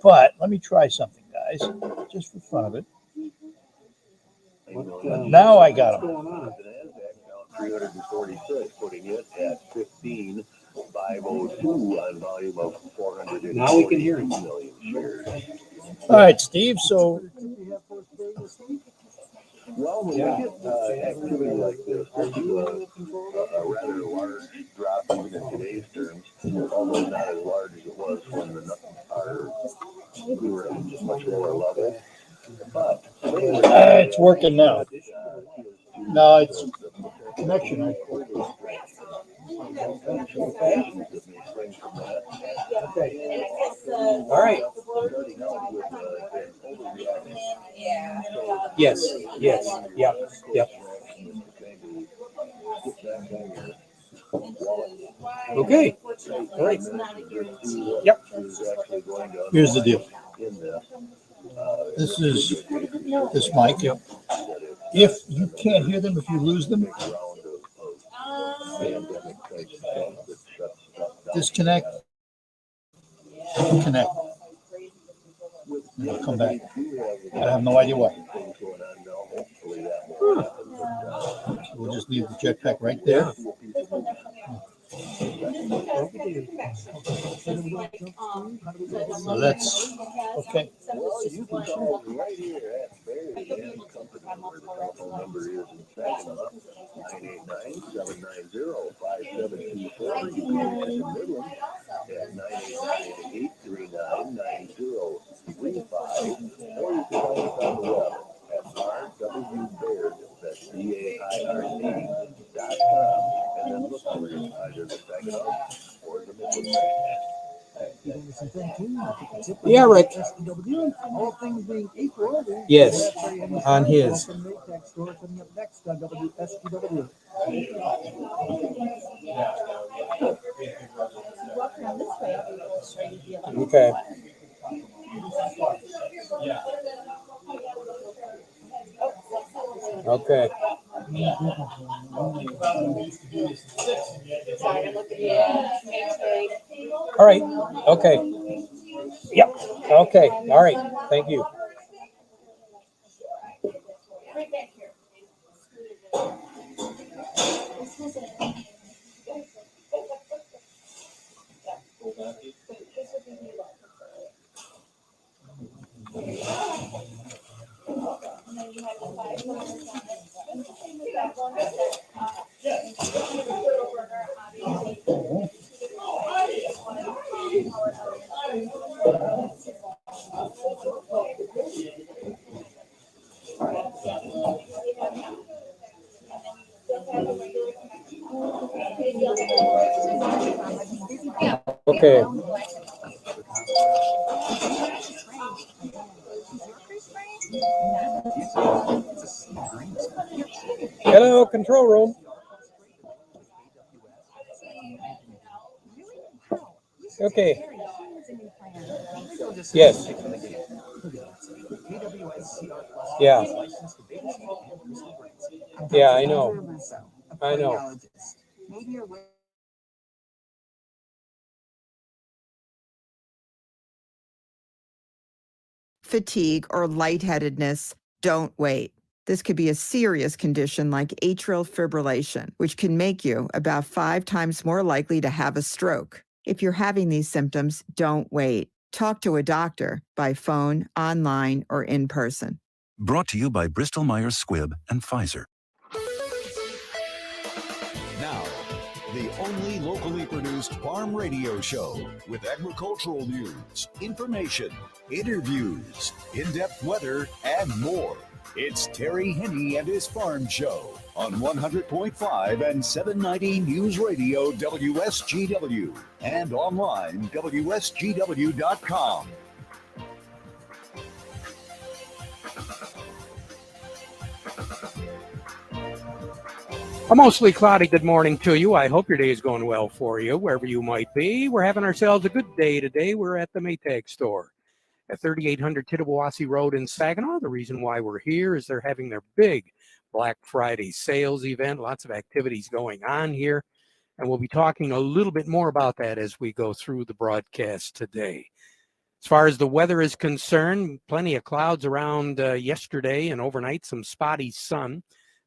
But let me try something, guys, just for fun of it. Now I got him. 346, putting it at 15,502 on volume of 400. Now we can hear him. Million shares. All right, Steve. So. Well, when we get activity like this, this is a rather large drop even in today's terms, although not as large as it was when we were at just much lower level. But It's working now. No, it's connection. Okay. All right. Yes. Yep. Okay. All right. Yep. Here's the deal. This is this mic. Yep. If you can't hear them, if you lose them, disconnect, connect, and it'll come back. I have no idea why. We'll just leave the jetpack right there. So that's okay. Number is in Saginaw, 989-790-5724. You can at the Midland at 989-839-9035, or you can find us on the web at rwbaird, that's BAIRD.com, and then look for either the Saginaw or the Midland. Yeah, Rick. All things being equal. Yes, on his. Maytag Store coming up next on WSTW. Okay. Okay. All right. Okay. Yep. Okay. All right. Thank you. Okay. Hello, control room. Okay. Yes. Yeah. Yeah, I know. I know. Fatigue, or lightheadedness, don't wait. This could be a serious condition like atrial fibrillation, which can make you about 5 times more likely to have a stroke. If you're having these symptoms, don't wait. Talk to a doctor by phone, online, or in person. Brought to you by Bristol Myers Squibb and Pfizer. Now, the only locally produced farm radio show with agricultural news, information, interviews, in-depth weather, and more. It's Terry Henney and his Farm Show on 100.5 and 790 News Radio WSGW and online WSGW.com. A mostly cloudy good morning to you. I hope your day is going well for you, wherever you might be. We're having ourselves a good day today. We're at the Maytag Store at 3800 Tittabawassee Road in Saginaw. The reason why we're here is they're having their big Black Friday sales event. Lots of activities going on here, and we'll be talking a little bit more about that as we go through the broadcast today. As far as the weather is concerned, plenty of clouds around yesterday and overnight, some spotty sun.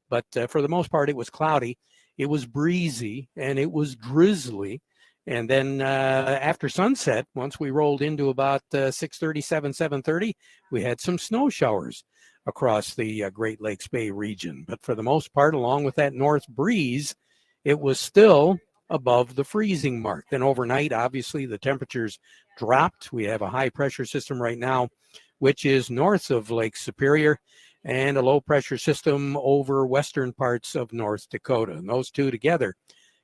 But for the most part, it was cloudy, it was breezy, and it was drizzly. And then after sunset, once we rolled into about 6:37, 7:30, we had some snow showers across the Great Lakes Bay region. But for the most part, along with that north breeze, it was still above the freezing mark. Then overnight, obviously, the temperatures dropped. We have a high pressure system right now, which is north of Lake Superior, and a low pressure system over western parts of North Dakota. And those two together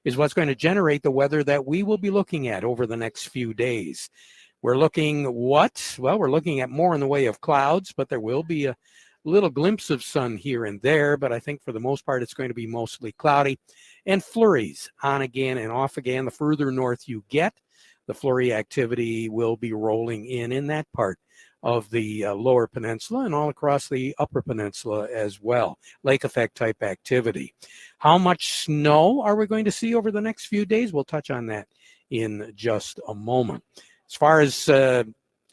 is what's going to generate the weather that we will be looking at over the next few days. We're looking what? Well, we're looking at more in the way of clouds, but there will be a little glimpse of sun here and there. But I think for the most part, it's going to be mostly cloudy and flurries on again and off again. The further north you get, the flurry activity will be rolling in that part of the lower peninsula and all across the upper peninsula as well. Lake effect type activity. How much snow are we going to see over the next few days? We'll touch on that in just a moment. As far as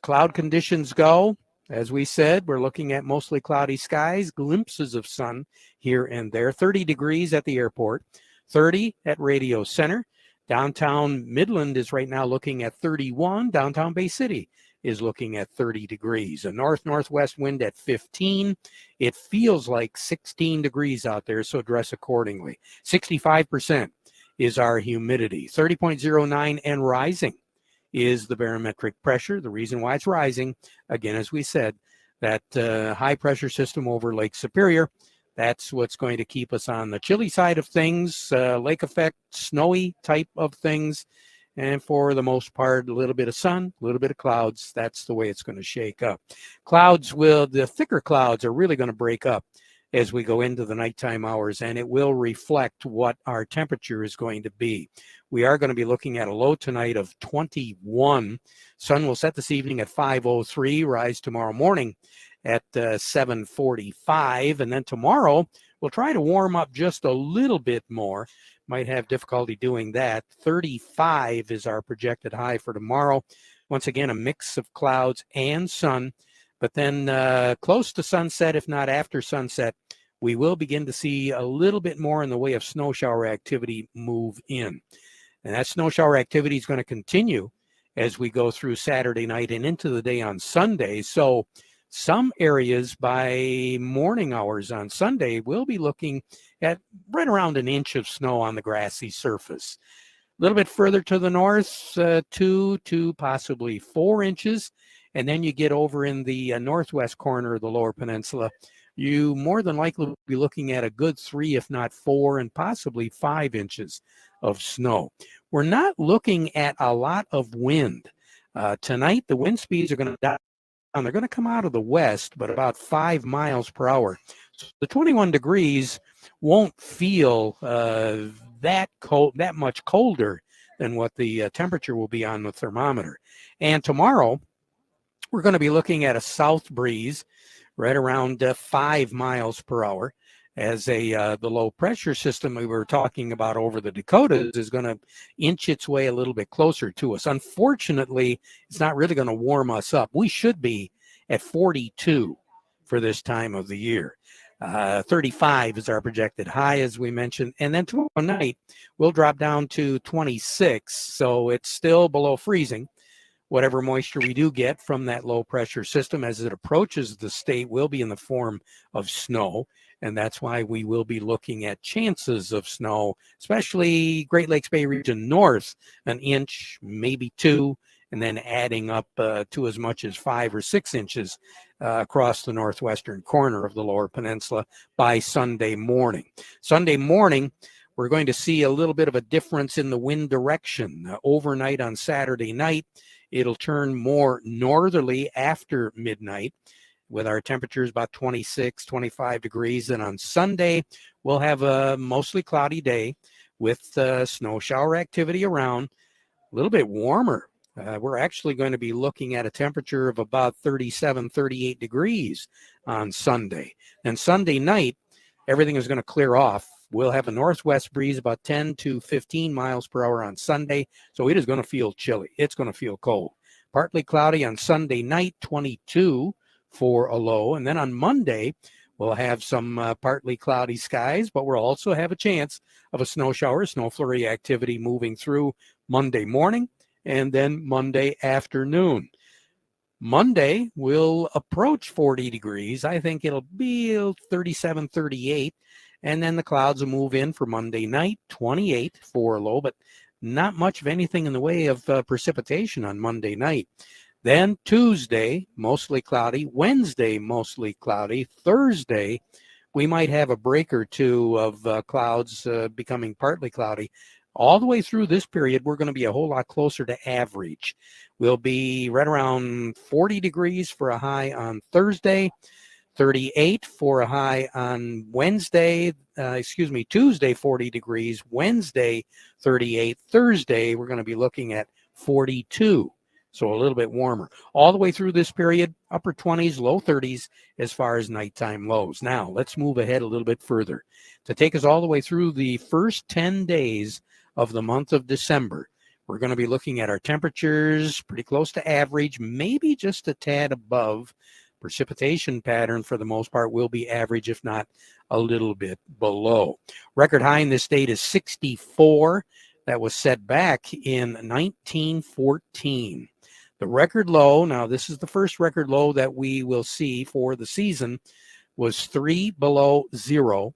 cloud conditions go, as we said, we're looking at mostly cloudy skies, glimpses of sun here and there. 30 degrees at the airport, 30 at Radio Center. Downtown Midland is right now looking at 31. Downtown Bay City is looking at 30 degrees. A north-northwest wind at 15. It feels like 16 degrees out there, so dress accordingly. 65% is our humidity. 30.09 and rising is the barometric pressure. The reason why it's rising, again, as we said, that high pressure system over Lake Superior, that's what's going to keep us on the chilly side of things, lake effect, snowy type of things. And for the most part, a little bit of sun, a little bit of clouds. That's the way it's going to shake up. The thicker clouds are really going to break up as we go into the nighttime hours, and it will reflect what our temperature is going to be. We are going to be looking at a low tonight of 21. Sun will set this evening at 5:03, rise tomorrow morning at 7:45. And then tomorrow, we'll try to warm up just a little bit more. Might have difficulty doing that. 35 is our projected high for tomorrow. Once again, a mix of clouds and sun. But then close to sunset, if not after sunset, we will begin to see a little bit more in the way of snow shower activity move in. And that snow shower activity is going to continue as we go through Saturday night and into the day on Sunday. So some areas by morning hours on Sunday will be looking at right around an inch of snow on the grassy surface. A little bit further to the north, 2 to possibly 4 inches. And then you get over in the northwest corner of the lower peninsula you more than likely will be looking at a good 3, if not 4, and possibly 5 inches of snow. We're not looking at a lot of wind. Tonight, the wind speeds are going to die. They're going to come out of the west, but about 5 miles per hour. So the 21 degrees won't feel that cold, that much colder than what the temperature will be on the thermometer. And tomorrow, we're going to be looking at a south breeze right around 5 miles per hour, as the low pressure system we were talking about over the Dakotas is going to inch its way a little bit closer to us. Unfortunately, it's not really going to warm us up. We should be at 42 for this time of the year. 35 is our projected high, as we mentioned. And then tomorrow night, we'll drop down to 26. So it's still below freezing. Whatever moisture we do get from that low pressure system as it approaches the state will be in the form of snow. And that's why we will be looking at chances of snow, especially Great Lakes Bay region north, 1 inch, maybe 2, and then adding up to as much as 5 or 6 inches across the northwestern corner of the lower peninsula by Sunday morning. Sunday morning, we're going to see a little bit of a difference in the wind direction. Overnight on Saturday night, it'll turn more northerly after midnight, with our temperatures about 26, 25 degrees. And on Sunday, we'll have a mostly cloudy day with snow shower activity around, a little bit warmer. We're actually going to be looking at a temperature of about 37, 38 degrees on Sunday. And Sunday night, everything is going to clear off. We'll have a northwest breeze about 10 to 15 miles per hour on Sunday, so it is going to feel chilly. It's going to feel cold. Partly cloudy on Sunday night, 22 for a low. And then on Monday, we'll have some partly cloudy skies, but we'll also have a chance of a snow shower, snow flurry activity moving through Monday morning and then Monday afternoon. Monday will approach 40 degrees. I think it'll be 37, 38. And then the clouds will move in for Monday night, 28 for a low, but not much of anything in the way of precipitation on Monday night. Then Tuesday, mostly cloudy. Wednesday, mostly cloudy. Thursday, we might have a break or two of clouds becoming partly cloudy. All the way through this period, we're going to be a whole lot closer to average. We'll be right around 40 degrees for a high on Thursday, 38 for a high on Wednesday, Tuesday, 40 degrees, Wednesday, 38, Thursday, we're going to be looking at 42. So a little bit warmer. All the way through this period, upper 20s, low 30s as far as nighttime lows. Now, let's move ahead a little bit further. To take us all the way through the first 10 days of the month of December, we're going to be looking at our temperatures pretty close to average, maybe just a tad above. Precipitation pattern for the most part will be average, if not a little bit below. Record high in this state is 64. That was set back in 1914. The record low, now this is the first record low that we will see for the season, was 3 below 0.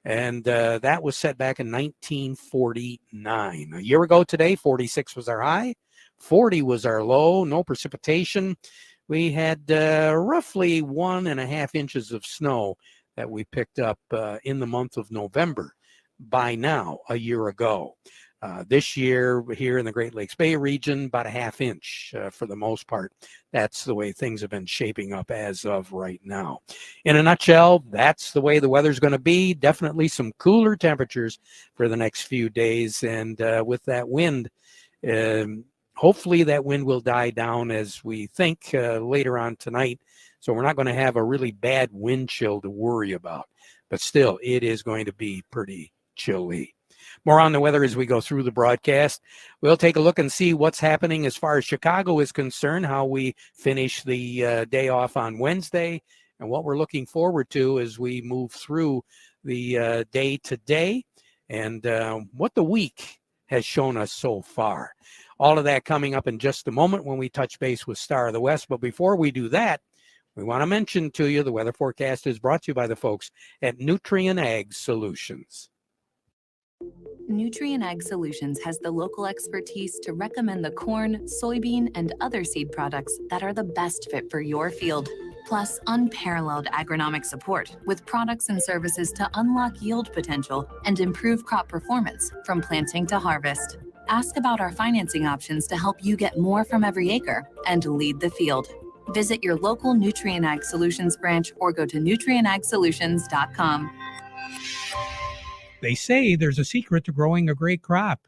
And that was set back in 1949. A year ago today, 46 was our high, 40 was our low, no precipitation. We had roughly 1.5 inches of snow that we picked up in the month of November by now, a year ago. This year here in the Great Lakes Bay region, about a 1/2 inch for the most part. That's the way things have been shaping up as of right now. In a nutshell, that's the way the weather's going to be. Definitely some cooler temperatures for the next few days. And with that wind, hopefully that wind will die down as we think later on tonight. So we're not going to have a really bad wind chill to worry about. But still, it is going to be pretty chilly. More on the weather as we go through the broadcast. We'll take a look and see what's happening as far as Chicago is concerned, how we finish the day off on Wednesday, and what we're looking forward to as we move through the day to day, and what the week has shown us so far. All of that coming up in just a moment when we touch base with Star of the West. But before we do that, we want to mention to you the weather forecast is brought to you by the folks at Nutrient Ag Solutions. Nutrient Ag Solutions has the local expertise to recommend the corn, soybean, and other seed products that are the best fit for your field. plus unparalleled agronomic support with products and services to unlock yield potential and improve crop performance from planting to harvest. Ask about our financing options to help you get more from every acre and lead the field. Visit your local Nutrien Ag Solutions branch or go to nutrienagsolutions.com. They say there's a secret to growing a great crop.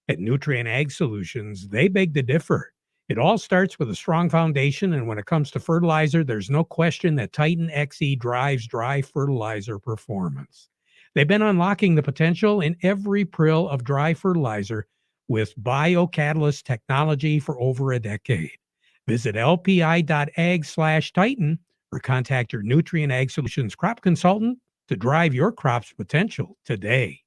At Nutrien Ag Solutions, they beg to differ. It all starts with a strong foundation, and when it comes to fertilizer, there's no question that Titan XE drives dry fertilizer performance. They've been unlocking the potential in every prill of dry fertilizer with biocatalyst technology for over a decade. Visit lpi.ag/Titan or contact your Nutrien Ag Solutions crop consultant to drive your crop's potential today.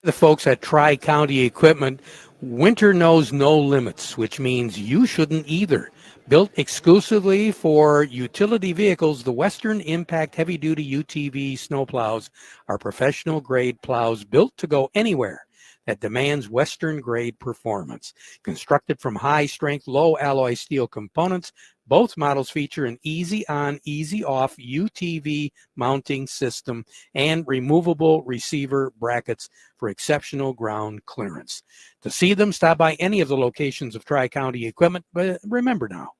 The folks at Tri-County Equipment, winter knows no limits, which means you shouldn't either. Built exclusively for utility vehicles, the Western Impact Heavy-Duty UTV snowplows are professional-grade plows built to go anywhere that demands Western-grade performance. Constructed from high-strength, low-alloy steel components, both models feature an easy-on, easy-off UTV mounting system and removable receiver brackets for exceptional ground clearance. To see them, stop by any of the locations of Tri-County Equipment. But remember now,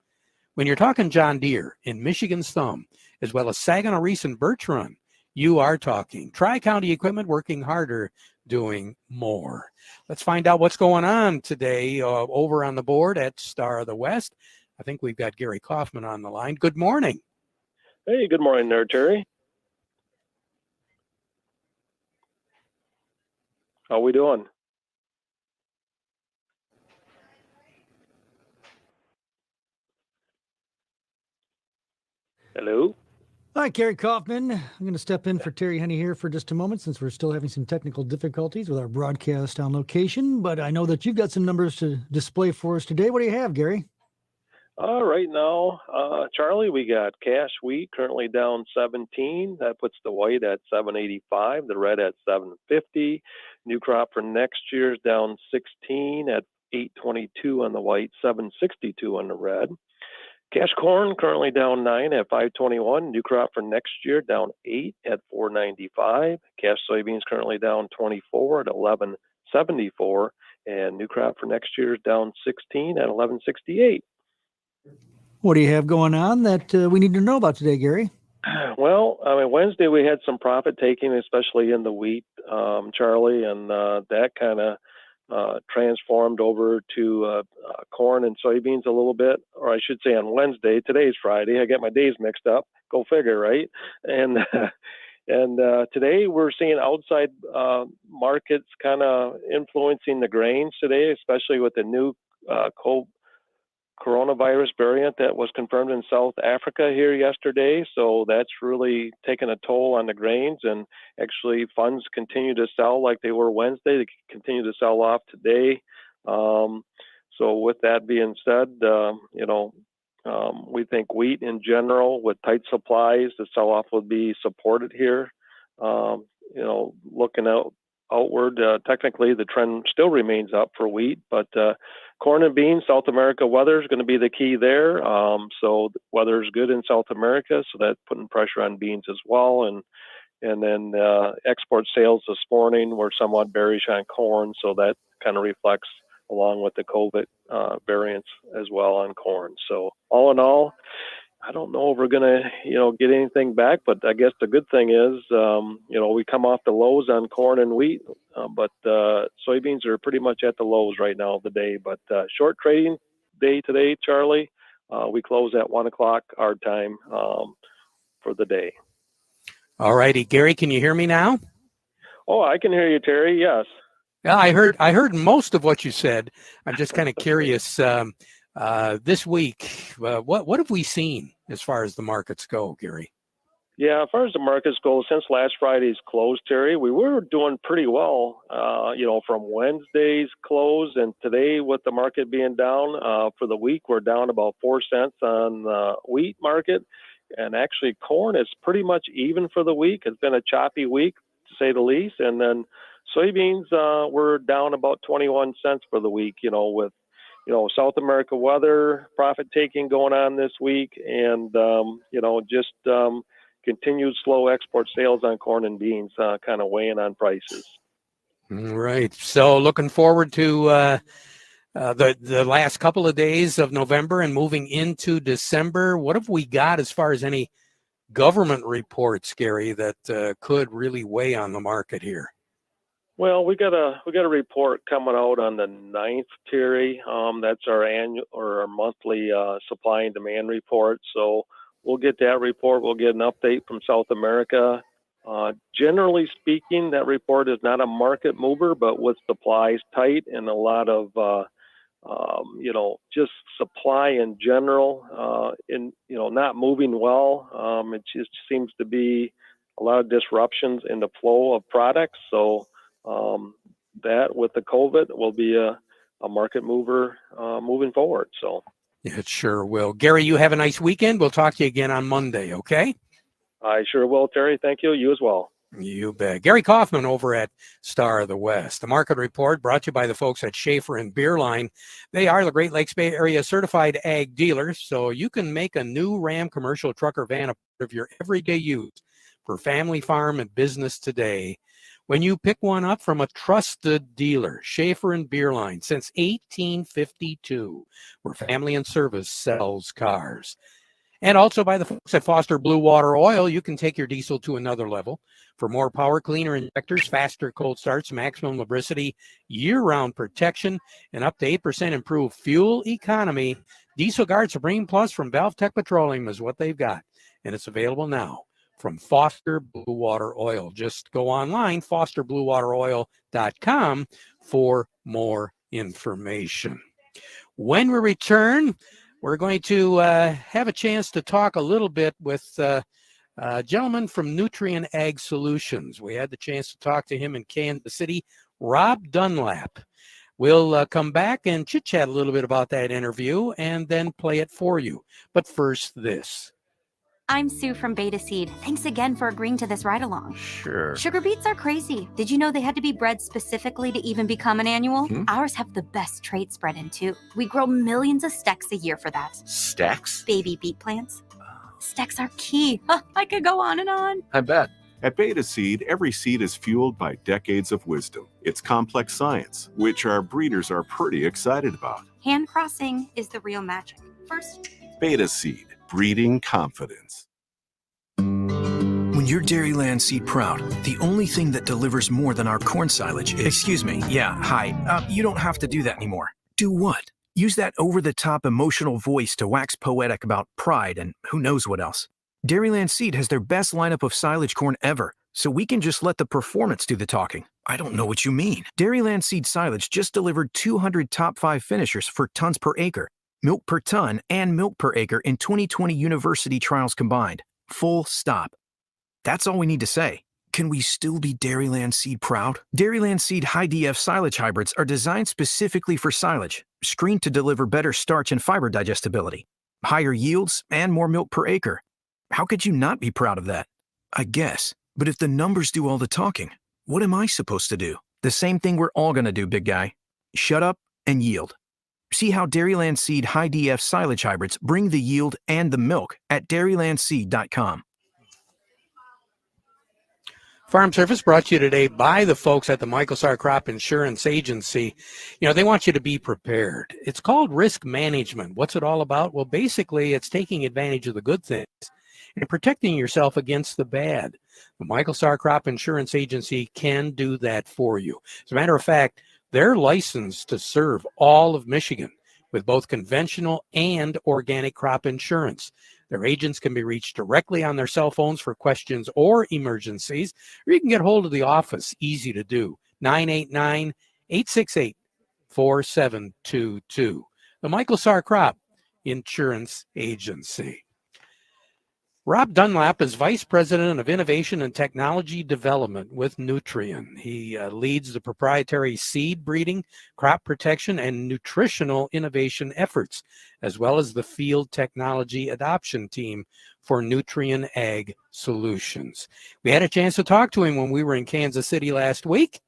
when you're talking John Deere in Michigan's Thumb, as well as Saginaw Reese and Birch Run, you are talking Tri-County Equipment, working harder, doing more. Let's find out what's going on today over on the board at Star of the West. I think we've got Gary Kaufman on the line. Good morning. Hey, good morning there, Terry. How we doing? Hello? Hi, Gary Kaufman. I'm going to step in for Terry Henny here for just a moment since we're still having some technical difficulties with our broadcast on location, but I know that you've got some numbers to display for us today. What do you have, Gary? Right now, Charlie, we got cash wheat currently down 17. That puts the white at 785, the red at 750. New crop for next year is down 16 at 822 on the white, 762 on the red. Cash corn currently down 9 at 521. New crop for next year down 8 at 495. Cash soybeans currently down 24 at 1174. And new crop for next year is down 16 at 1168. What do you have going on that we need to know about today, Gary? Well, I mean, Wednesday we had some profit taking, especially in the wheat, Charlie, and that kind of transformed over to corn and soybeans a little bit, or I should say on Wednesday. Today's Friday. I get my days mixed up. Go figure, right? And today we're seeing outside markets kind of influencing the grains today, especially with the new coronavirus variant that was confirmed in South Africa here yesterday. So that's really taken a toll on the grains, and actually funds continue to sell like they were Wednesday. They continue to sell off today. So with that being said, we think wheat in general with tight supplies, the sell-off will be supported here. Looking outward, technically the trend still remains up for wheat, but corn and beans, South America weather is going to be the key there. So weather is good in South America, so that's putting pressure on beans as well. And then export sales this morning were somewhat bearish on corn, so that kind of reflects along with the COVID variants as well on corn. So all in all, I don't know if we're going to, get anything back, but I guess the good thing is, we come off the lows on corn and wheat, but soybeans are pretty much at the lows right now of the day. But short trading day today, Charlie, we close at 1 o'clock our time for the day. All righty. Gary, can you hear me now? Oh, I can hear you, Terry. Yes. Yeah, I heard most of what you said. I'm just kind of curious. This week, what have we seen as far as the markets go, Gary? Yeah, as far as the markets go, since last Friday's close, Terry, we were doing pretty well, from Wednesday's close, and today with the market being down for the week, we're down about 4 cents on the wheat market, and actually corn is pretty much even for the week. It's been a choppy week, to say the least, and then soybeans were down about 21 cents for the week, with South America weather, profit taking going on this week, and just continued slow export sales on corn and beans, kind of weighing on prices. Right. So looking forward to the last couple of days of November and moving into December. What have we got as far as any government reports, Gary, that could really weigh on the market here? Well, we got a report coming out on the 9th, Terry. That's our annual or our monthly supply and demand report. So we'll get that report. We'll get an update from South America. Generally speaking, that report is not a market mover, but with supplies tight and a lot of just supply in general, not moving well. It just seems to be a lot of disruptions in the flow of products. So that with the COVID will be a market mover moving forward. So it sure will. Gary, you have a nice weekend. We'll talk to you again on Monday, okay? I sure will, Terry. Thank you. You as well. You bet. Gary Kaufman over at Star of the West. The market report brought to you by the folks at Schaefer and Beerline. They are the Great Lakes Bay Area certified ag dealers, so you can make a new Ram commercial truck or van a part of your everyday use for family, farm, and business today. When you pick one up from a trusted dealer, Schaefer and Beerline, since 1852, where family and service sells cars. And also by the folks at Foster Blue Water Oil, you can take your diesel to another level. For more power, cleaner injectors, faster cold starts, maximum lubricity, year-round protection, and up to 8% improved fuel economy, Diesel Guard Supreme Plus from Valve Tech Petroleum is what they've got. And it's available now from Foster Blue Water Oil. Just go online, fosterbluewateroil.com, for more information. When we return, we're going to have a chance to talk a little bit with a gentleman from Nutrien Ag Solutions. We had the chance to talk to him in Kansas City, Rob Dunlap. We'll come back and chit-chat a little bit about that interview and then play it for you. But first, this. I'm Sue from Beta Seed. Thanks again for agreeing to this ride-along. Sure. Sugar beets are crazy. Did you know they had to be bred specifically to even become an annual? Ours have the best trait spread in too. We grow millions of stecks a year for that. Stacks? Baby beet plants. Stecks are key. I could go on and on. I bet. At Beta Seed, every seed is fueled by decades of wisdom. It's complex science, which our breeders are pretty excited about. Hand crossing is the real magic. First, Beta Seed, breeding confidence. When you're Dairyland Seed proud, the only thing that delivers more than our corn silage is... Excuse me, yeah, hi. You don't have to do that anymore. Do what? Use that over-the-top emotional voice to wax poetic about pride and who knows what else. Dairyland Seed has their best lineup of silage corn ever, so we can just let the performance do the talking. I don't know what you mean. Dairyland Seed silage just delivered 200 top 5 finishers for tons per acre, milk per ton, and milk per acre in 2020 university trials combined. Full stop. That's all we need to say. Can we still be Dairyland Seed proud? Dairyland Seed High DF silage hybrids are designed specifically for silage, screened to deliver better starch and fiber digestibility, higher yields, and more milk per acre. How could you not be proud of that? I guess. But if the numbers do all the talking, what am I supposed to do? The same thing we're all going to do, big guy. Shut up and yield. See how Dairyland Seed High DF silage hybrids bring the yield and the milk at dairylandseed.com. Farm Service brought to you today by the folks at the Michael Sarr Crop Insurance Agency. They want you to be prepared. It's called risk management. What's it all about? Well, basically, it's taking advantage of the good things and protecting yourself against the bad. The Michael Sarr Crop Insurance Agency can do that for you. As a matter of fact, they're licensed to serve all of Michigan with both conventional and organic crop insurance. Their agents can be reached directly on their cell phones for questions or emergencies, or you can get hold of the office, easy to do, 989-868-4722. The Michael Sarr Crop Insurance Agency. Rob Dunlap is Vice President of Innovation and Technology Development with Nutrien. He leads the proprietary seed breeding, crop protection, and nutritional innovation efforts, as well as the field technology adoption team for Nutrien Ag Solutions. We had a chance to talk to him when we were in Kansas City last week,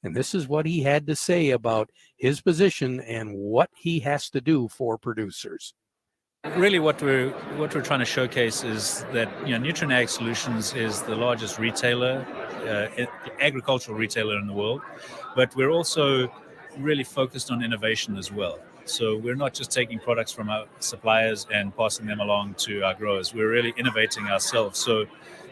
And this is what he had to say about his position and what he has to do for producers. Really, what we're trying to showcase is that Nutrien Ag Solutions is the largest retailer, agricultural retailer in the world, but we're also really focused on innovation as well. So we're not just taking products from our suppliers and passing them along to our growers. We're really innovating ourselves. So,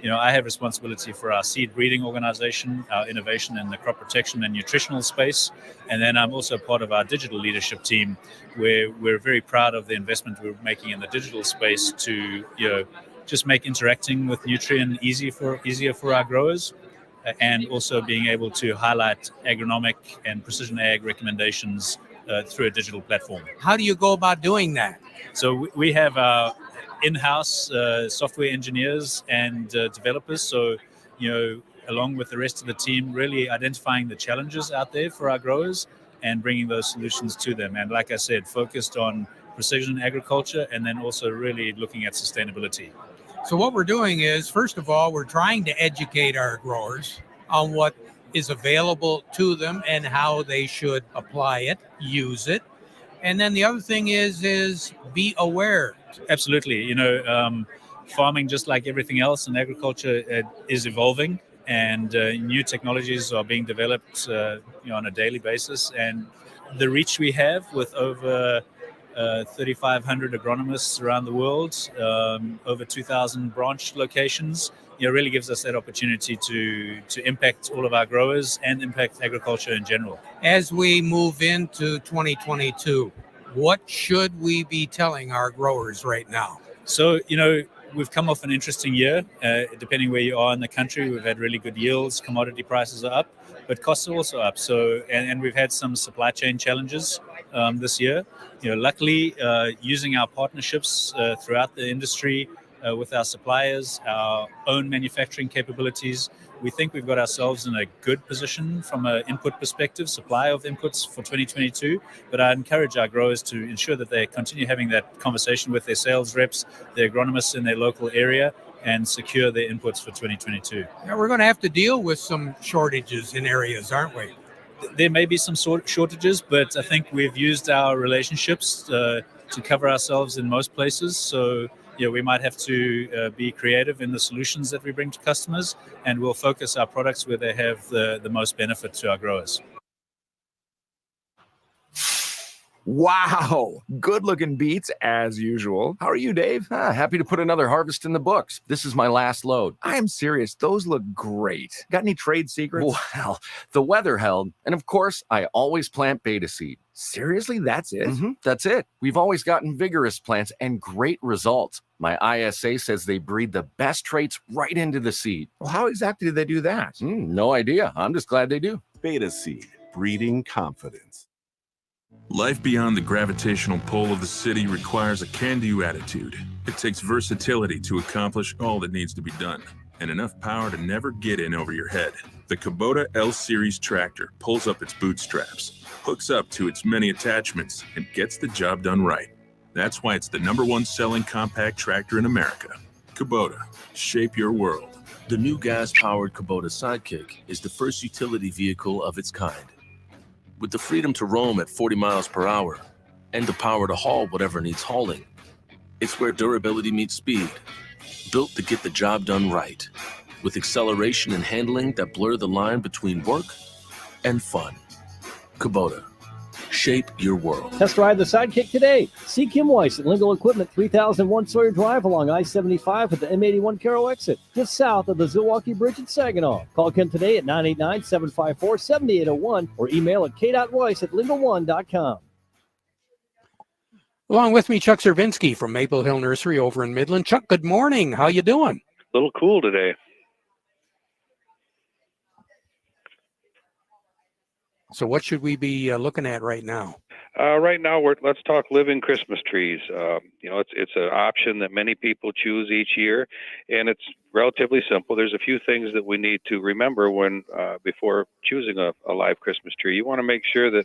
I have responsibility for our seed breeding organization, our innovation in the crop protection and nutritional space. And then I'm also part of our digital leadership team, where we're very proud of the investment we're making in the digital space to, just make interacting with Nutrien easier for our growers, and also being able to highlight agronomic and precision ag recommendations through a digital platform. How do you go about doing that? So we have our in-house software engineers and developers. So, along with the rest of the team, really identifying the challenges out there for our growers and bringing those solutions to them. And like I said, focused on precision agriculture and then also really looking at sustainability. So what we're doing is, first of all, we're trying to educate our growers on what is available to them and how they should apply it, use it. And then the other thing is be aware. Absolutely. Farming, just like everything else in agriculture, is evolving, and new technologies are being developed on a daily basis. And the reach we have with over 3,500 agronomists around the world, over 2,000 branch locations, really gives us that opportunity to impact all of our growers and impact agriculture in general. As we move into 2022, what should we be telling our growers right now? So, we've come off an interesting year. Depending where you are in the country, we've had really good yields. Commodity prices are up, but costs are also up. So, and we've had some supply chain challenges this year. Luckily, using our partnerships throughout the industry with our suppliers, our own manufacturing capabilities, we think we've got ourselves in a good position from an input perspective, supply of inputs for 2022. But I encourage our growers to ensure that they continue having that conversation with their sales reps, their agronomists in their local area, and secure their inputs for 2022. Now, we're going to have to deal with some shortages in areas, aren't we? There may be some shortages, but I think we've used our relationships to cover ourselves in most places. So, we might have to be creative in the solutions that we bring to customers, and we'll focus our products where they have the most benefit to our growers. Wow, good looking beets as usual. How are you, Dave? Happy to put another harvest in the books. This is my last load. I am serious. Those look great. Got any trade secrets? Well, the weather held. And of course, I always plant beta seed. Seriously, that's it? That's it. We've always gotten vigorous plants and great results. My ISA says they breed the best traits right into the seed. Well, how exactly do they do that? No idea. I'm just glad they do. Beta seed, breeding confidence. Life beyond the gravitational pull of the city requires a can-do attitude. It takes versatility to accomplish all that needs to be done, and enough power to never get in over your head. The Kubota L-Series tractor pulls up its bootstraps, hooks up to its many attachments, and gets the job done right. That's why it's the #1 selling compact tractor in America. Kubota, shape your world. The new gas-powered Kubota Sidekick is the first utility vehicle of its kind. With the freedom to roam at 40 miles per hour and the power to haul whatever needs hauling, it's where durability meets speed. Built to get the job done right, with acceleration and handling that blur the line between work and fun. Kubota, shape your world. Test drive the Sidekick today. See Kim Weiss at Lingle Equipment, 3001 Sawyer Drive along I-75 at the M81 Carroll exit, just south of the Zilwaukee Bridge in Saginaw. Call Kim today at 989-754-7801 or email at k.weiss@lingle1.com. Along with me, Chuck Cervinsky from Maple Hill Nursery over in Midland. Chuck, good morning. How you doing? A little cool today. So what should we be looking at right now? Right now, let's talk living Christmas trees. It's an option that many people choose each year, and it's relatively simple. There's a few things that we need to remember before choosing a live Christmas tree. You want to make sure that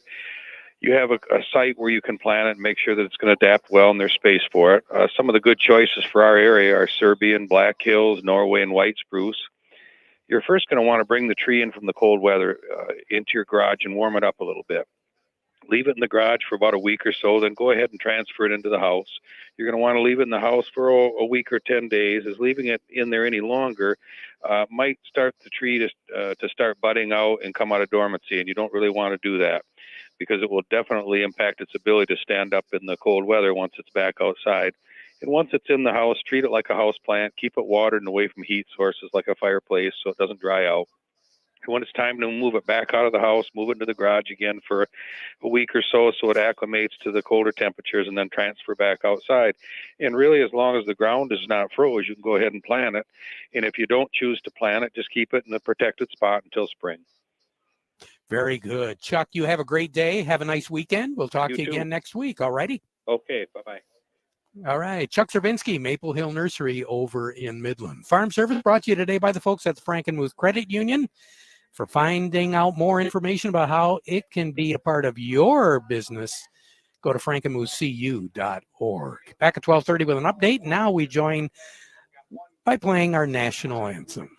you have a site where you can plant it and make sure that it's going to adapt well and there's space for it. Some of the good choices for our area are Serbian Black Hills, Norway, and White Spruce. you're first going to want to bring the tree in from the cold weather into your garage and warm it up a little bit. Leave it in the garage for about a week or so, then go ahead and transfer it into the house. You're going to want to leave it in the house for a week or 10 days, as leaving it in there any longer might start the tree to start budding out and come out of dormancy, and you don't really want to do that because it will definitely impact its ability to stand up in the cold weather once it's back outside. And once it's in the house, treat it like a house plant, keep it watered and away from heat sources like a fireplace so it doesn't dry out. When it's time to move it back out of the house, move it into the garage again for a week or so it acclimates to the colder temperatures, and then transfer back outside. And really, as long as the ground is not froze, you can go ahead and plant it. And if you don't choose to plant it, just keep it in a protected spot until spring. Very good. Chuck, you have a great day. Have a nice weekend. We'll talk to you again next week. All righty? Okay, bye-bye. All right. Chuck Servinski, Maple Hill Nursery over in Midland. Farm Service brought to you today by the folks at the Frankenmuth Credit Union. For finding out more information about how it can be a part of your business, go to frankenmuthcu.org. Back at 12:30 with an update. Now we join by playing our national anthem.